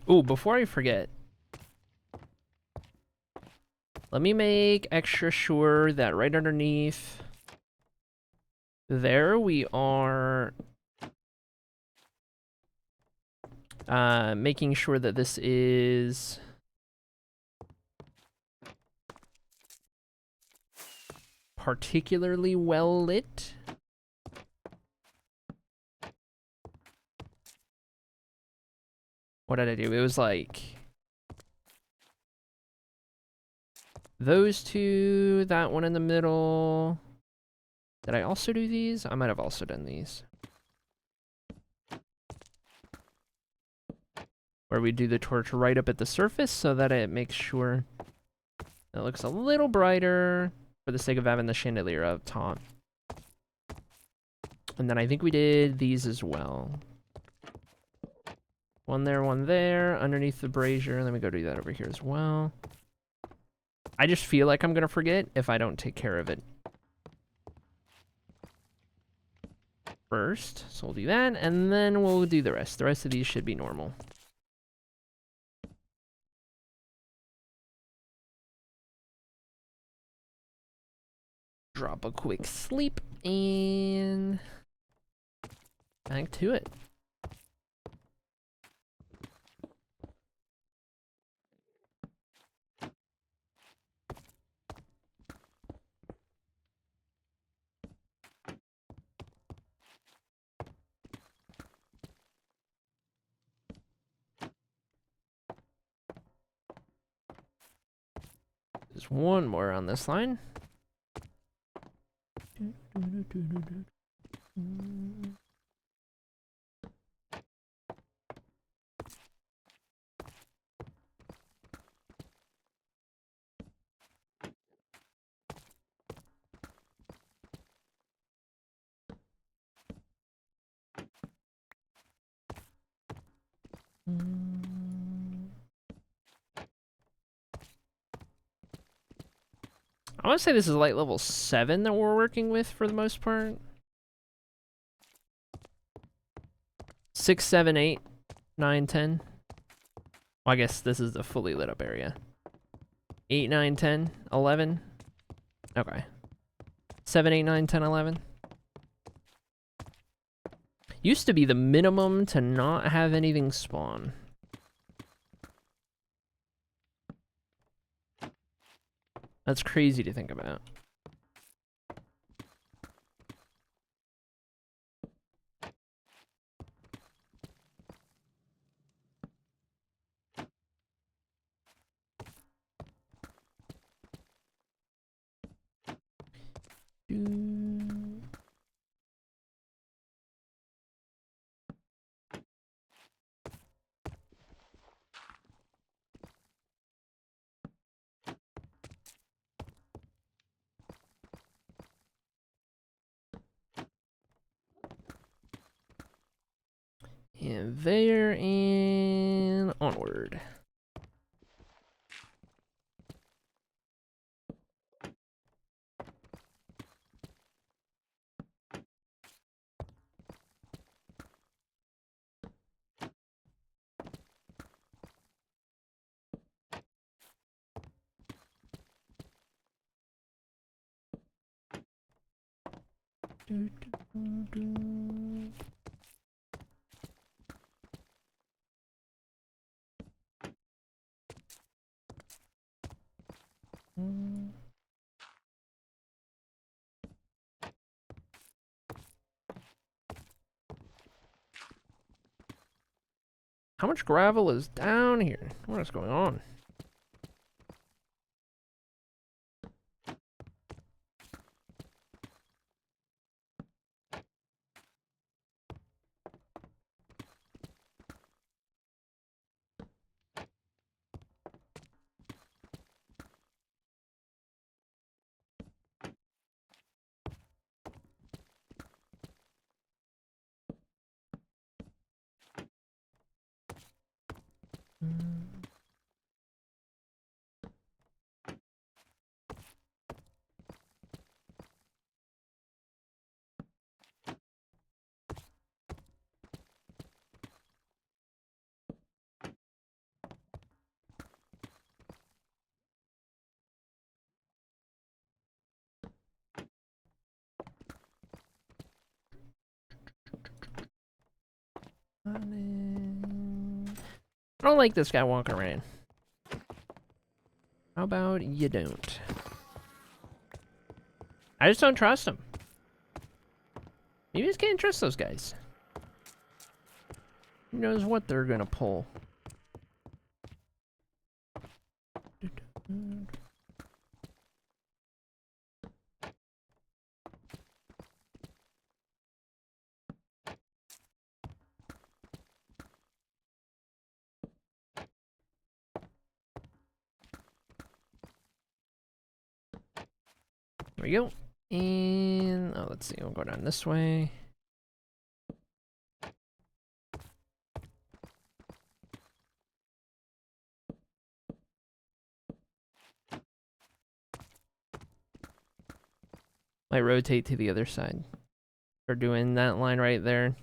Ooh, before I forget, let me make extra sure that right underneath there we are making sure that this is particularly well lit. What did I do? It was like those two, that one in the middle. Did I also do these? I might have also done these. Where we do the torch right up at the surface so that it makes sure it looks a little brighter for the sake of having the chandelier up top. And then I think we did these as well. One there, underneath the brazier. Let me go do that over here as well. I just feel like I'm gonna forget if I don't take care of it first. So we'll do that, and then we'll do the rest. The rest of these should be normal. drop a quick sleep and back to it. There's one more on this line. I want to say this is like level 7 that we're working with for the most part. 6, 7, 8, 9, 10. Well, I guess this is the fully lit up area. 8, 9, 10, 11. Okay. 7, 8, 9, 10, 11. Used to be the minimum to not have anything spawn. That's crazy to think about. And there and onward. How much gravel is down here? What is going on? I don't like this guy walking around. How about you don't? I just don't trust him. You just can't trust those guys. Who knows what they're gonna pull? There we go. And oh, let's see, we'll go down this way. Might rotate to the other side. Or doing that line right there.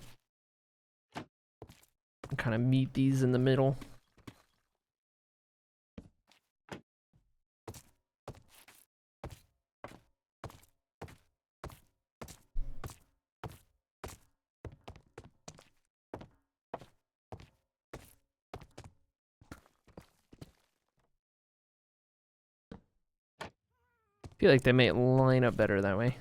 And kind of meet these in the middle. Feel like they may line up better that way.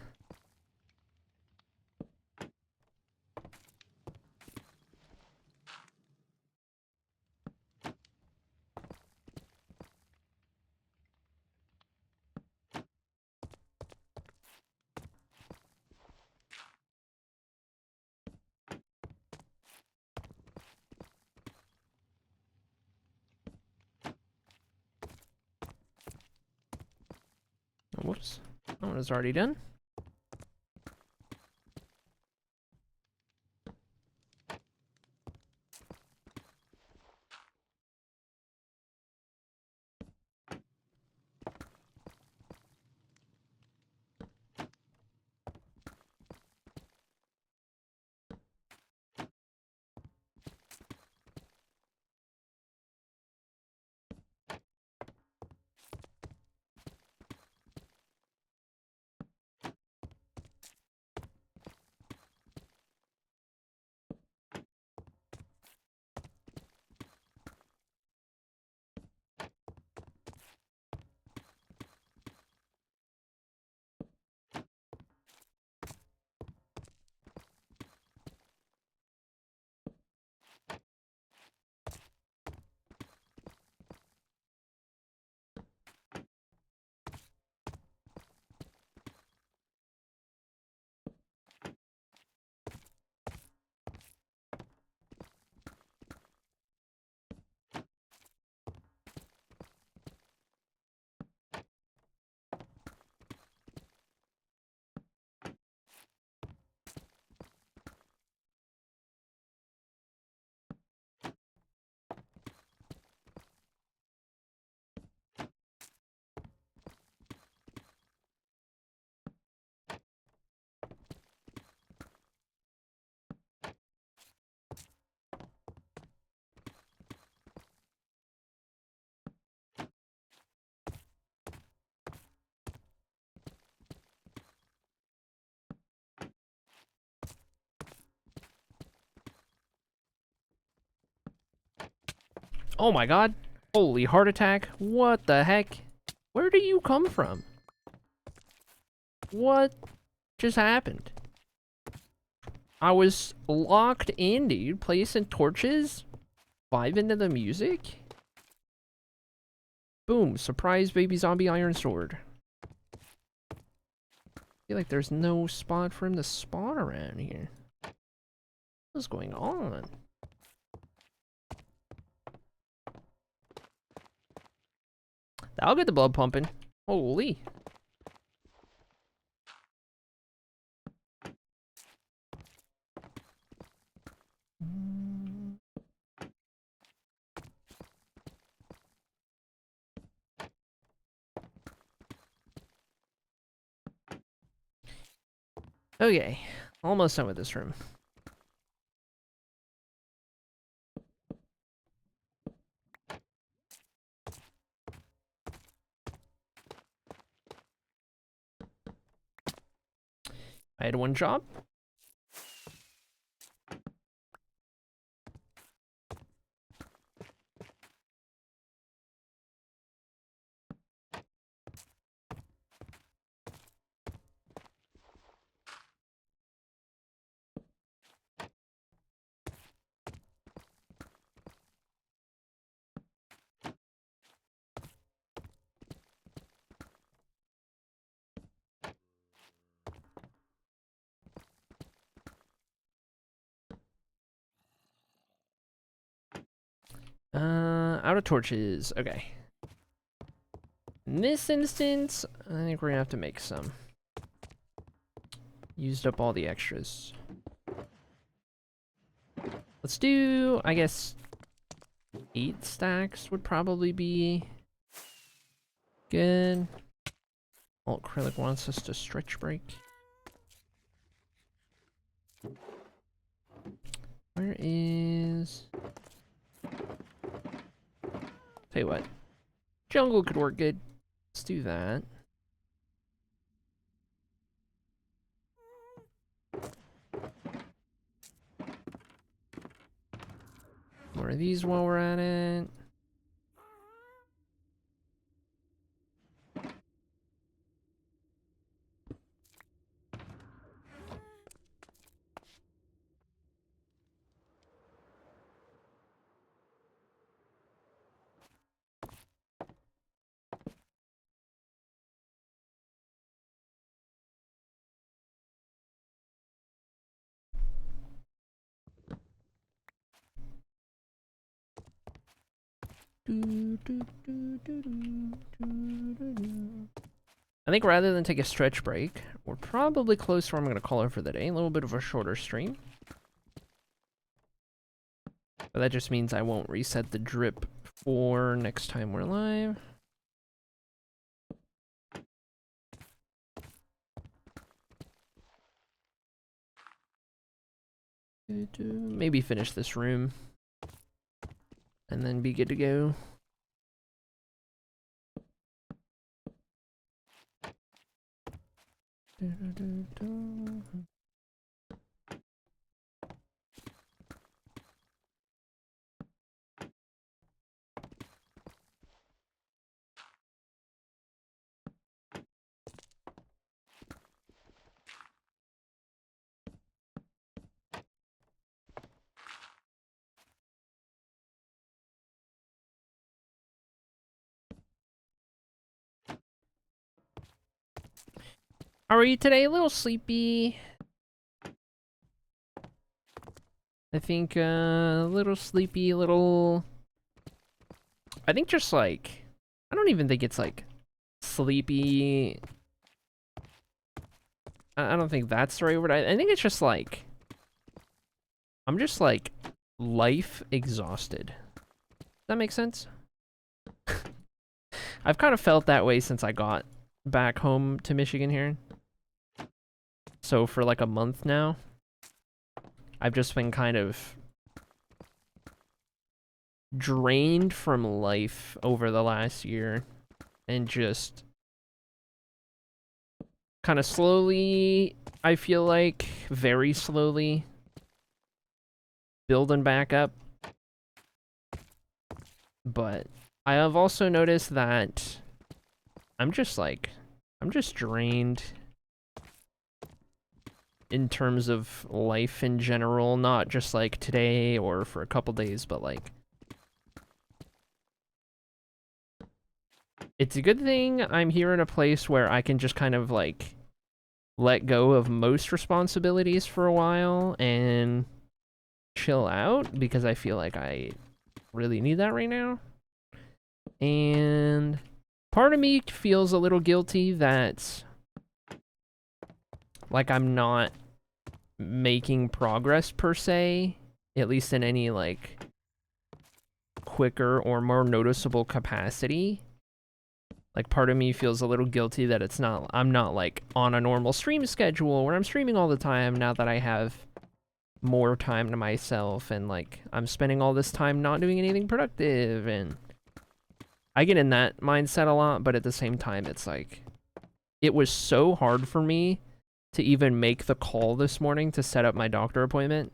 Oh, whoops. That one is already done. Oh my god. Holy heart attack. What the heck? Where do you come from? What just happened? I was locked in, dude. Placing torches. 5 into the music. Boom. Surprise baby zombie iron sword. I feel like there's no spot for him to spawn around here. What's going on? That'll get the blood pumping. Holy. Okay, almost done with this room. I had one job. Out of torches. Okay. In this instance, I think we're gonna have to make some. Used up all the extras. Let's do, I guess, 8 stacks would probably be good. Oh, acrylic wants us to stretch break. Where is... Tell you what. Jungle could work good. Let's do that. More of these while we're at it. I think rather than take a stretch break, we're probably close to where I'm going to call it for the day. A little bit of a shorter stream. But that just means I won't reset the drip for next time we're live. Maybe finish this room and then be good to go. How are you today? A little sleepy. I think a little sleepy, I think just like, I don't even think it's like sleepy. I don't think that's the right word. I think it's just like, I'm just like life exhausted. Does that make sense? I've kind of felt that way since I got back home to Michigan here. So for like a month now, I've just been kind of drained from life over the last year and just kind of slowly, I feel like, very slowly building back up. But I have also noticed that I'm just drained in terms of life in general, not just like today or for a couple days, but like it's a good thing I'm here in a place where I can just kind of like let go of most responsibilities for a while and chill out, because I feel like I really need that right now. And part of me feels a little guilty that like I'm not making progress per se, at least in any like quicker or more noticeable capacity. Like part of me feels a little guilty that I'm not like on a normal stream schedule where I'm streaming all the time now that I have more time to myself, and like I'm spending all this time not doing anything productive, and I get in that mindset a lot. But at the same time, it's like it was so hard for me to even make the call this morning to set up my doctor appointment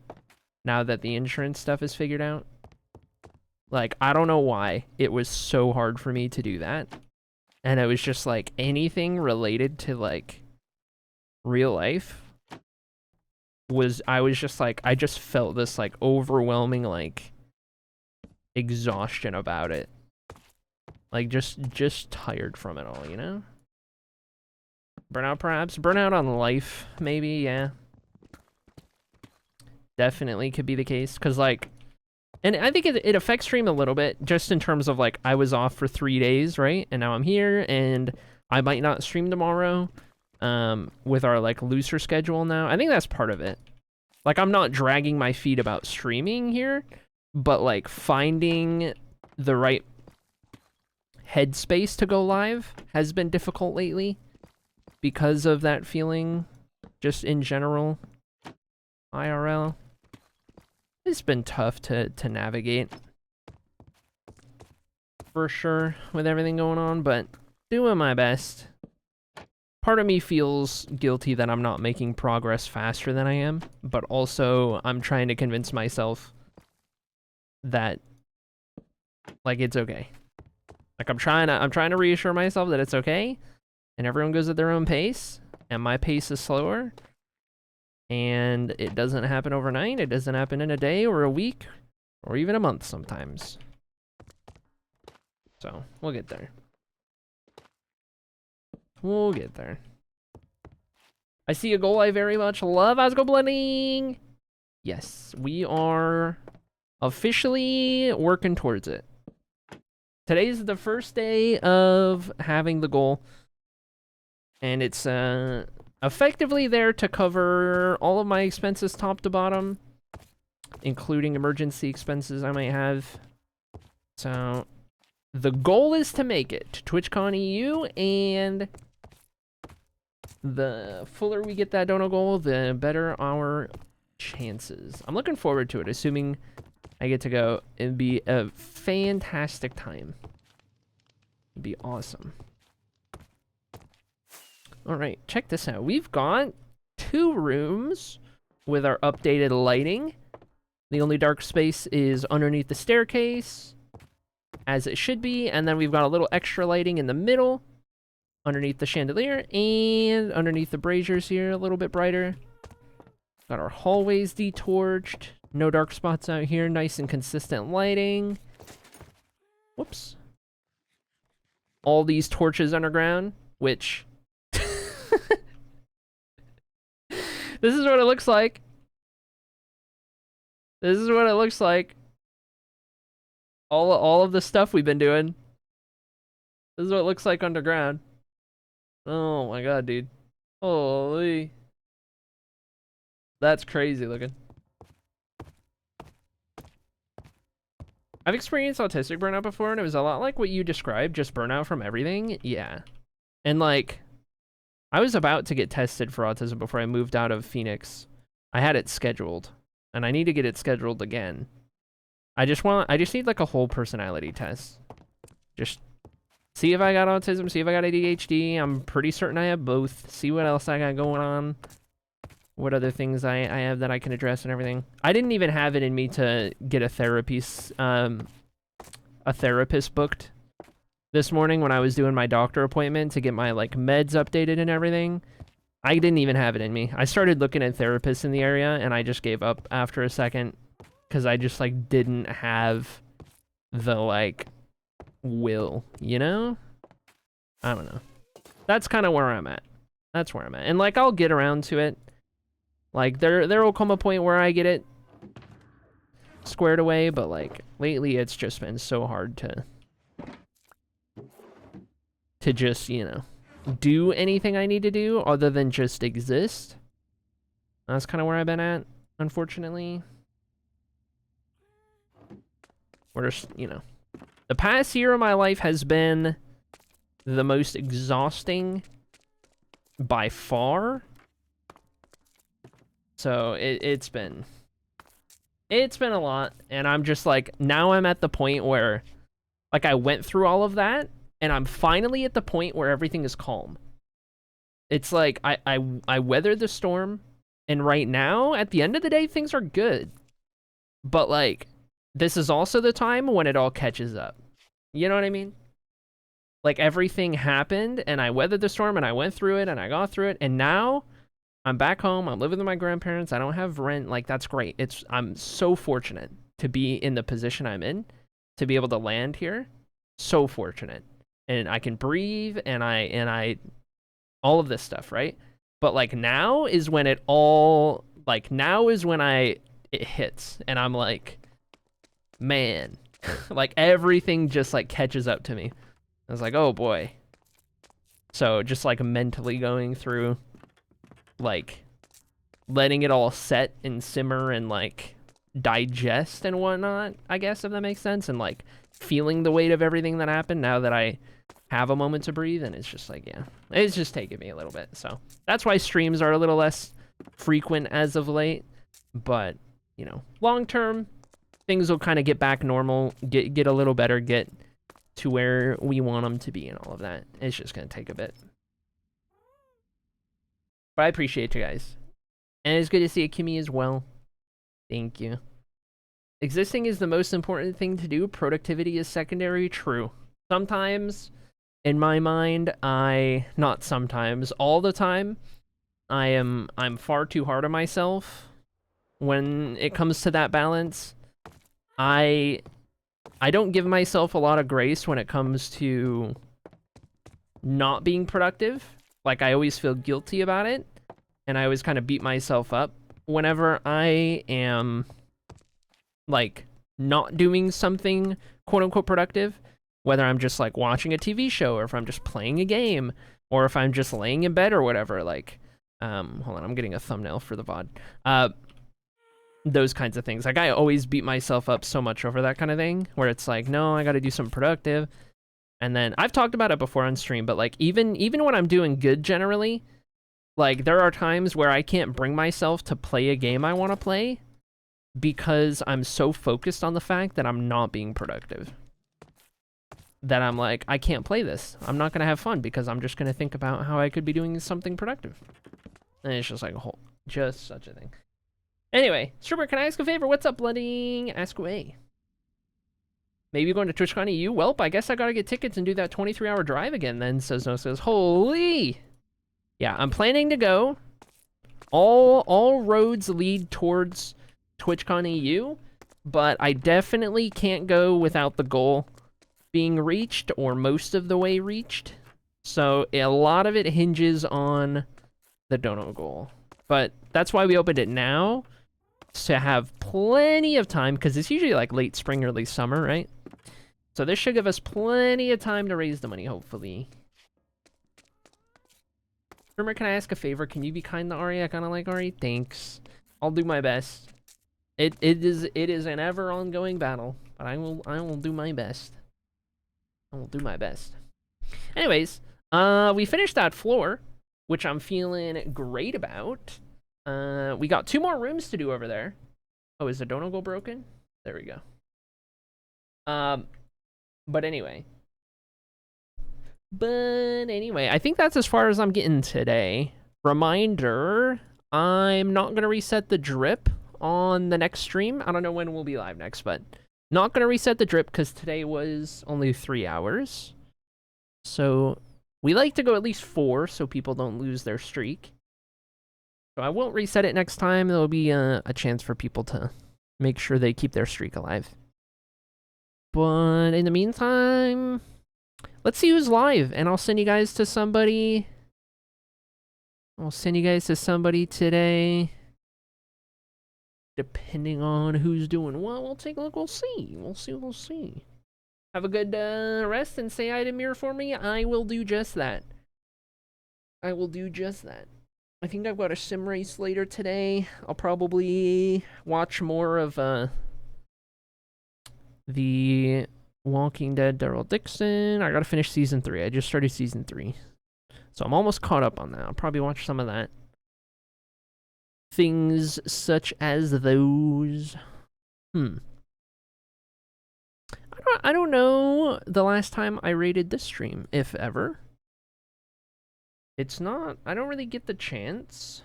now that the insurance stuff is figured out. Like, I don't know why it was so hard for me to do that. And it was just like anything related to like real life I was just like, I just felt this like overwhelming like exhaustion about it. Like just tired from it all, you know? Burnout, perhaps? Burnout on life, maybe, yeah. Definitely could be the case, because, like... And I think it affects stream a little bit, just in terms of, like, I was off for 3 days, right? And now I'm here, and I might not stream tomorrow, with our, like, looser schedule now. I think that's part of it. Like, I'm not dragging my feet about streaming here, but, like, finding the right headspace to go live has been difficult lately. Because of that feeling, just in general, IRL. It's been tough to navigate, for sure, with everything going on, but doing my best. Part of me feels guilty that I'm not making progress faster than I am, but also I'm trying to convince myself that, like, it's okay. Like, I'm trying to reassure myself that it's okay, and everyone goes at their own pace, and my pace is slower, and it doesn't happen overnight. It doesn't happen in a day or a week or even a month sometimes. So, we'll get there. We'll get there. I see a goal I very much love. How's it go, Blending? Yes, we are officially working towards it. Today's the first day of having the goal, and it's effectively there to cover all of my expenses top to bottom, including emergency expenses I might have. So the goal is to make it to TwitchCon EU, and the fuller we get that dono goal, the better our chances. I'm looking forward to it, assuming I get to go. It'd be a fantastic time. It'd be awesome. All right, check this out. We've got 2 rooms with our updated lighting. The only dark space is underneath the staircase, as it should be, and then we've got a little extra lighting in the middle, underneath the chandelier, and underneath the braziers here, a little bit brighter. Got our hallways detorched. No dark spots out here. Nice and consistent lighting. Whoops. All these torches underground, which... This is what it looks like. This is what it looks like. All of the stuff we've been doing. This is what it looks like underground. Oh my god, dude. Holy. That's crazy looking. I've experienced autistic burnout before, and it was a lot like what you described, just burnout from everything. Yeah. And like, I was about to get tested for autism before I moved out of Phoenix. I had it scheduled, and I need to get it scheduled again. I just need like a whole personality test. Just see if I got autism, see if I got ADHD. I'm pretty certain I have both. See what else I got going on. What other things I have that I can address and everything. I didn't even have it in me to get a therapist booked this morning when I was doing my doctor appointment to get my like meds updated and everything. I didn't even have it in me. I started looking at therapists in the area, and I just gave up after a second because I just like didn't have the like will, you know? I don't know. That's kind of where I'm at. That's where I'm at. And like I'll get around to it. Like there will come a point where I get it squared away, but like lately it's just been so hard to just, you know, do anything I need to do other than just exist. That's kind of where I've been at, unfortunately. We're just, you know, the past year of my life has been the most exhausting by far. So it's been a lot, and I'm just like, now I'm at the point where like I went through all of that, and I'm finally at the point where everything is calm. It's like I weathered the storm, and right now at the end of the day things are good. But like this is also the time when it all catches up. You know what I mean? Like everything happened, and I weathered the storm, and I went through it, and I got through it, and now I'm back home. I'm living with my grandparents. I don't have rent. Like, that's great. I'm so fortunate to be in the position I'm in, to be able to land here. So fortunate. And I can breathe, and I all of this stuff, right? But like now is when it all, like now is when it hits, and I'm like, man, like everything just like catches up to me. I was like, oh boy. So just like mentally going through, like letting it all set and simmer and like digest and whatnot, I guess, if that makes sense, and like feeling the weight of everything that happened now that I have a moment to breathe. And it's just like, yeah, it's just taking me a little bit. So that's why streams are a little less frequent as of late, but you know, long term things will kind of get back normal, get a little better, get to where we want them to be and all of that. It's just gonna take a bit. But I appreciate you guys. And it's good to see Kimmy as well. Thank you. Existing is the most important thing to do. Productivity is secondary. True. Sometimes, in my mind, not sometimes, all the time, I'm far too hard on myself when it comes to that balance. I don't give myself a lot of grace when it comes to not being productive. Like, I always feel guilty about it, and I always kind of beat myself up whenever I am, like, not doing something quote-unquote productive, whether I'm just like watching a TV show or if I'm just playing a game or if I'm just laying in bed or whatever. Like, hold on, I'm getting a thumbnail for the VOD. Those kinds of things. Like, I always beat myself up so much over that kind of thing, where it's like, no, I got to do something productive. And then I've talked about it before on stream, but like even when I'm doing good generally, like there are times where I can't bring myself to play a game I want to play because I'm so focused on the fact that I'm not being productive. That I'm like, I can't play this. I'm not going to have fun because I'm just going to think about how I could be doing something productive. And it's just like just such a thing. Anyway, Stripper, can I ask a favor? What's up, Blooding? Ask away. Maybe going to TwitchCon EU? Welp, I guess I gotta get tickets and do that 23-hour drive again then, says no, says, holy! Yeah, I'm planning to go. All roads lead towards TwitchCon EU, but I definitely can't go without the goal being reached, or most of the way reached. So a lot of it hinges on the dono goal. But that's why we opened it now, to have plenty of time, because it's usually like late spring, early summer, right? So this should give us plenty of time to raise the money, hopefully. Remember, can I ask a favor? Can you be kind to Ari? I kind of like Ari. Thanks. I'll do my best. It is an ever ongoing battle, but I will do my best. I will do my best. Anyways, we finished that floor, which I'm feeling great about. We got 2 more rooms to do over there. Oh, is the dono goal broken? There we go. But anyway, I think that's as far as I'm getting today. Reminder, I'm not going to reset the drip on the next stream. I don't know when we'll be live next, but not going to reset the drip because today was only 3 hours. So we like to go at least 4 so people don't lose their streak. So I won't reset it next time. There'll be a chance for people to make sure they keep their streak alive. But in the meantime, let's see who's live, and I'll send you guys to somebody. I'll send you guys to somebody today. Depending on who's doing what, we'll take a look. We'll see. We'll see. Have a good rest and say hi to Mirror for me. I will do just that. I think I've got a sim race later today. I'll probably watch more of the Walking Dead Daryl Dixon. I gotta finish season 3. I just started season 3. So I'm almost caught up on that. I'll probably watch some of that. Things such as those. I don't know the last time I rated this stream, if ever. It's not, I don't really get the chance.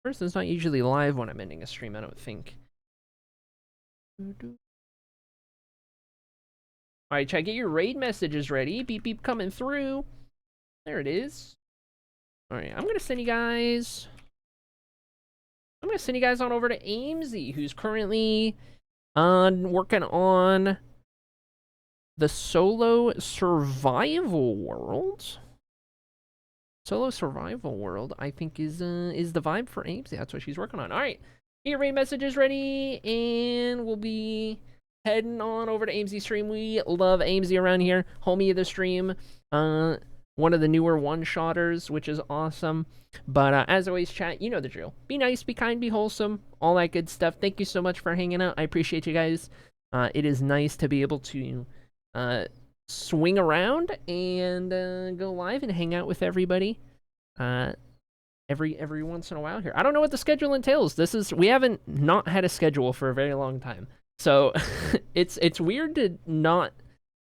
First, it's not usually live when I'm ending a stream, I don't think. Alright, chat, get your raid messages ready. Beep beep coming through. There it is. Alright, I'm gonna send you guys on over to Amesy, who's currently working on the solo survival world. Solo survival world, I think, is the vibe for Amesy. That's what she's working on. All right, get your raid messages ready, and we'll be heading on over to Amesy stream. We love Amesy around here. Homie of the stream. One of the newer one-shotters, which is awesome. But as always, chat, you know the drill. Be nice, be kind, be wholesome, all that good stuff. Thank you so much for hanging out. I appreciate you guys. It is nice to be able to swing around and go live and hang out with everybody every once in a while here. I don't know what the schedule entails. We haven't not had a schedule for a very long time. So it's weird to not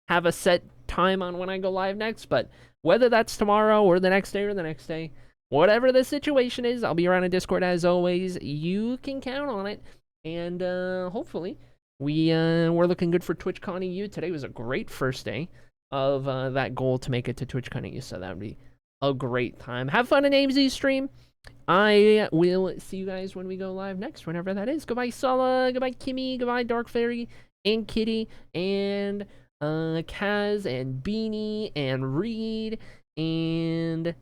have a set time on when I go live next, but whether that's tomorrow or the next day, whatever the situation is, I'll be around in Discord as always. You can count on it. And hopefully we're looking good for TwitchCon EU. Today was a great first day of that goal to make it to TwitchCon EU, so that would be a great time. Have fun in AMZ stream. I will see you guys when we go live next, whenever that is. Goodbye, Sala. Goodbye, Kimmy. Goodbye, Dark Fairy and Kitty and Kaz and Beanie and Reed and